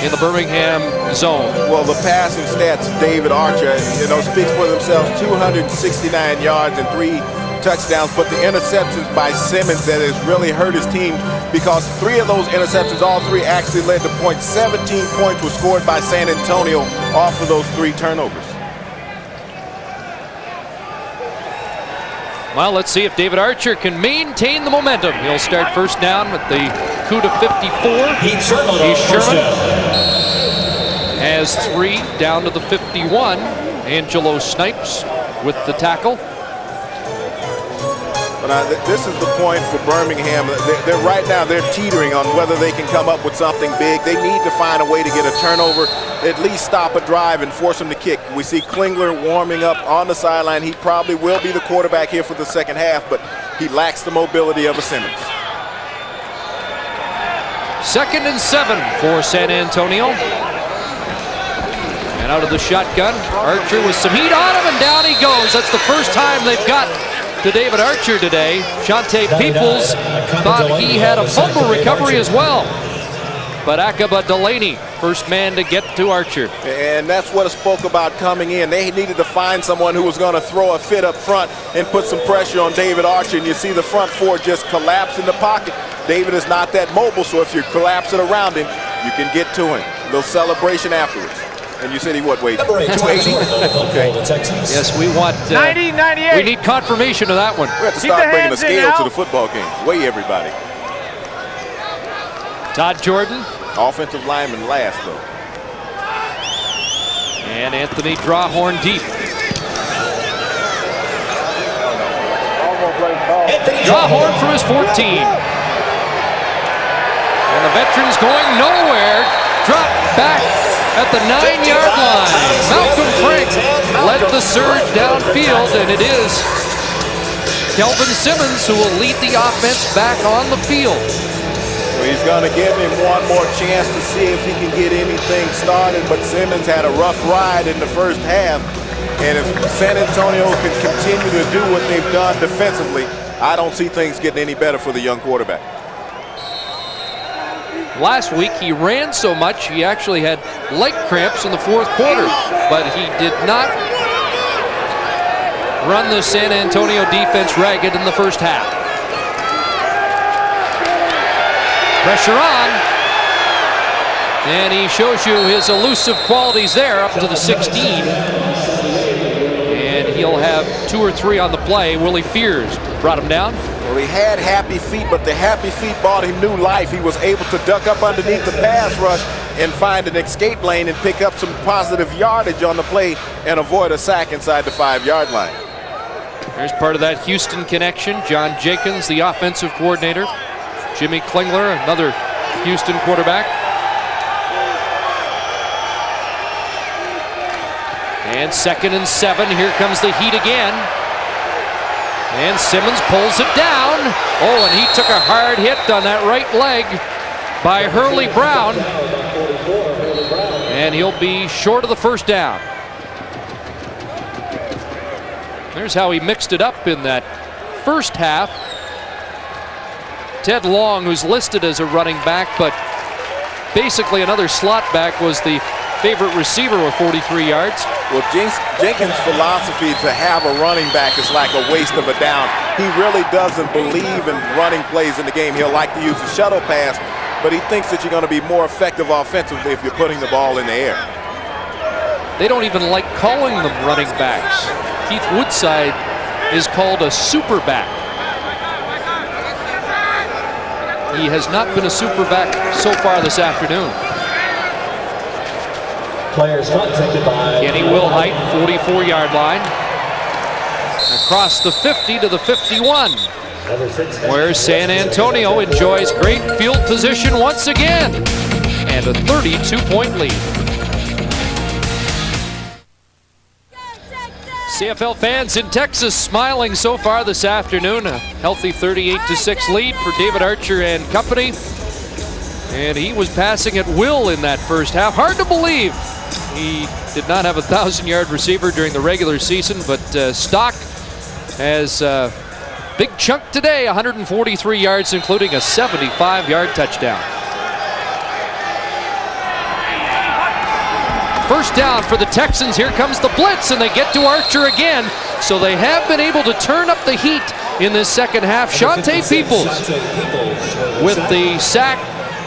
in the Birmingham zone. Well, the passing stats of David Archer, speaks for themselves. 269 yards and 3 touchdowns, but the interceptions by Simmons that has really hurt his team, because 3 of those interceptions, all 3 actually led to points. 17 points were scored by San Antonio off of those 3 turnovers. Well, let's see if David Archer can maintain the momentum. He'll start first down with the coup to 54. Heath Sherman has 3 down to the 51. Angelo Snipes with the tackle. But this is the point for Birmingham. They're right now they're teetering on whether they can come up with something big. They need to find a way to get a turnover, at least stop a drive and force them to kick. We see Klingler warming up on the sideline. He probably will be the quarterback here for the second half, but he lacks the mobility of a Simmons. 2nd and 7 for San Antonio. And out of the shotgun, Archer with some heat on him, and down he goes. That's the first time they've got to David Archer today. Shante Peoples thought he had a fumble recovery as well. But Akaba Delaney, first man to get to Archer. And that's what I spoke about coming in. They needed to find someone who was going to throw a fit up front and put some pressure on David Archer. And you see the front four just collapse in the pocket. David is not that mobile, so if you collapse it around him, you can get to him. A little celebration afterwards. And you said he what, weighed 280? Okay. Yes, we want 90, 98. We need confirmation of that one. We have to start bringing a scale to the football game. Weigh everybody. Todd Jordan. Offensive lineman last, though. And Anthony Drawhorn deep. Drawhorn from his 14. And the veteran's going nowhere. Drop back at the 9-yard line. Malcolm Frank led the surge downfield, and it is Kelvin Simmons who will lead the offense back on the field. Well, he's going to give him one more chance to see if he can get anything started, but Simmons had a rough ride in the first half, and if San Antonio can continue to do what they've done defensively, I don't see things getting any better for the young quarterback. Last week he ran so much he actually had leg cramps in the 4th quarter, but he did not run the San Antonio defense ragged in the first half. Pressure on, and he shows you his elusive qualities there up to the 16, and he'll have 2 or 3 on the play. Willie Fears brought him down. Well, he had happy feet, but the happy feet brought him new life. He was able to duck up underneath the pass rush and find an escape lane and pick up some positive yardage on the play and avoid a sack inside the 5-yard line. There's part of that Houston connection. John Jenkins, the offensive coordinator. Jimmy Klingler, another Houston quarterback. And 2nd and 7. Here comes the heat again. And Simmons pulls it down. Oh, and he took a hard hit on that right leg by Hurley Brown. And he'll be short of the first down. There's how he mixed it up in that first half. Ted Long, who's listed as a running back, but basically another slot back, was the favorite receiver with 43 yards. Well, Jenkins' philosophy to have a running back is like a waste of a down. He really doesn't believe in running plays in the game. He'll like to use the shuttle pass, but he thinks that you're going to be more effective offensively if you're putting the ball in the air. They don't even like calling them running backs. Keith Woodside is called a super back. He has not been a super back so far this afternoon. Players contacted by Kenny Wilhite, 44-yard line. Across the 50 to the 51, where San Antonio enjoys great field position once again, and a 32-point lead. CFL fans in Texas smiling so far this afternoon. A healthy 38-6 lead for David Archer and company. And he was passing at will in that first half. Hard to believe. He did not have a 1,000-yard receiver during the regular season, but Stock has a big chunk today, 143 yards, including a 75-yard touchdown. First down for the Texans. Here comes the blitz, and they get to Archer again. So they have been able to turn up the heat in this second half. Shante Peoples with the sack,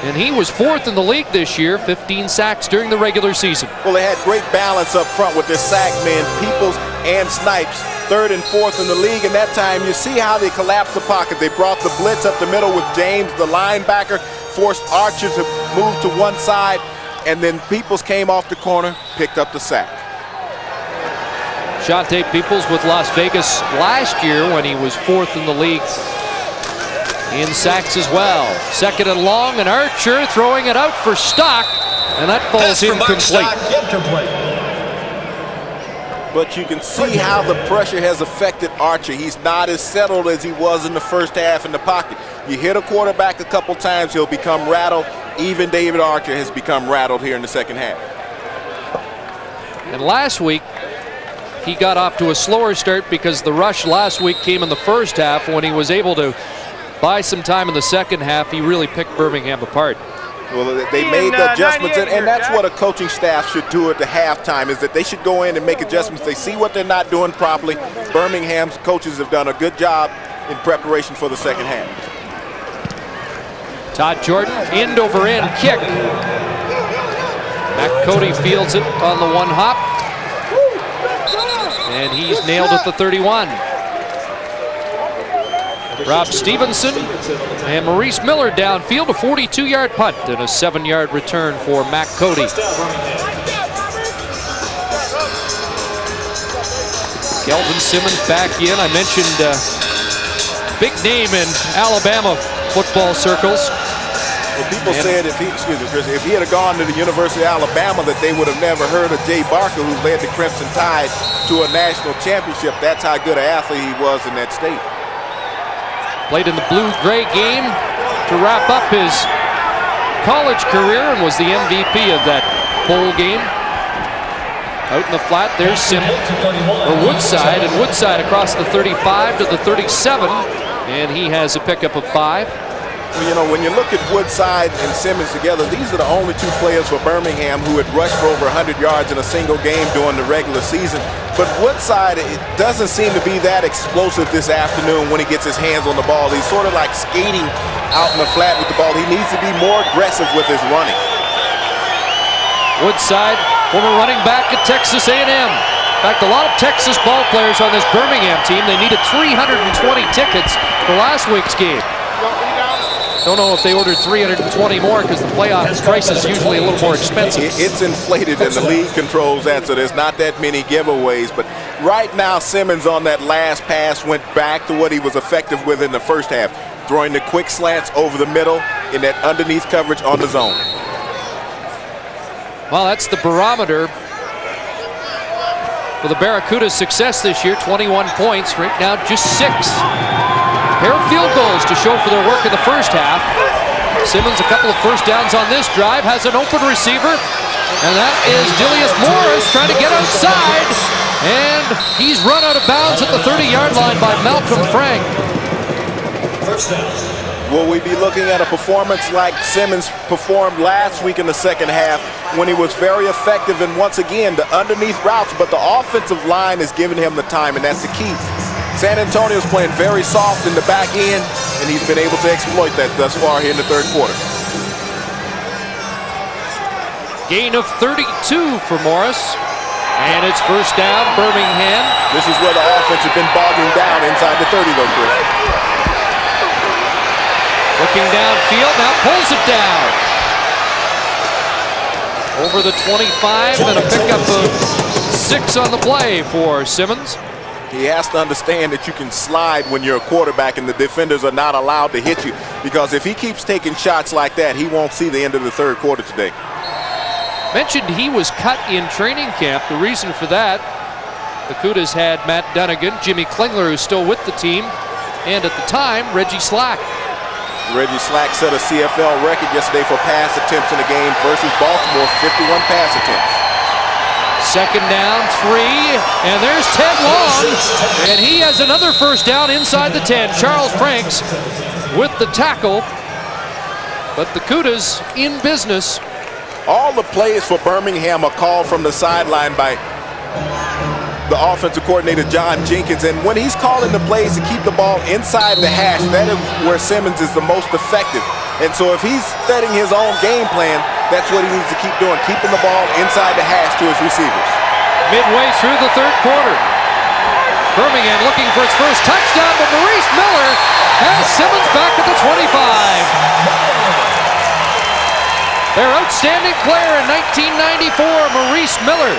and he was 4th in the league this year, 15 sacks during the regular season. Well, they had great balance up front with their sack men, Peoples and Snipes. 3rd and 4th in the league, and that time you see how they collapsed the pocket. They brought the blitz up the middle with James, the linebacker, forced Archer to move to one side, and then Peoples came off the corner, picked up the sack. Shante Peoples with Las Vegas last year when he was 4th in the league in sacks as well. 2nd and long, and Archer throwing it out for Stock, and that falls incomplete. But you can see how the pressure has affected Archer. He's not as settled as he was in the first half in the pocket. You hit a quarterback a couple times, he'll become rattled. Even David Archer has become rattled here in the second half. And last week, he got off to a slower start because the rush last week came in the first half. When he was able to buy some time in the second half, he really picked Birmingham apart. Well, they made the adjustments, and that's what a coaching staff should do at the halftime, is that they should go in and make adjustments. They see what they're not doing properly. Birmingham's coaches have done a good job in preparation for the second half. Todd Jordan, end over end kick. Matt Cody fields it on the one hop, and he's nailed at the 31. Rob Stevenson and Maurice Miller downfield, a 42-yard punt and a 7-yard return for Matt Cody. Kelvin Simmons back in. I mentioned big name in Alabama football circles. Well, people said if he had gone to the University of Alabama that they would have never heard of Jay Barker, who led the Crimson Tide to a national championship. That's how good an athlete he was in that state. Played in the blue-gray game to wrap up his college career and was the MVP of that bowl game. Out in the flat, there's Woodside, and Woodside across the 35 to the 37, and he has a pickup of 5. Well, you know, when you look at Woodside and Simmons together, these are the only 2 players for Birmingham who had rushed for over 100 yards in a single game during the regular season. But Woodside, it doesn't seem to be that explosive this afternoon when he gets his hands on the ball. He's sort of like skating out in the flat with the ball. He needs to be more aggressive with his running. Woodside, former running back at Texas A&M. In fact, a lot of Texas ball players on this Birmingham team. They needed 320 tickets for last week's game. Don't know if they ordered 320 more because the playoff price is usually a little more expensive. It's inflated and the league controls that, so there's not that many giveaways. But right now, Simmons on that last pass went back to what he was effective with in the first half, throwing the quick slants over the middle in that underneath coverage on the zone. Well, that's the barometer for the Barracudas' success this year. 21 points, right now just 6. Pair of field goals to show for their work in the first half. Simmons a couple of first downs on this drive, has an open receiver, and that is Dillius Morris trying to get outside, and he's run out of bounds at the 30-yard line by Malcolm Frank. Will we be looking at a performance like Simmons performed last week in the second half when he was very effective and once again the underneath routes, but the offensive line is giving him the time, and that's the key. San Antonio's playing very soft in the back end, and he's been able to exploit that thus far here in the third quarter. Gain of 32 for Morris, and it's first down, Birmingham. This is where the offense has been bogging down inside the 30, though, Chris. Looking downfield, now pulls it down. Over the 25, and a pickup of 6 on the play for Simmons. He has to understand that you can slide when you're a quarterback and the defenders are not allowed to hit you, because if he keeps taking shots like that, he won't see the end of the third quarter today. Mentioned he was cut in training camp. The reason for that, the Cudas had Matt Dunnigan, Jimmy Klingler, who's still with the team, and at the time, Reggie Slack. Reggie Slack set a CFL record yesterday for pass attempts in a game versus Baltimore, 51 pass attempts. Second down, 3, and there's Ted Long, and he has another first down inside the 10. Charles Franks with the tackle, but the Cudas in business. All the plays for Birmingham are called from the sideline by the offensive coordinator, John Jenkins, and when he's calling the plays to keep the ball inside the hash, that is where Simmons is the most effective. And so if he's setting his own game plan, that's what he needs to keep doing, keeping the ball inside the hash to his receivers. Midway through the third quarter, Birmingham looking for its first touchdown, but Maurice Miller has Simmons back at the 25. Their outstanding player in 1994, Maurice Miller,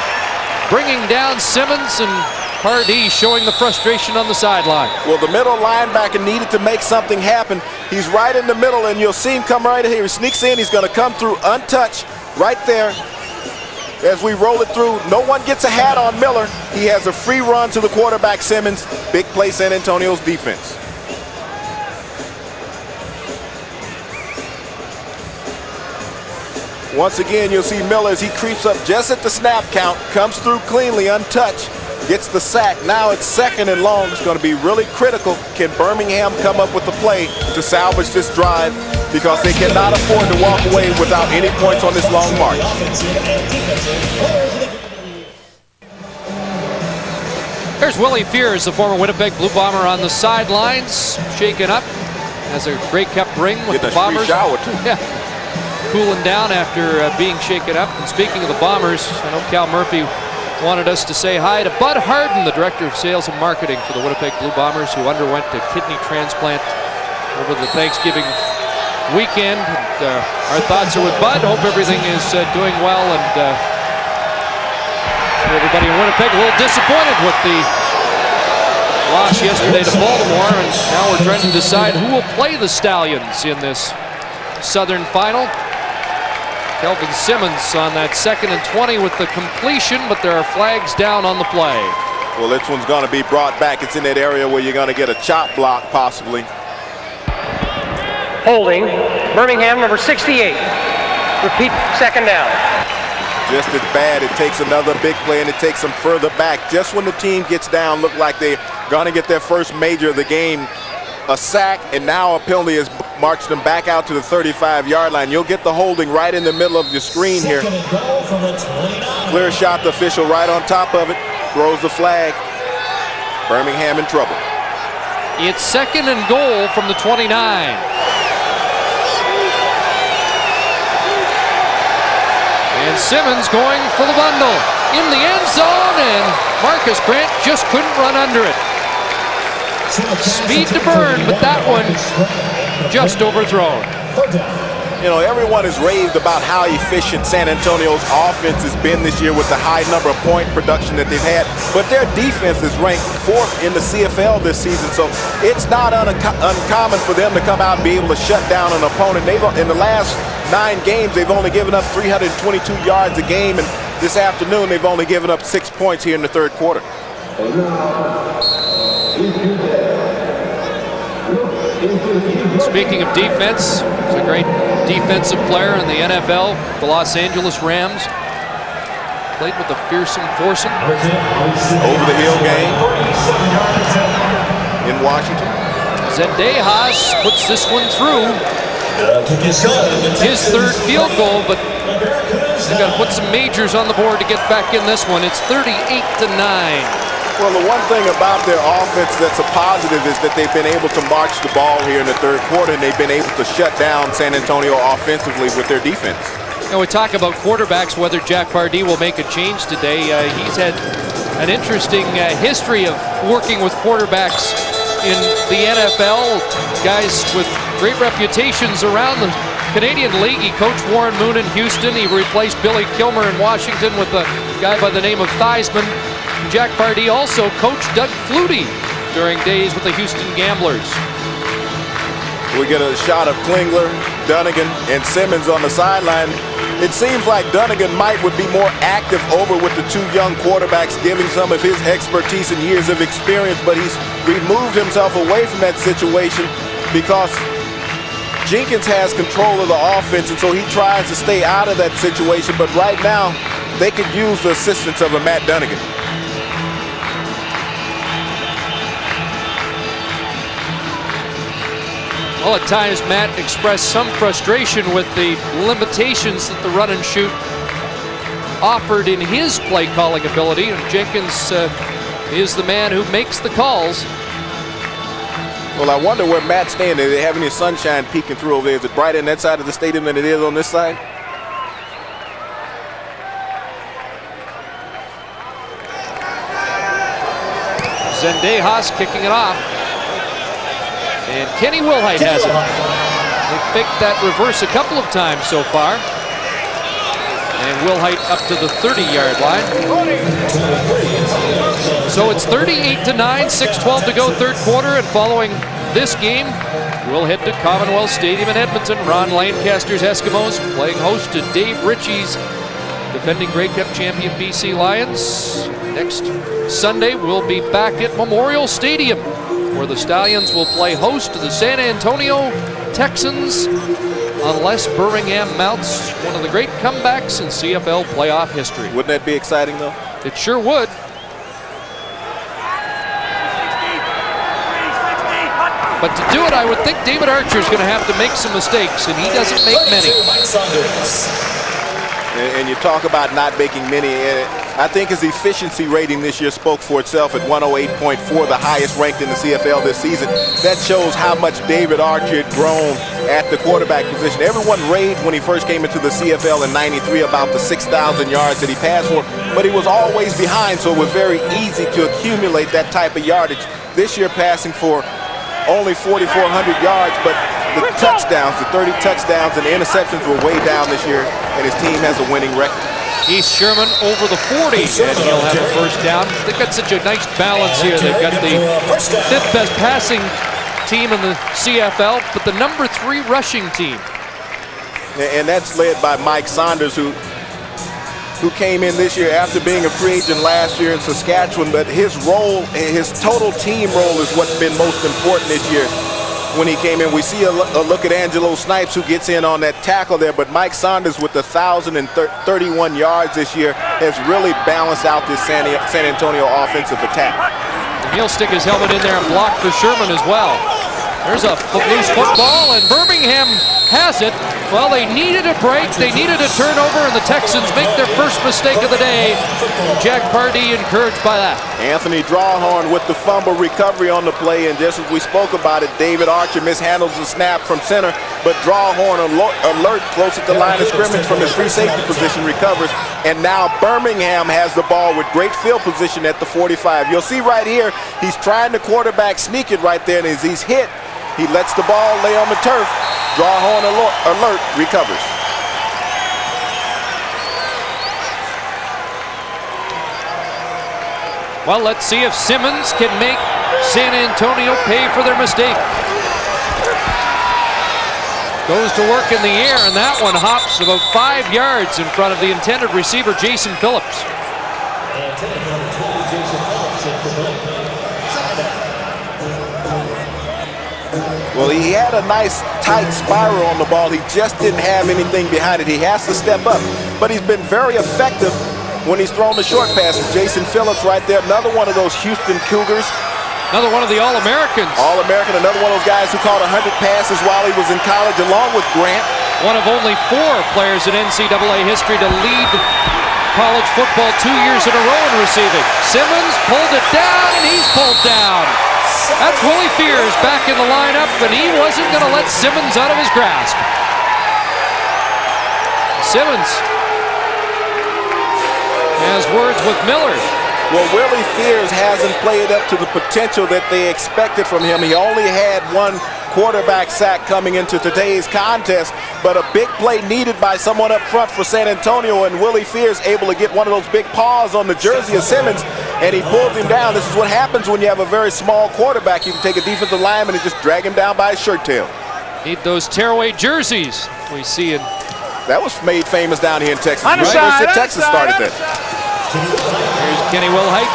bringing down Simmons, and Pardee showing the frustration on the sideline. Well, the middle linebacker needed to make something happen. He's right in the middle, and you'll see him come right here. He sneaks in. He's going to come through untouched right there. As we roll it through, no one gets a hat on Miller. He has a free run to the quarterback, Simmons. Big play, San Antonio's defense. Once again, you'll see Miller as he creeps up just at the snap count, comes through cleanly, untouched, gets the sack. Now it's 2nd and long. It's going to be really critical. Can Birmingham come up with the play to salvage this drive? Because they cannot afford to walk away without any points on this long march. There's Willie Fears, the former Winnipeg Blue Bomber, on the sidelines, shaken up. Has a Grey Cup ring with the Bombers. Shower too. Yeah, cooling down after being shaken up. And speaking of the Bombers, I know Cal Murphy wanted us to say hi to Bud Harden, the Director of Sales and Marketing for the Winnipeg Blue Bombers, who underwent a kidney transplant over the Thanksgiving weekend. And, our thoughts are with Bud. Hope everything is doing well, and everybody in Winnipeg a little disappointed with the loss yesterday to Baltimore, and now we're trying to decide who will play the Stallions in this Southern final. Kelvin Simmons on that 2nd and 20 with the completion, but there are flags down on the play. Well, this one's going to be brought back. It's in that area where you're going to get a chop block, possibly. Holding, Birmingham, number 68. Repeat, 2nd down. Just as bad. It takes another big play, and it takes them further back. Just when the team gets down, look like they're going to get their first major of the game. A sack, and now a penalty has marched them back out to the 35-yard line. You'll get the holding right in the middle of your screen here. Clear shot, the official right on top of it. Throws the flag. Birmingham in trouble. It's 2nd and goal from the 29. And Simmons going for the bundle in the end zone, and Marcus Grant just couldn't run under it. Speed to burn, but that one just overthrown. You know, everyone has raved about how efficient San Antonio's offense has been this year with the high number of point production that they've had, but their defense is ranked 4th in the CFL this season, so it's not uncommon for them to come out and be able to shut down an opponent. In the last 9 games, they've only given up 322 yards a game, and this afternoon they've only given up 6 points here in the 3rd quarter. Speaking of defense, he's a great defensive player in the NFL, the Los Angeles Rams. Played with the fearsome foursome. Over-the-hill game in Washington. Zendejas puts this one through. His 3rd field goal, but they've got to put some majors on the board to get back in this one. It's 38-9. Well, the one thing about their offense that's a positive is that they've been able to march the ball here in the 3rd quarter, and they've been able to shut down San Antonio offensively with their defense. And we talk about quarterbacks, whether Jack Pardee will make a change today. He's had an interesting history of working with quarterbacks in the NFL, guys with great reputations around the Canadian League. He coached Warren Moon in Houston. He replaced Billy Kilmer in Washington with a guy by the name of Theismann. Jack Pardee also coached Doug Flutie during days with the Houston Gamblers. We get a shot of Klingler, Dunnigan, and Simmons on the sideline. It seems like Dunnigan would be more active over with the 2 young quarterbacks, giving some of his expertise and years of experience, but he's removed himself away from that situation because Jenkins has control of the offense, and so he tries to stay out of that situation, but right now they could use the assistance of a Matt Dunnigan. Well, at times Matt expressed some frustration with the limitations that the run and shoot offered in his play calling ability, and Jenkins is the man who makes the calls. Well, I wonder where Matt's staying. Do they have any sunshine peeking through over there? Is it brighter on that side of the stadium than it is on this side? Zendejas kicking it off. And Kenny Wilhite has it. They faked that reverse a couple of times so far. And Wilhite up to the 30-yard line. So it's 38-9, 6:12 to go, third quarter. And following this game, we'll head to Commonwealth Stadium in Edmonton. Ron Lancaster's Eskimos playing host to Dave Ritchie's defending Grey Cup champion BC Lions. Next Sunday, we'll be back at Memorial Stadium, where the Stallions will play host to the San Antonio Texans, unless Birmingham mounts one of the great comebacks in CFL playoff history. Wouldn't that be exciting, though? It sure would. But to do it, I would think David Archer's going to have to make some mistakes, and he doesn't make many. And you talk about not making many. I think his efficiency rating this year spoke for itself at 108.4, the highest ranked in the CFL this season. That shows how much David Archer had grown at the quarterback position. Everyone raved when he first came into the CFL in '93 about the 6,000 yards that he passed for, but he was always behind, so it was very easy to accumulate that type of yardage. This year passing for only 4,400 yards, but the touchdowns, the 30 touchdowns and the interceptions were way down this year, and his team has a winning record. East Sherman over the 40, and he'll have a first down. They've got such a nice balance here. They've got the fifth best passing team in the CFL, but the number 3 rushing team. And that's led by Mike Saunders, who came in this year after being a free agent last year in Saskatchewan, but his role, his total team role is what's been most important this year. When he came in, we see a look at Angelo Snipes, who gets in on that tackle there, but Mike Saunders with 1,031 yards this year has really balanced out this San Antonio offensive attack. And he'll stick his helmet in there and block for Sherman as well. There's a loose football, and Birmingham has it. Well, they needed a break, they needed a turnover, and the Texans make their first mistake of the day. Jack Pardee encouraged by that. Anthony Drawhorn with the fumble recovery on the play, and just as we spoke about it, David Archer mishandles the snap from center, but Drawhorn alert close at the line of scrimmage from his free safety position recovers, and now Birmingham has the ball with great field position at the 45. You'll see right here, he's trying to quarterback sneak it right there, and as he's hit, he lets the ball lay on the turf. Drawhorn alert recovers. Well, let's see if Simmons can make San Antonio pay for their mistake. Goes to work in the air, and that one hops about 5 yards in front of the intended receiver, Jason Phillips. Well, he had a nice tight spiral on the ball. He just didn't have anything behind it. He has to step up, but he's been very effective when he's thrown the short passes. Jason Phillips right there, another one of those Houston Cougars. Another one of the All-Americans. All-American, another one of those guys who caught 100 passes while he was in college along with Grant. One of only 4 players in NCAA history to lead college football 2 years in a row in receiving. Simmons pulled it down, and he's pulled down. That's Willie Fears back in the lineup, and he wasn't going to let Simmons out of his grasp. Simmons has words with Miller. Well, Willie Fears hasn't played up to the potential that they expected from him. He only had 1 quarterback sack coming into today's contest, but a big play needed by someone up front for San Antonio, and Willie Fears able to get one of those big paws on the jersey of Simmons, and he pulled him down. This is what happens when you have a very small quarterback. You can take a defensive lineman and just drag him down by his shirt tail. Need those tearaway jerseys we see in. That was made famous down here in Texas. University of Texas started that. Here's Kenny Wilhite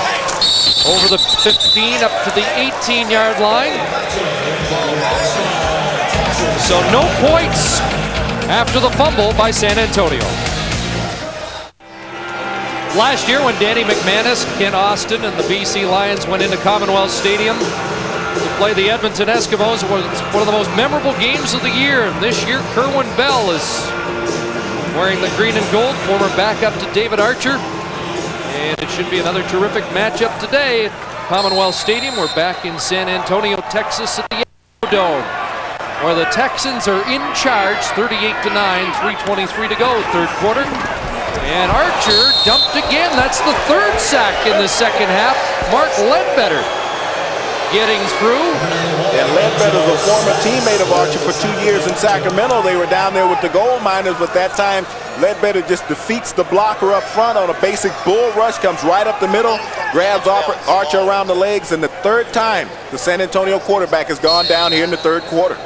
over the 15 up to the 18-yard line. So no points after the fumble by San Antonio. Last year when Danny McManus, Ken Austin, and the BC Lions went into Commonwealth Stadium to play the Edmonton Eskimos, it was one of the most memorable games of the year. And this year, Kerwin Bell is wearing the green and gold, former backup to David Archer. And it should be another terrific matchup today at Commonwealth Stadium. We're back in San Antonio, Texas at the Dome, where the Texans are in charge, 38-9, 3:23 to go, third quarter. And Archer dumped again. That's the 3rd sack in the second half. Mark Ledbetter getting through. And Ledbetter's a former teammate of Archer for 2 years in Sacramento. They were down there with the gold miners, but that time Ledbetter just defeats the blocker up front on a basic bull rush, comes right up the middle, grabs Archer around the legs, and the third time the San Antonio quarterback has gone down here in the third quarter.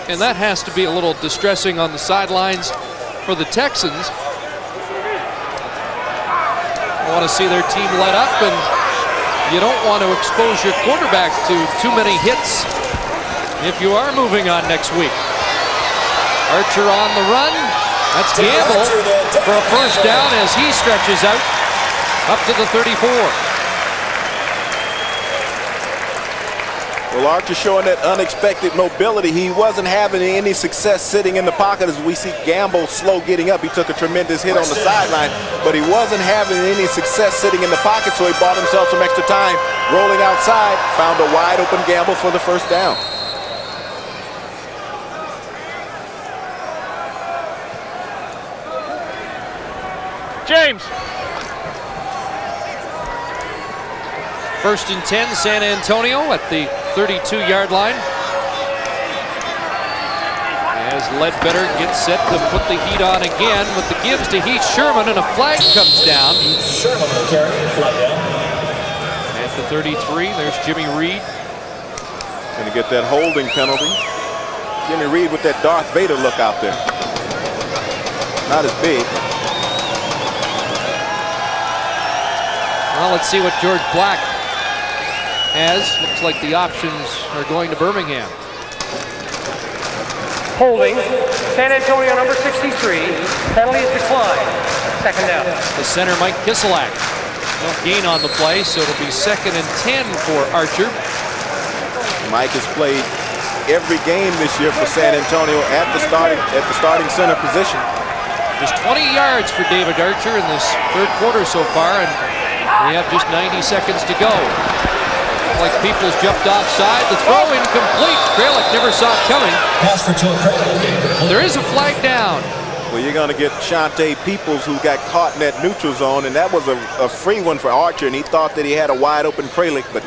And that has to be a little distressing on the sidelines for the Texans. They want to see their team let up, and you don't want to expose your quarterback to too many hits if you are moving on next week. Archer on the run. That's Gamble for a first down as he stretches out up to the 34. Well, Archer showing that unexpected mobility. He wasn't having any success sitting in the pocket as we see Gamble slow getting up. He took a tremendous hit on the sideline, but he wasn't having any success sitting in the pocket, so he bought himself some extra time rolling outside, found a wide open Gamble for the first down. James. First and 10, San Antonio at the 32-yard line. As Ledbetter gets set to put the heat on again, with the gives to Heath Sherman, and a flag comes down. Sherman will carry flag down. At the 33, there's Jimmy Reed. Going to get that holding penalty. Jimmy Reed with that Darth Vader look out there. Not as big. Well, let's see what George Black has. Looks like the options are going to Birmingham. Holding. San Antonio number 63. Penalty is declined. Second down. The center, Mike Kiselak. No gain on the play, so it'll be 2nd and 10 for Archer. Mike has played every game this year for San Antonio at the starting center position. Just 20 yards for David Archer in this third quarter so far, and we have just 90 seconds to go. Like Peoples jumped offside. The throw incomplete. Kralik never saw it coming. Pass for Kralik. There is a flag down. Well, you're going to get Shante Peoples, who got caught in that neutral zone, and that was a free one for Archer, and he thought that he had a wide open Kralik, but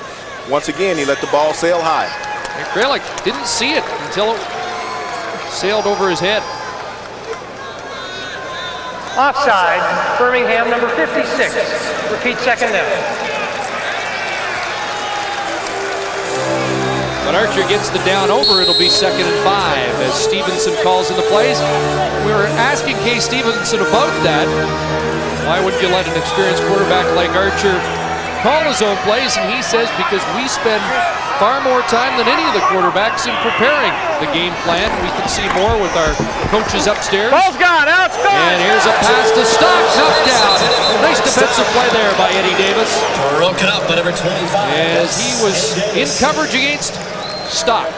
once again, he let the ball sail high. And Kralik didn't see it until it sailed over his head. Offside, Birmingham number 56. Repeat, second down. But Archer gets the down over. It'll be 2nd and 5 as Stevenson calls in the plays. We were asking Kay Stevenson about that. Why wouldn't you let an experienced quarterback like Archer call his own plays? And he says because we spend far more time than any of the quarterbacks in preparing the game plan. We can see more with our coaches upstairs. Ball's gone, out, score! And here's a pass to Stock, knocked down. Nice defensive play there by Eddie Davis. Broken up by number 25. As he was in coverage against Stock.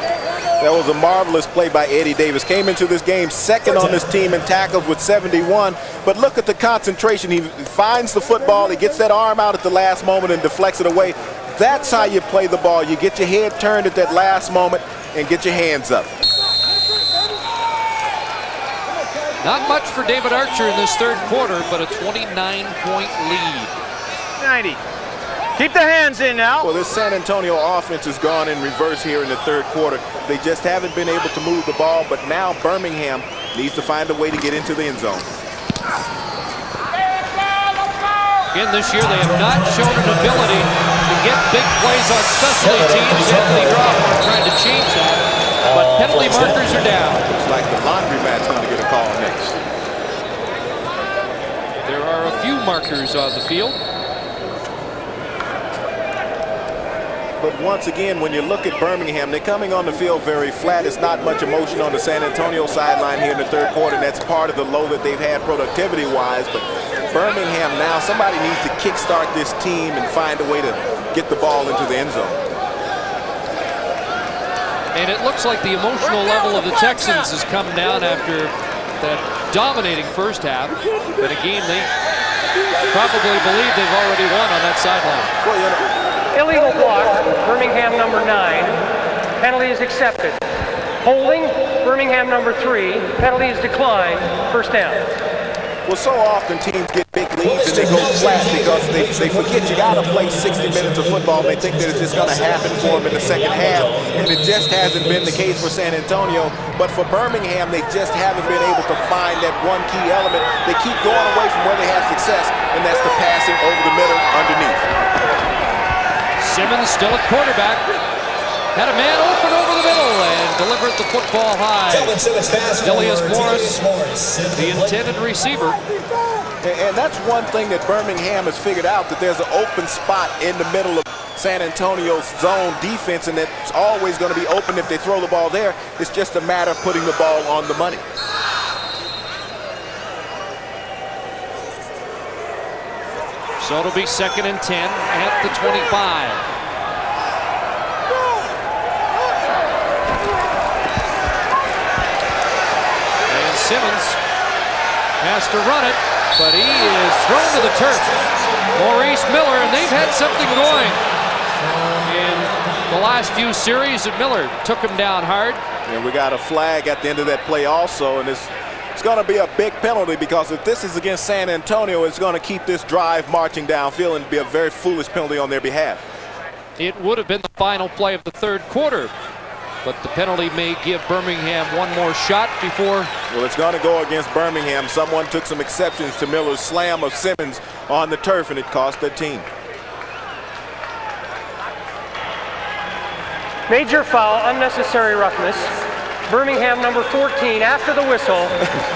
That was a marvelous play by Eddie Davis. Came into this game 2nd on this team in tackles with 71. But look at the concentration. He finds the football. He gets that arm out at the last moment and deflects it away. That's how you play the ball. You get your head turned at that last moment and get your hands up. Not much for David Archer in this third quarter, but a 29-point lead. 90. Keep the hands in now. Well, this San Antonio offense has gone in reverse here in the third quarter. They just haven't been able to move the ball, but now Birmingham needs to find a way to get into the end zone. Again, this year they have not shown an ability to get big plays on specialty teams. Anthony Drawford trying to change that, but penalty markers are down. Looks like the laundromat's going to get a call next. There are a few markers on the field. But once again, when you look at Birmingham, they're coming on the field very flat. It's not much emotion on the San Antonio sideline here in the third quarter, and that's part of the low that they've had productivity-wise. But Birmingham now, somebody needs to kickstart this team and find a way to get the ball into the end zone. And it looks like the emotional level of the Texans has come down after that dominating first half. But again, they probably believe they've already won on that sideline. Well, you know, Illegal block, Birmingham number 9. Penalty is accepted. Holding, Birmingham number 3. Penalty is declined. First down. Well, so often teams get big leads and they go flat because they forget you got to play 60 minutes of football. And they think that it's just going to happen for them in the second half, and it just hasn't been the case for San Antonio. But for Birmingham, they just haven't been able to find that one key element. They keep going away from where they have success, and that's the passing over the middle underneath. Simmons still at quarterback. Had a man open over the middle and delivered the football high. Delius Morris, the intended receiver. And that's one thing that Birmingham has figured out, that there's an open spot in the middle of San Antonio's zone defense, and it's always going to be open if they throw the ball there. It's just a matter of putting the ball on the money. So it'll be 2nd and 10 at the 25. Simmons has to run it, but he is thrown to the turf. Maurice Miller, and they've had something going in the last few series, and Miller took him down hard. And we got a flag at the end of that play also, and it's going to be a big penalty, because if this is against San Antonio, it's going to keep this drive marching downfield and be a very foolish penalty on their behalf. It would have been the final play of the third quarter, but the penalty may give Birmingham one more shot before. Well, it's going to go against Birmingham. Someone took some exceptions to Miller's slam of Simmons on the turf, and it cost their team. Major foul, unnecessary roughness. Birmingham number 14 after the whistle,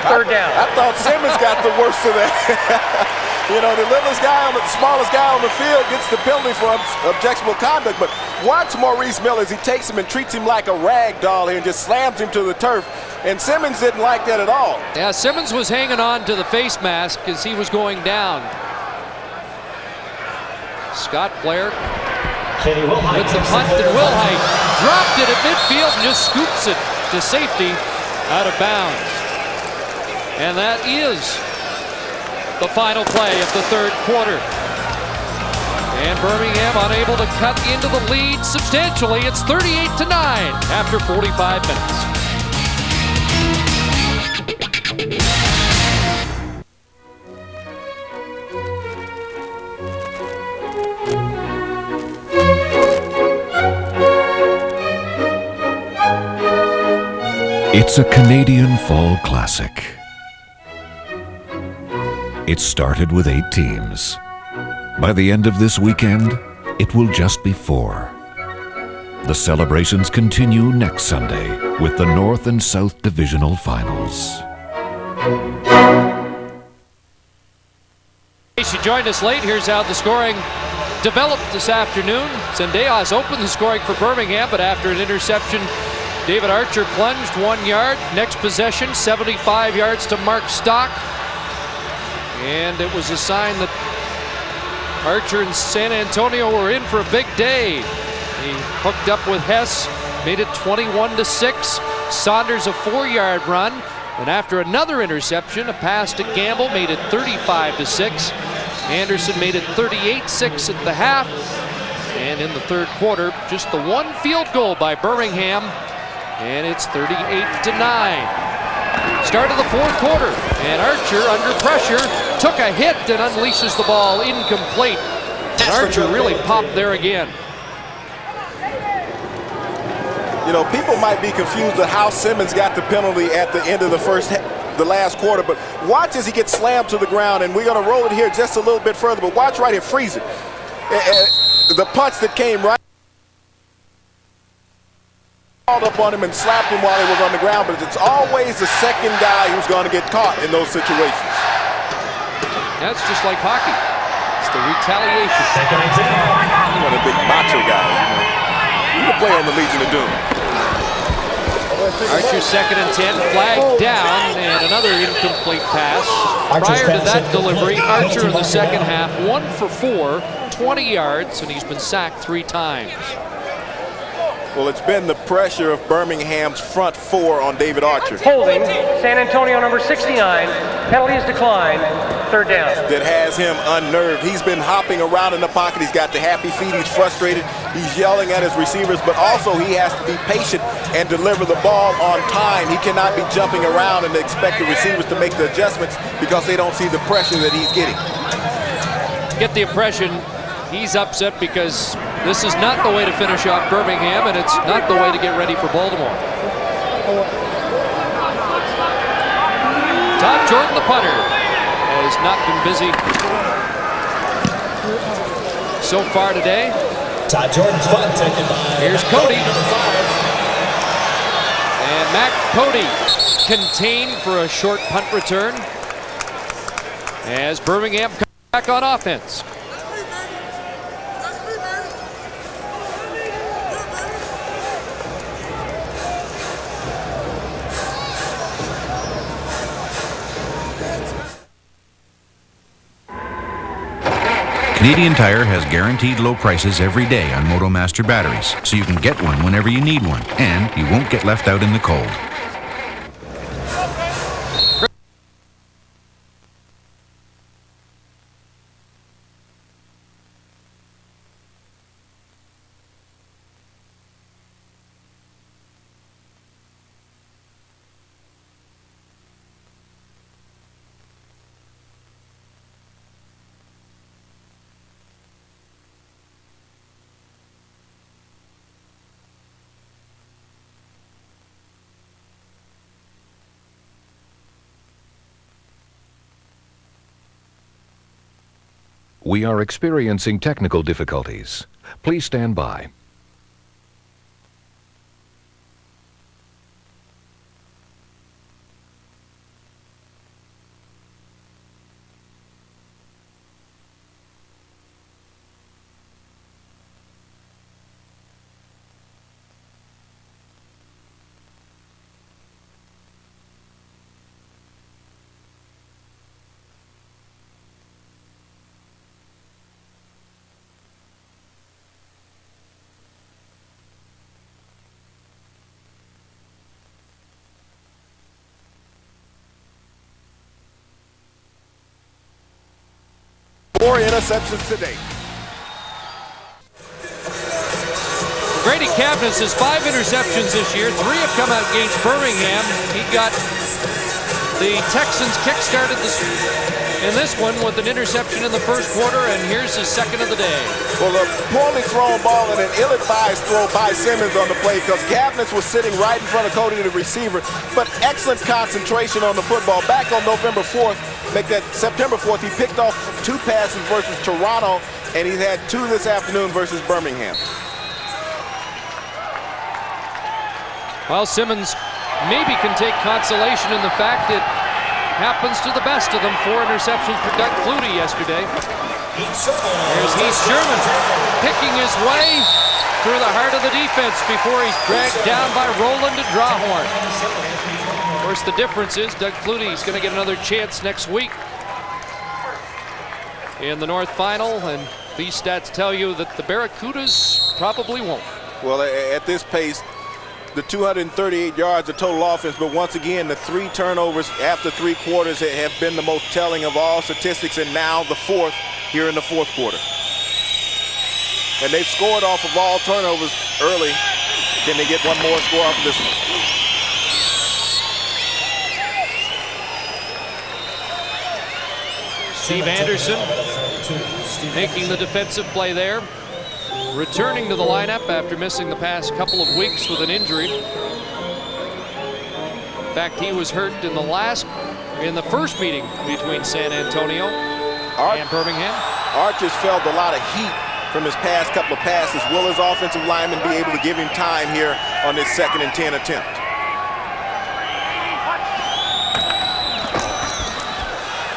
3rd down. I thought Simmons got the worst of that. You know, the littlest guy, the smallest guy on the field gets the penalty for objectionable conduct. But watch Maurice Miller as he takes him and treats him like a rag doll here and just slams him to the turf. And Simmons didn't like that at all. Yeah, Simmons was hanging on to the face mask as he was going down. Scott Blair with the punt, and Wilhite dropped it at midfield and just scoops it to safety out of bounds. And that is the final play of the third quarter. And Birmingham unable to cut into the lead substantially. It's 38-9 after 45 minutes. It's a Canadian Fall Classic. It started with 8 teams. By the end of this weekend, it will just be 4. The celebrations continue next Sunday with the North and South Divisional Finals. She joined us late. Here's how the scoring developed this afternoon. Zendejas opened the scoring for Birmingham, but after an interception, David Archer plunged 1 yard. Next possession, 75 yards to Mark Stock. And it was a sign that Archer and San Antonio were in for a big day. He hooked up with Hess, made it 21-6. Saunders a 4-yard run. And after another interception, a pass to Gamble made it 35-6. Anderson made it 38-6 at the half. And in the third quarter, just the one field goal by Birmingham. And it's 38-9. Start of the fourth quarter, and Archer, under pressure, took a hit and unleashes the ball incomplete. And Archer really popped there again. You know, people might be confused at how Simmons got the penalty at the end of the last quarter, but watch as he gets slammed to the ground, and we're going to roll it here just a little bit further, but watch right here, freeze it. The punch that came right up on him and slapped him while he was on the ground, but it's always the second guy who's going to get caught in those situations. That's just like hockey. It's the retaliation. You know, the big macho guy. You can play on the Legion of Doom. Archer 2nd and 10, flag down, and another incomplete pass. Prior to that delivery, Archer in the second half, 1 for 4, 20 yards, and he's been sacked 3 times. Well, it's been the pressure of Birmingham's front four on David Archer. Holding, San Antonio number 69. Penalty is declined. Third down. That has him unnerved. He's been hopping around in the pocket. He's got the happy feet. He's frustrated. He's yelling at his receivers, but also he has to be patient and deliver the ball on time. He cannot be jumping around and expect the receivers to make the adjustments because they don't see the pressure that he's getting. Get the impression he's upset because this is not the way to finish off Birmingham, and it's not the way to get ready for Baltimore. Todd Jordan, the punter, has not been busy so far today. Todd Jordan's punt taken by Here's Cody. number 5. And Mac Cody contained for a short punt return as Birmingham comes back on offense. Canadian Tire has guaranteed low prices every day on MotoMaster batteries, so you can get one whenever you need one, and you won't get left out in the cold. We are experiencing technical difficulties. Please stand by. Four interceptions today. Grady Cavness has 5 interceptions this year. 3 have come out against Birmingham. He got the Texans kick-started in this one with an interception in the first quarter, and here's his second of the day. Well, a poorly thrown ball and an ill-advised throw by Simmons on the play because Cavness was sitting right in front of Cody, the receiver, but excellent concentration on the football. Back on November 4th, make that September 4th, he picked off 2 passes versus Toronto, and he's had 2 this afternoon versus Birmingham. Well, Simmons maybe can take consolation in the fact it happens to the best of them. 4 interceptions for Doug Flutie yesterday. There's Heath Sherman picking his way through the heart of the defense before he's dragged down by Roland and Drawhorn. Of course, the difference is Doug Flutie is going to get another chance next week in the North Final, and these stats tell you that the Barracudas probably won't. Well, at this pace, the 238 yards of total offense, but once again, the 3 turnovers after 3 quarters have been the most telling of all statistics, and now the 4th here in the 4th quarter. And they've scored off of all turnovers early. Can they get one more score off of this one? Steve Anderson making the defensive play there. Returning to the lineup after missing the past couple of weeks with an injury. In fact, he was hurt in the first meeting between San Antonio and Birmingham. Archer's felt a lot of heat from his past couple of passes. Will his offensive lineman be able to give him time here on this 2nd and 10 attempt?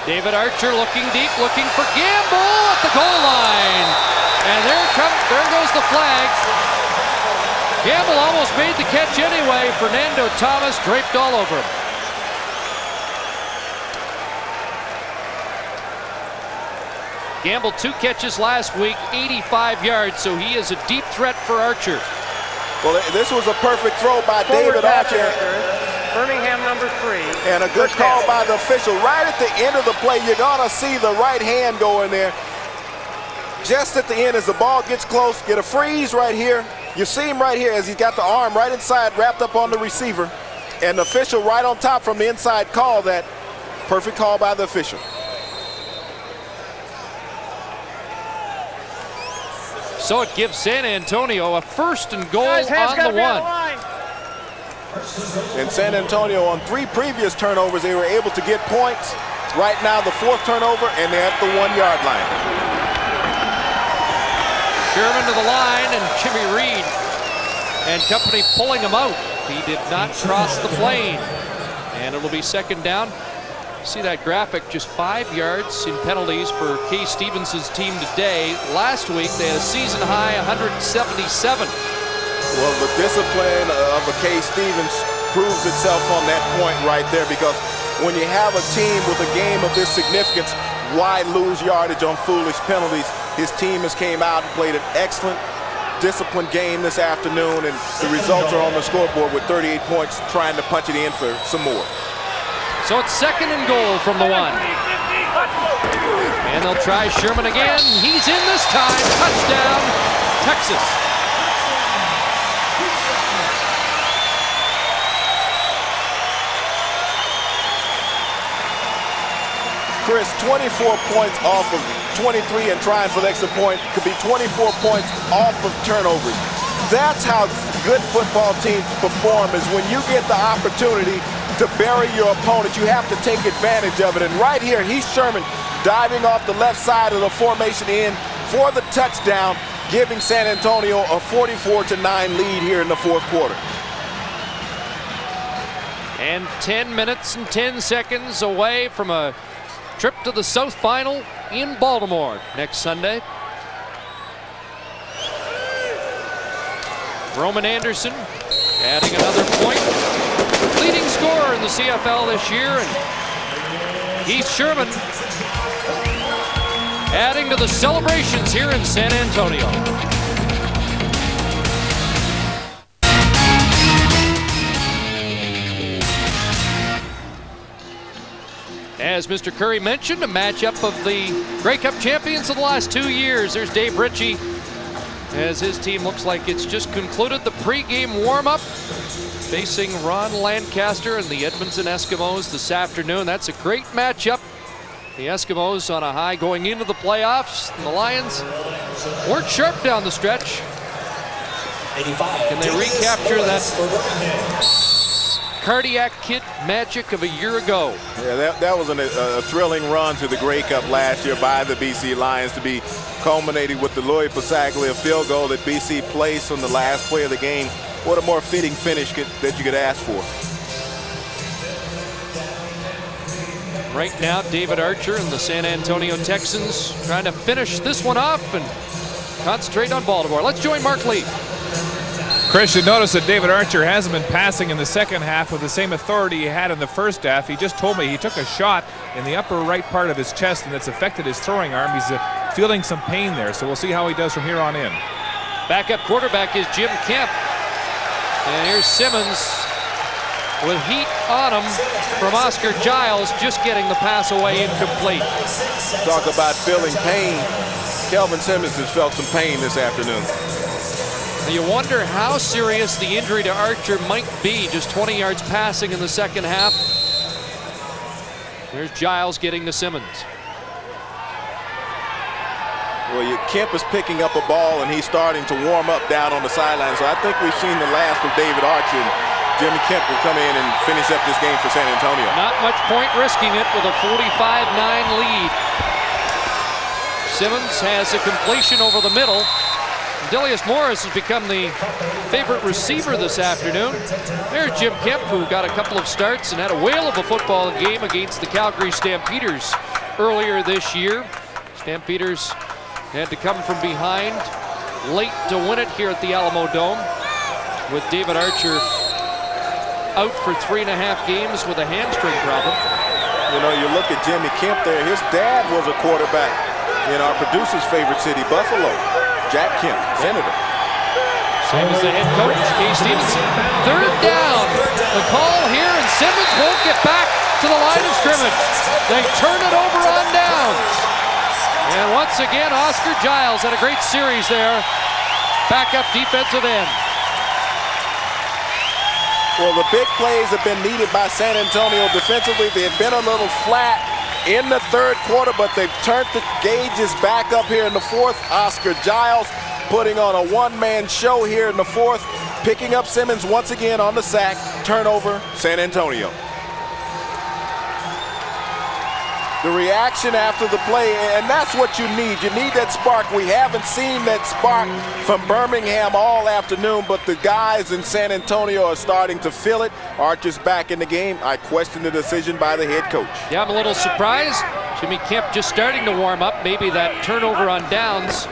David Archer looking deep, looking for Gamble at the goal line. And there goes the flag. Gamble almost made the catch anyway. Fernando Thomas draped all over him. Gamble 2 catches last week, 85 yards, so he is a deep threat for Archer. Well, this was a perfect throw by David Archer. Birmingham number 3. And a good call by the official. Right at the end of the play, you're going to see the right hand go in there. Just at the end, as the ball gets close, get a freeze right here. You see him right here as he's got the arm right inside, wrapped up on the receiver. And the official right on top from the inside call that. Perfect call by the official. So it gives San Antonio a 1st and goal on the 1. And San Antonio, on 3 previous turnovers, they were able to get points. Right now, the 4th turnover, and they're at the 1-yard line. Sherman to the line, and Jimmy Reed and company pulling him out. He did not cross the plane. And it'll be 2nd down. See that graphic, just 5 yards in penalties for Kay Stevenson's team today. Last week, they had a season-high 177. Well, the discipline of a Kay Stevens proves itself on that point right there, because when you have a team with a game of this significance, why lose yardage on foolish penalties? His team has came out and played an excellent, disciplined game this afternoon, and the results are on the scoreboard with 38 points, trying to punch it in for some more. So it's 2nd and goal from the 1. And they'll try Sherman again. He's in this time. Touchdown, Texas. Chris, 24 points off of 23 and trying for the extra point could be 24 points off of turnovers. That's how good football teams perform, is when you get the opportunity to bury your opponent, you have to take advantage of it. And right here, he's Sherman diving off the left side of the formation in for the touchdown, giving San Antonio a 44-9 lead here in the 4th quarter. And 10 minutes and 10 seconds away from a trip to the South Final in Baltimore next Sunday. Roman Anderson adding another point. Leading scorer in the CFL this year, and Heath Sherman adding to the celebrations here in San Antonio. As Mr. Curry mentioned, a matchup of the Grey Cup champions of the last 2 years. There's Dave Ritchie, as his team looks like it's just concluded the pregame warm-up, facing Ron Lancaster and the Edmonton Eskimos this afternoon. That's a great matchup. The Eskimos on a high going into the playoffs, and the Lions weren't sharp down the stretch. Can they recapture that cardiac kid magic of a year ago? Yeah, that was a thrilling run to the Grey Cup last year by the BC Lions, to be culminated with the Louis Pasaglia field goal that BC placed on the last play of the game. What a more fitting finish that you could ask for. Right now, David Archer and the San Antonio Texans trying to finish this one off and concentrate on Baltimore. Let's join Mark Lee. Chris, you notice that David Archer hasn't been passing in the second half with the same authority he had in the first half. He just told me he took a shot in the upper right part of his chest, and it's affected his throwing arm. He's feeling some pain there, so we'll see how he does from here on in. Backup quarterback is Jim Kemp. And here's Simmons with heat on him from Oscar Giles, just getting the pass away incomplete. Talk about feeling pain. Kelvin Simmons has felt some pain this afternoon. You wonder how serious the injury to Archer might be. Just 20 yards passing in the second half. There's Giles getting to Simmons. Well, Kemp is picking up a ball, and he's starting to warm up down on the sideline. So I think we've seen the last of David Archer. Jimmy Kemp will come in and finish up this game for San Antonio. Not much point risking it with a 45-9 lead. Simmons has a completion over the middle. Delius Morris has become the favorite receiver this afternoon. There's Jim Kemp, who got a couple of starts and had a whale of a football game against the Calgary Stampeders earlier this year. Stampeders had to come from behind late to win it here at the Alamo Dome, with David Archer out for 3.5 games with a hamstring problem. You know, you look at Jimmy Kemp there. His dad was a quarterback in our producer's favorite city, Buffalo. Jack Kemp, Senator. Same as the head coach, Kay Stevenson. Third down. The call here, and Simmons won't get back to the line of scrimmage. They turn it over on downs. And once again, Oscar Giles had a great series there. Backup defensive end. Well, the big plays have been needed by San Antonio defensively. They've been a little flat in the third quarter, but they've turned the gauges back up here in the fourth. Oscar Giles putting on a one-man show here in the fourth, picking up Simmons once again on the sack. Turnover, San Antonio. The reaction after the play, and that's what you need. You need that spark. We haven't seen that spark from Birmingham all afternoon, but the guys in San Antonio are starting to feel it. Archer's back in the game. I question the decision by the head coach. Yeah, I'm a little surprised. Jimmy Kemp just starting to warm up. Maybe that turnover on downs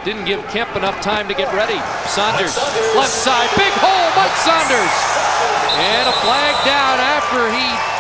didn't give Kemp enough time to get ready. Saunders, left side, big hole, Mike Saunders. And a flag down after he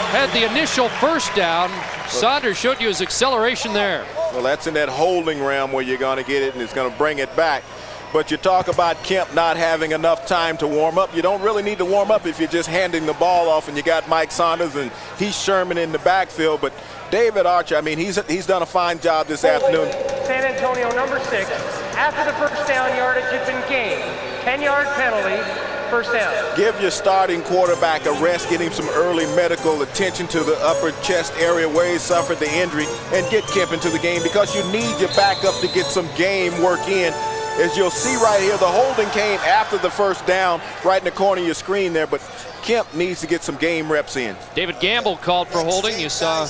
had the initial first down. Saunders showed you his acceleration there. Well, that's in that holding realm where you're going to get it and it's going to bring it back. But you talk about Kemp not having enough time to warm up. You don't really need to warm up if you're just handing the ball off and you got Mike Saunders and Heath Sherman in the backfield. But David Archer, I mean, he's done a fine job this afternoon. San Antonio, number 6. After the first down yardage had been gained. 10-yard penalty. First down. Give your starting quarterback a rest, get him some early medical attention to the upper chest area where he suffered the injury, and get Kemp into the game because you need your backup to get some game work in. As you'll see right here, the holding came after the first down right in the corner of your screen there, but Kemp needs to get some game reps in. David Gamble called for holding. You saw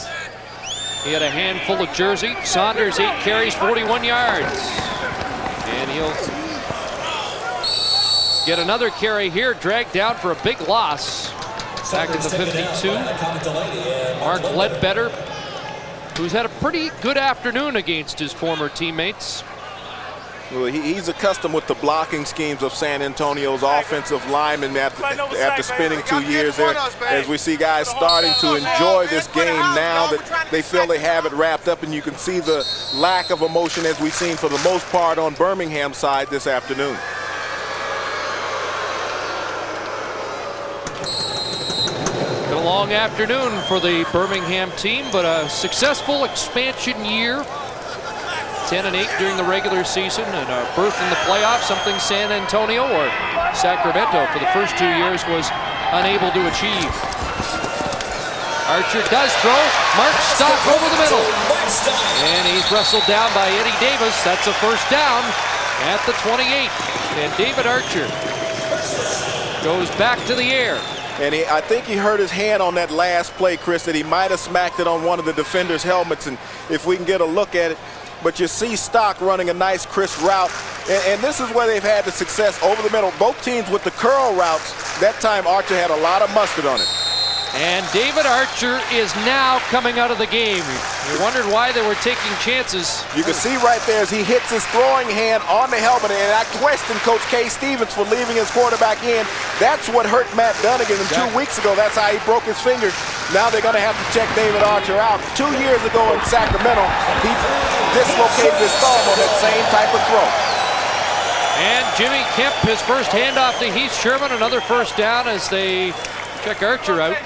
he had a handful of jersey. Saunders 8 carries, 41 yards. And he'll get another carry here, dragged down for a big loss. Back in the 52. Mark Ledbetter, who's had a pretty good afternoon against his former teammates. Well, he's accustomed with the blocking schemes of San Antonio's offensive linemen after spending 2 years there. As we see guys starting to enjoy this game now that they feel they have it wrapped up, and you can see the lack of emotion as we've seen for the most part on Birmingham's side this afternoon. Been a long afternoon for the Birmingham team, but a successful expansion year. 10-8 during the regular season and a berth in the playoffs, something San Antonio or Sacramento for the first 2 years was unable to achieve. Archer does throw. Mark Stock over the middle. And he's wrestled down by Eddie Davis. That's a first down at the 28. And David Archer goes back to the air. And I think he hurt his hand on that last play, Chris, that he might have smacked it on one of the defenders' helmets. And if we can get a look at it, but you see Stock running a nice crisp route. And this is where they've had the success over the middle. Both teams with the curl routes. That time Archer had a lot of mustard on it. And David Archer is now coming out of the game. You wondered why they were taking chances. You can see right there as he hits his throwing hand on the helmet. And I question Coach Kay Stevens for leaving his quarterback in. That's what hurt Matt Dunnigan. And 2 weeks ago, that's how he broke his finger. Now they're going to have to check David Archer out. 2 years ago in Sacramento, he dislocated his thumb on that same type of throw. And Jimmy Kemp, his first handoff to Heath Sherman. Another first down as they check Archer out.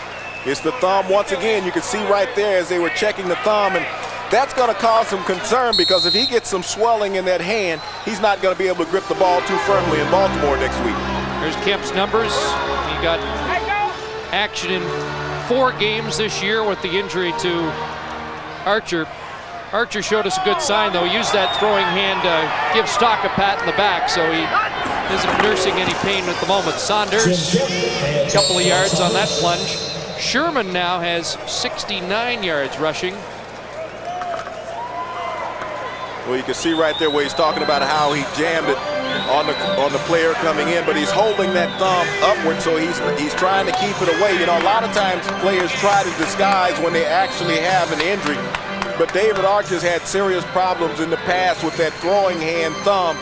It's the thumb once again. You can see right there as they were checking the thumb, and that's going to cause some concern because if he gets some swelling in that hand, he's not going to be able to grip the ball too firmly in Baltimore next week. Here's Kemp's numbers. He got action in 4 games this year with the injury to Archer. Archer showed us a good sign, though. He used that throwing hand to give Stock a pat in the back, so he isn't nursing any pain at the moment. Saunders, a couple of yards on that plunge. Sherman now has 69 yards rushing. Well, you can see right there where he's talking about how he jammed it on the player coming in, but he's holding that thumb upward, so he's trying to keep it away. You know, a lot of times players try to disguise when they actually have an injury, but David Archer's had serious problems in the past with that throwing hand thumb.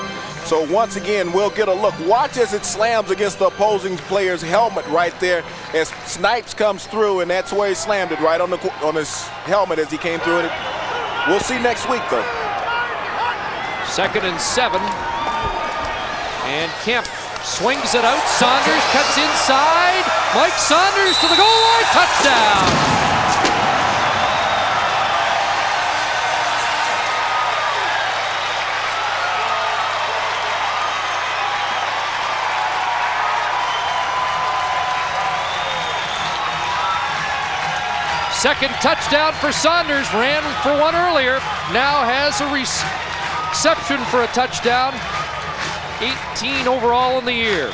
So once again, we'll get a look. Watch as it slams against the opposing player's helmet right there as Snipes comes through, and that's where he slammed it, right on his helmet as he came through it. We'll see next week, though. 2nd and 7. And Kemp swings it out. Saunders cuts inside. Mike Saunders to the goal line. Touchdown. Second touchdown for Saunders. Ran for one earlier. Now has a reception for a touchdown. 18 overall in the year.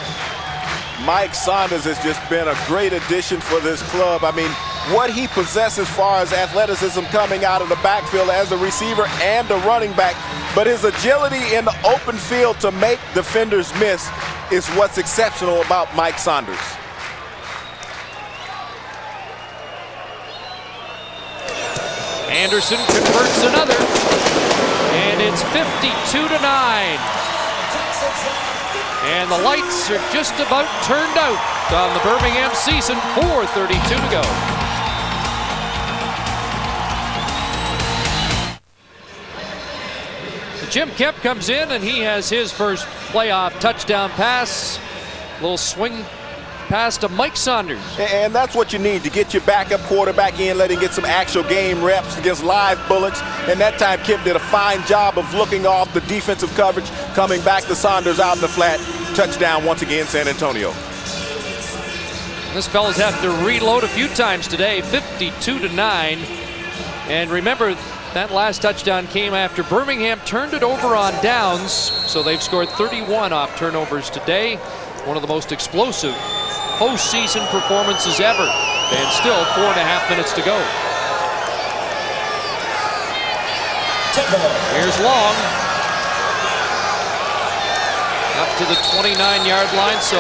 Mike Saunders has just been a great addition for this club. I mean, what he possesses as far as athleticism coming out of the backfield as a receiver and a running back, but his agility in the open field to make defenders miss is what's exceptional about Mike Saunders. Anderson converts another, and it's 52-9. And the lights are just about turned out on the Birmingham season. 4:32 to go. Jim Kemp comes in, and he has his first playoff touchdown pass. Little swing pass to Mike Saunders. And that's what you need to get your backup quarterback in, let him get some actual game reps against live bullets. And that time Kemp did a fine job of looking off the defensive coverage, coming back to Saunders out in the flat. Touchdown once again, San Antonio. This fella's having to reload a few times today. 52-9. And remember, that last touchdown came after Birmingham turned it over on downs. So they've scored 31 off turnovers today. One of the most explosive postseason performances ever. And still 4.5 minutes to go. Here's Long. Up to the 29-yard line. So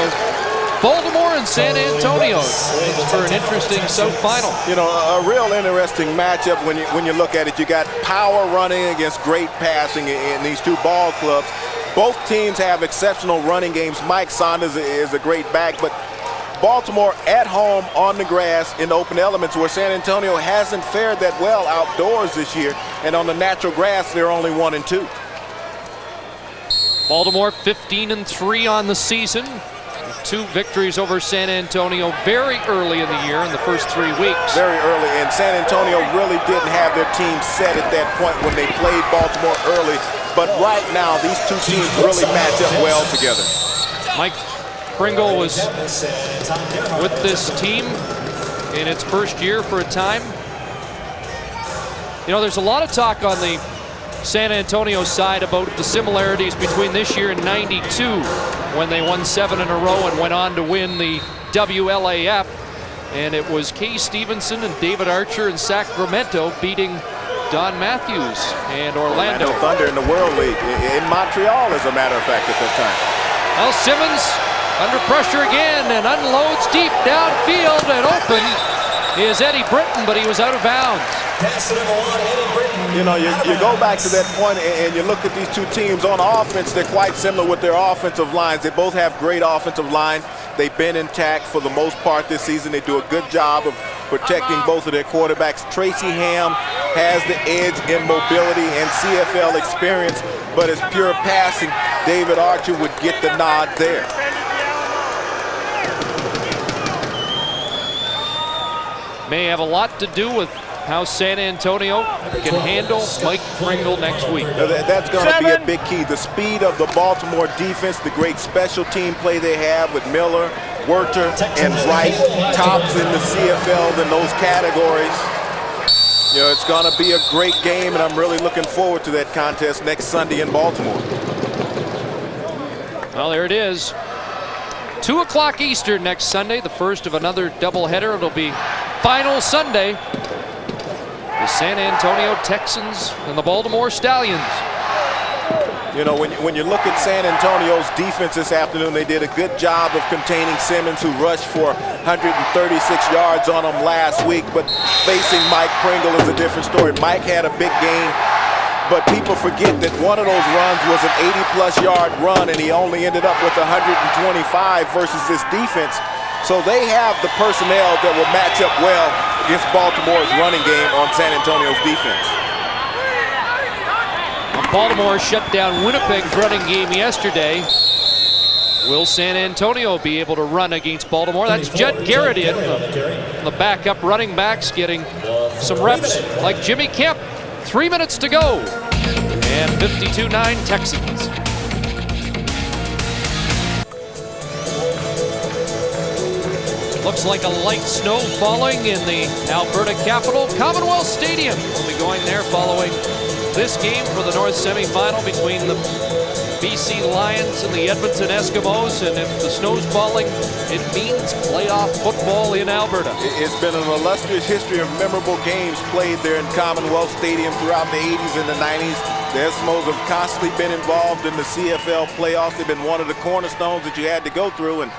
Baltimore and San Antonio for an interesting sub-final. You know, a real interesting matchup when you look at it. You got power running against great passing in these two ball clubs. Both teams have exceptional running games. Mike Saunders is a great back, but Baltimore at home on the grass in the open elements, where San Antonio hasn't fared that well outdoors this year, and on the natural grass they're only 1-2. Baltimore 15-3 on the season. 2 victories over San Antonio very early in the year in the first 3 weeks. Very early, and San Antonio really didn't have their team set at that point when they played Baltimore early. But right now, these two teams really match up well together. Mike Pringle was with this team in its first year for a time. You know, there's a lot of talk on the San Antonio side about the similarities between this year and '92, when they won 7 in a row and went on to win the WLAF. And it was Kay Stevenson and David Archer in Sacramento beating Don Matthews and Orlando Thunder in the World League in Montreal, as a matter of fact, at that time. Well, Simmons under pressure again and unloads deep downfield, and open is Eddie Britton, but he was out of bounds. You know, you go back to that point and you look at these two teams on offense. They're quite similar with their offensive lines. They both have great offensive lines. They've been intact for the most part this season. They do a good job of protecting both of their quarterbacks. Tracy Ham has the edge in mobility and CFL experience, but as pure passing, David Archer would get the nod there. May have a lot to do with how San Antonio can handle Mike Pringle next week. That's going to be a big key. The speed of the Baltimore defense, the great special team play they have with Miller, Werter, and Wright, tops in the CFL in those categories. You know, it's going to be a great game, and I'm really looking forward to that contest next Sunday in Baltimore. Well, there it is. 2 o'clock Eastern next Sunday, the first of another doubleheader. It'll be final Sunday. The San Antonio Texans and the Baltimore Stallions. You know, when you look at San Antonio's defense this afternoon, they did a good job of containing Simmons, who rushed for 136 yards on him last week. But facing Mike Pringle is a different story. Mike had a big game, but people forget that one of those runs was an 80-plus yard run, and he only ended up with 125 versus this defense. So they have the personnel that will match up well against Baltimore's running game on San Antonio's defense. Baltimore shut down Winnipeg's running game yesterday. Will San Antonio be able to run against Baltimore? That's Judd Garrett in. The backup running backs getting some reps like Jimmy Kemp. 3 minutes to go. And 52-9 Texans. Looks like a light snow falling in the Alberta capital, Commonwealth Stadium. We'll be going there following this game for the North semifinal between the BC Lions and the Edmonton Eskimos. And if the snow's falling, it means playoff football in Alberta. It's been an illustrious history of memorable games played there in Commonwealth Stadium throughout the 80s and the 90s. The Eskimos have constantly been involved in the CFL playoffs. They've been one of the cornerstones that you had to go through, and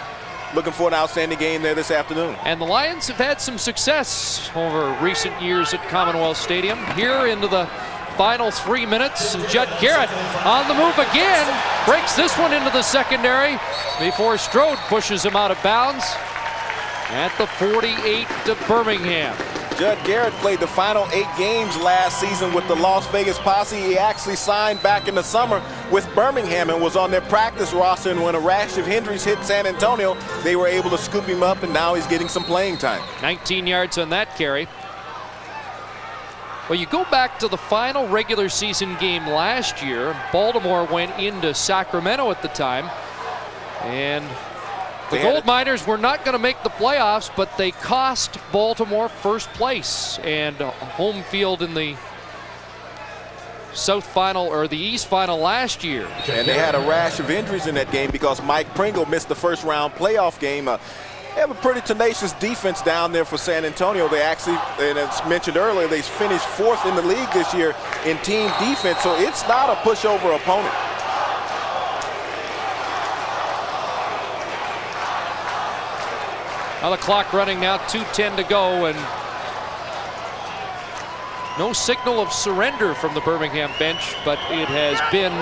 looking for an outstanding game there this afternoon. And the Lions have had some success over recent years at Commonwealth Stadium. Here into the final 3 minutes, and Judd Garrett on the move again, breaks this one into the secondary before Strode pushes him out of bounds at the 48 of Birmingham. Judd Garrett played the final 8 games last season with the Las Vegas Posse. He actually signed back in the summer with Birmingham and was on their practice roster, and when a rash of injuries hit San Antonio, they were able to scoop him up, and now he's getting some playing time. 19 yards on that carry. Well, you go back to the final regular season game last year. Baltimore went into Sacramento at the time, and the Gold Miners were not going to make the playoffs, but they cost Baltimore first place and home field in the South Final or the East Final last year. And they had a rash of injuries in that game because Mike Pringle missed the first round playoff game. They have a pretty tenacious defense down there for San Antonio. They actually, and as mentioned earlier, they finished 4th in the league this year in team defense, so it's not a pushover opponent. Now the clock running now, 2:10 to go, and no signal of surrender from the Birmingham bench, but it has been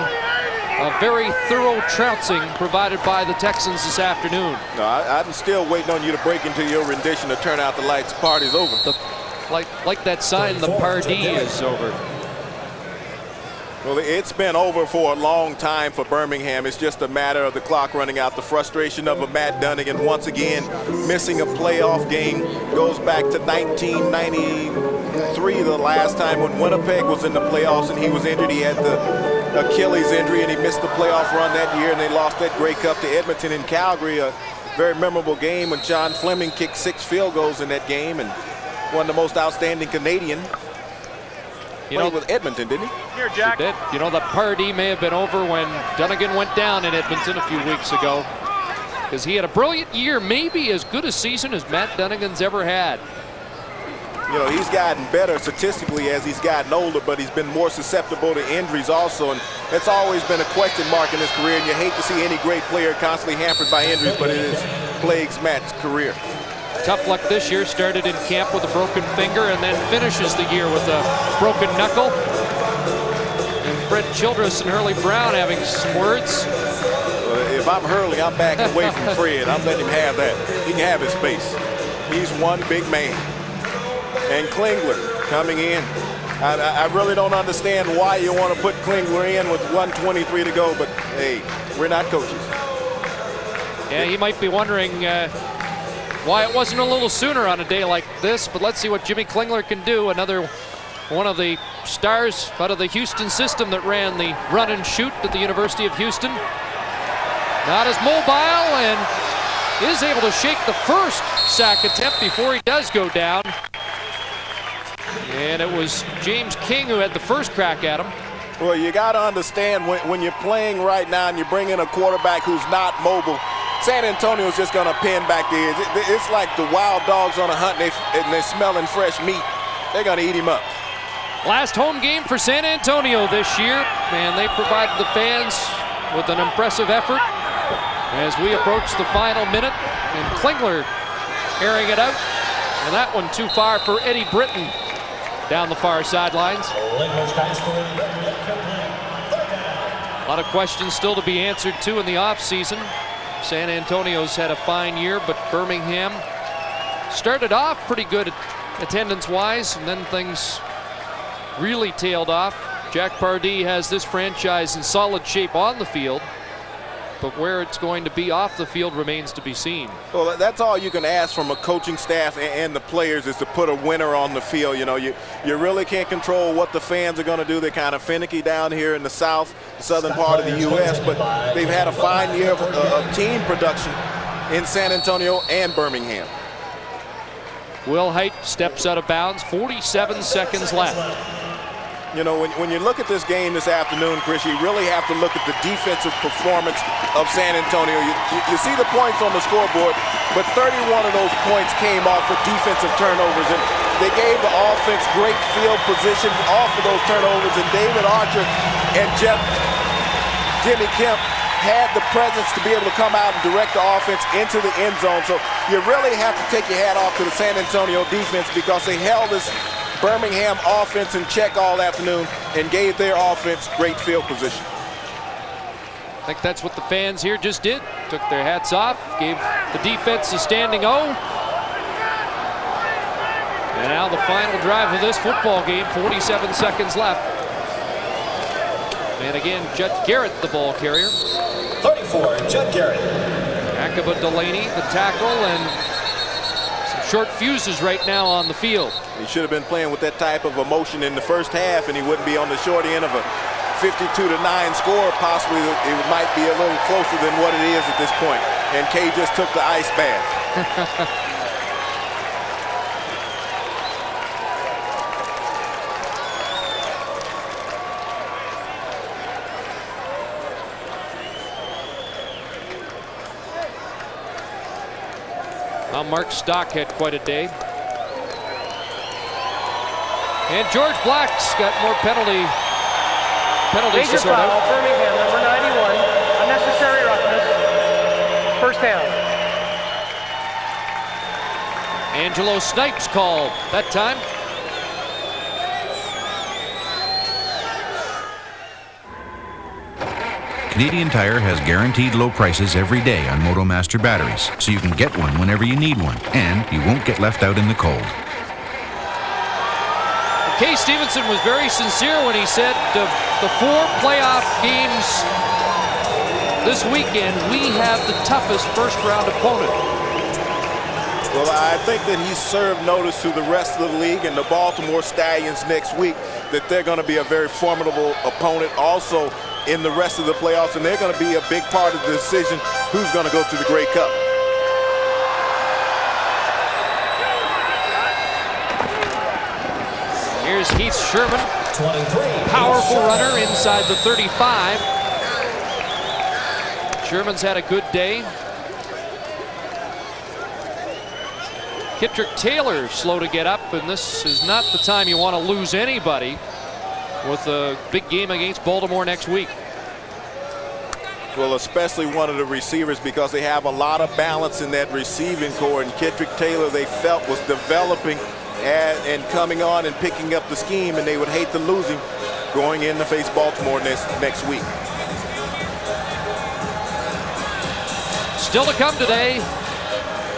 a very thorough trouncing provided by the Texans this afternoon. No, I'm still waiting on you to break into your rendition to turn out the lights. Party's over. Like that sign, the party is over. Well, it's been over for a long time for Birmingham. It's just a matter of the clock running out. The frustration of a Matt Dunnigan once again missing a playoff game goes back to 1993, the last time when Winnipeg was in the playoffs and he was injured. He had the Achilles injury and he missed the playoff run that year, and they lost that Grey Cup to Edmonton in Calgary. A very memorable game when John Fleming kicked 6 field goals in that game and won the most outstanding Canadian. You know, with Edmonton, didn't he? Here, Jack. He did. You know, the party may have been over when Dunnigan went down in Edmonton a few weeks ago, because he had a brilliant year, maybe as good a season as Matt Dunnigan's ever had. You know, he's gotten better statistically as he's gotten older, but he's been more susceptible to injuries also, and that's always been a question mark in his career, and you hate to see any great player constantly hampered by injuries, but it is plagues Matt's career. Tough luck this year, started in camp with a broken finger and then finishes the year with a broken knuckle. And Fred Childress and Hurley Brown having some words. If I'm Hurley, I'm backing away from Fred. I'm letting him have that. He can have his space. He's one big man. And Klingler coming in. I really don't understand why you want to put Klingler in with 1:23 to go, but hey, we're not coaches. Yeah, he might be wondering why it wasn't a little sooner on a day like this, but let's see what Jimmy Klingler can do. Another one of the stars out of the Houston system that ran the run and shoot at the University of Houston. Not as mobile and is able to shake the first sack attempt before he does go down. And it was James King who had the first crack at him. Well, you got to understand when you're playing right now and you bring in a quarterback who's not mobile, San Antonio's just going to pin back the edge. It's like the wild dogs on a hunt and they're smelling fresh meat. They're going to eat him up. Last home game for San Antonio this year, and they provided the fans with an impressive effort as we approach the final minute. And Klingler airing it out, and that one too far for Eddie Britton down the far sidelines. A lot of questions still to be answered too in the offseason. San Antonio's had a fine year, but Birmingham started off pretty good attendance-wise, and then things really tailed off. Jack Pardee has this franchise in solid shape on the field, but where it's going to be off the field remains to be seen. Well, that's all you can ask from a coaching staff and the players is to put a winner on the field. You know, you really can't control what the fans are going to do. They're kind of finicky down here in the southern part of the U.S., but they've had a fine year of team production in San Antonio and Birmingham. Will Height steps out of bounds, 47 seconds left. You know, when you look at this game this afternoon, Chris, you really have to look at the defensive performance of San Antonio. You see the points on the scoreboard, but 31 of those points came off of defensive turnovers, and they gave the offense great field position off of those turnovers, and David Archer and Jimmy Kemp had the presence to be able to come out and direct the offense into the end zone. So you really have to take your hat off to the San Antonio defense because they held this Birmingham offense in check all afternoon and gave their offense great field position. I think that's what the fans here just did. Took their hats off, gave the defense a standing O. And now the final drive of this football game, 47 seconds left. And again, Judd Garrett, the ball carrier. 34, Judd Garrett. Akaba Delaney, the tackle, and some short fuses right now on the field. He should have been playing with that type of emotion in the first half, and he wouldn't be on the short end of a 52-9 score. Possibly it might be a little closer than what it is at this point. And Kay just took the ice bath. Mark Stock had quite a day. And George Black's got more penalties to sort out. Birmingham, number 91, unnecessary roughness, first down. Angelo Snipes called that time. Canadian Tire has guaranteed low prices every day on MotoMaster batteries, so you can get one whenever you need one, and you won't get left out in the cold. Kay Stevenson was very sincere when he said the 4 playoff games this weekend, we have the toughest first-round opponent. Well, I think that he served notice to the rest of the league and the Baltimore Stallions next week that they're going to be a very formidable opponent also in the rest of the playoffs, and they're going to be a big part of the decision who's going to go to the Grey Cup. Here's Heath Sherman, powerful runner inside the 35. Sherman's had a good day. Kittrick Taylor slow to get up, and this is not the time you want to lose anybody with a big game against Baltimore next week. Well, especially one of the receivers, because they have a lot of balance in that receiving core, and Kittrick Taylor they felt was developing and coming on and picking up the scheme, and they would hate to lose him going in to face Baltimore next week. Still to come today,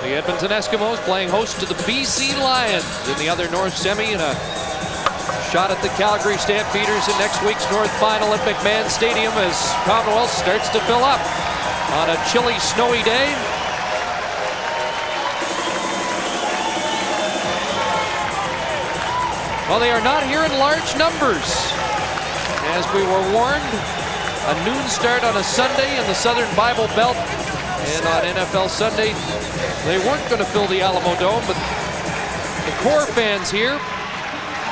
the Edmonton Eskimos playing host to the BC Lions in the other North Semi, and a shot at the Calgary Stampeders in next week's North Final at McMahon Stadium as Commonwealth starts to fill up on a chilly, snowy day. Well, they are not here in large numbers. As we were warned, a noon start on a Sunday in the Southern Bible Belt, and on NFL Sunday, they weren't going to fill the Alamo Dome, but the core fans here,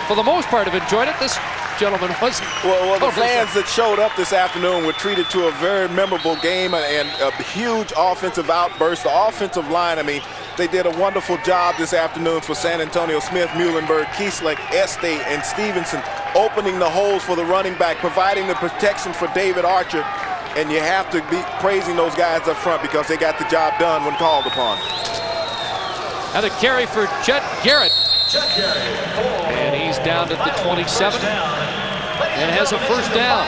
for the most part, have enjoyed it. This gentleman wasn't. Well, the fans that showed up this afternoon were treated to a very memorable game and a huge offensive outburst. The offensive line, I mean, they did a wonderful job this afternoon for San Antonio. Smith, Muhlenberg, Kieslick, Estate, and Stevenson opening the holes for the running back, providing the protection for David Archer. And you have to be praising those guys up front because they got the job done when called upon. And a carry for Judd Garrett. And he's down at the 27 and has a first down.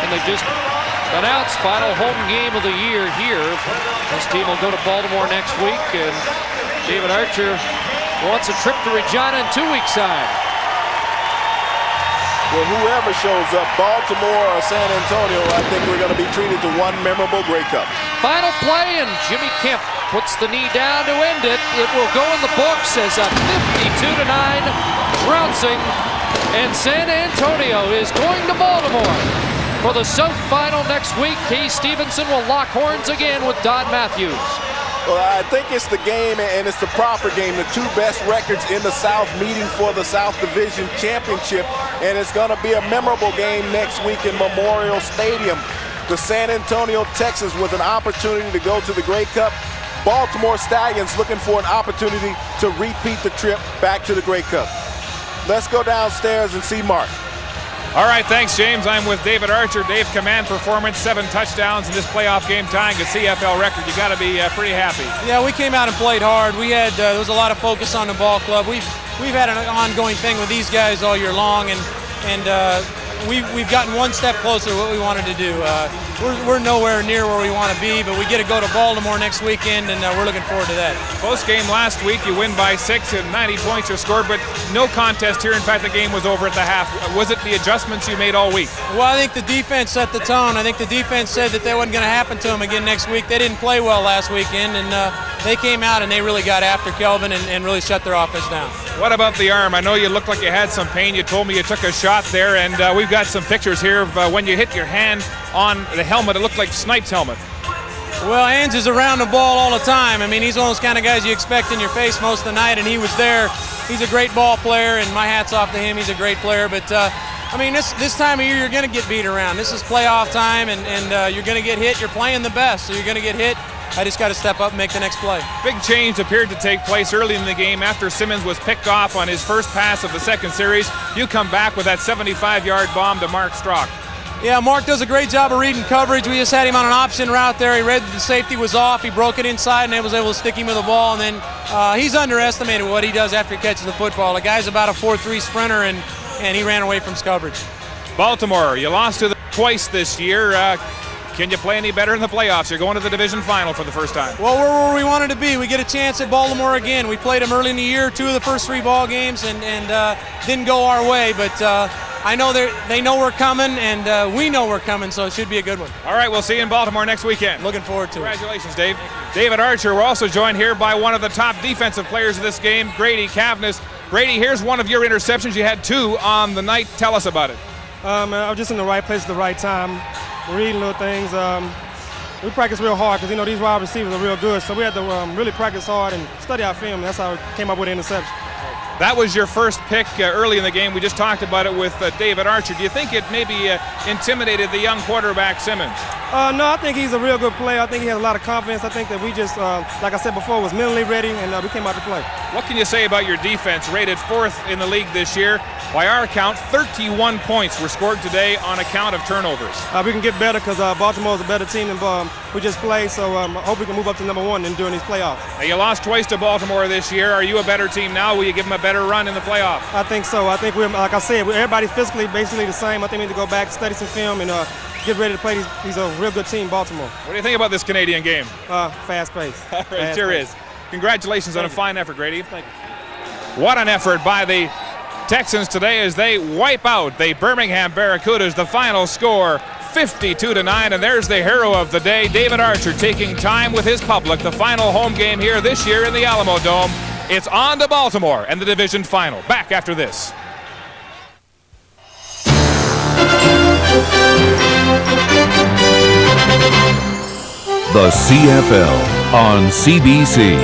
And they just announced final home game of the year here. This team will go to Baltimore next week, and David Archer wants a trip to Regina in 2 weeks' time. Well, whoever shows up, Baltimore or San Antonio, I think we're going to be treated to one memorable Grey Cup. Final play, and Jimmy Kemp puts the knee down to end it. It will go in the books as a 52-9 trouncing, and San Antonio is going to Baltimore for the South Final next week. Kay Stevenson will lock horns again with Don Matthews. Well, I think it's the game, and it's the proper game. The two best records in the South meeting for the South Division Championship, and it's going to be a memorable game next week in Memorial Stadium. The San Antonio Texans with an opportunity to go to the Grey Cup. Baltimore Stallions looking for an opportunity to repeat the trip back to the Grey Cup. Let's go downstairs and see Mark. All right, thanks, James. I'm with David Archer. Dave, command performance, 7 touchdowns in this playoff game, tying a CFL record. You got to be pretty happy. Yeah, we came out and played hard. We had there was a lot of focus on the ball club. We've had an ongoing thing with these guys all year long, and we've gotten one step closer to what we wanted to do. We're nowhere near where we want to be, but we get to go to Baltimore next weekend, and we're looking forward to that. Close game last week. You win by 6 and 90 points are scored, but no contest here. In fact, the game was over at the half. Was it the adjustments you made all week? Well, I think the defense set the tone. I think the defense said that that wasn't going to happen to them again next week. They didn't play well last weekend, and they came out and they really got after Kelvin and really shut their offense down. What about the arm? I know you looked like you had some pain. You told me you took a shot there, and we've got some pictures here of when you hit your hand on the helmet. It looked like Snipe's helmet. Well, Hans is around the ball all the time. I mean, he's one of those kind of guys you expect in your face most of the night, and he was there. He's a great ball player, and my hat's off to him. He's a great player. But, I mean, this time of year, you're going to get beat around. This is playoff time, and you're going to get hit. You're playing the best, so you're going to get hit. I just got to step up and make the next play. Big change appeared to take place early in the game after Simmons was picked off on his first pass of the second series. You come back with that 75-yard bomb to Mark Strock. Yeah, Mark does a great job of reading coverage. We just had him on an option route there. He read that the safety was off. He broke it inside and was able to stick him with the ball. And then he's underestimated what he does after he catches the football. The guy's about a 4.3 sprinter, and he ran away from his coverage. Baltimore, you lost to them twice this year. Can you play any better in the playoffs? You're going to the division final for the first time. Well, we're where we wanted to be. We get a chance at Baltimore again. We played them early in the year, 2 of the first 3 ball games, and didn't go our way. But I know they know we're coming, and we know we're coming, so it should be a good one. All right, we'll see you in Baltimore next weekend. Looking forward to it. Congratulations, Dave. David Archer, we're also joined here by one of the top defensive players of this game, Grady Cavness. Grady, here's one of your interceptions. You had 2 on the night. Tell us about it. I was just in the right place at the right time. We're reading little things. We practice real hard because, these wide receivers are real good. So we had to really practice hard and study our film. That's how we came up with the interception. That was your first pick early in the game. We just talked about it with David Archer. Do you think it maybe intimidated the young quarterback Simmons? No, I think he's a real good player. I think he has a lot of confidence. I think that we just, like I said before, was mentally ready, and we came out to play. What can you say about your defense? Rated 4th in the league this year. By our count, 31 points were scored today on account of turnovers. We can get better because Baltimore is a better team than we just played, so I hope we can move up to #1 during these playoffs. Now, you lost twice to Baltimore this year. Are you a better team now? Will you give them a better run in the playoffs? I think so. I think we're, like I said, everybody's physically basically the same. I think we need to go back, study some film, and get ready to play these a real good team, Baltimore. What do you think about this Canadian game? Fast pace. It sure is. Congratulations on a fine effort, Grady. Thank you. What an effort by the Texans today as they wipe out the Birmingham Barracudas. The final score, 52-9, and there's the hero of the day, David Archer, taking time with his public. The final home game here this year in the Alamo Dome. It's on to Baltimore and the division final. Back after this. The CFL on CBC.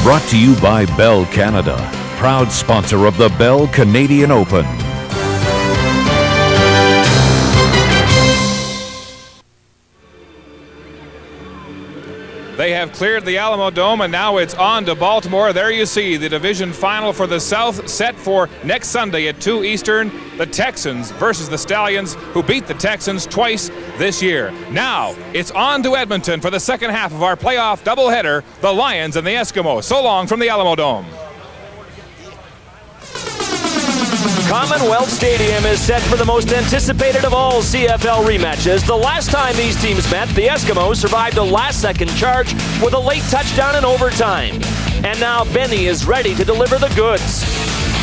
Brought to you by Bell Canada, proud sponsor of the Bell Canadian Open. They have cleared the Alamo Dome, and now it's on to Baltimore. There you see the division final for the South, set for next Sunday at 2 Eastern. The Texans versus the Stallions, who beat the Texans twice this year. Now it's on to Edmonton for the second half of our playoff doubleheader, the Lions and the Eskimos. So long from the Alamo Dome. Commonwealth Stadium is set for the most anticipated of all CFL rematches. The last time these teams met, the Eskimos survived a last-second charge with a late touchdown in overtime. And now Benny is ready to deliver the goods.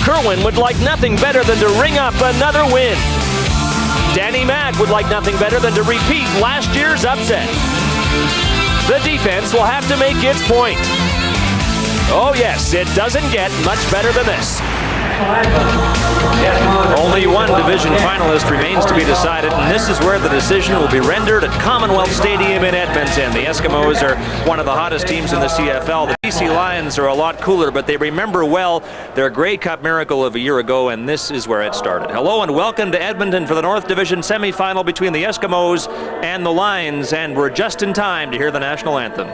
Kerwin would like nothing better than to ring up another win. Danny Mack would like nothing better than to repeat last year's upset. The defense will have to make its point. Oh yes, it doesn't get much better than this. Only one division finalist remains to be decided, and this is where the decision will be rendered at Commonwealth Stadium in Edmonton. The Eskimos are one of the hottest teams in the CFL. The BC Lions are a lot cooler, but they remember well their Grey Cup miracle of a year ago, and this is where it started. Hello and welcome to Edmonton for the North Division semifinal between the Eskimos and the Lions, and we're just in time to hear the national anthem.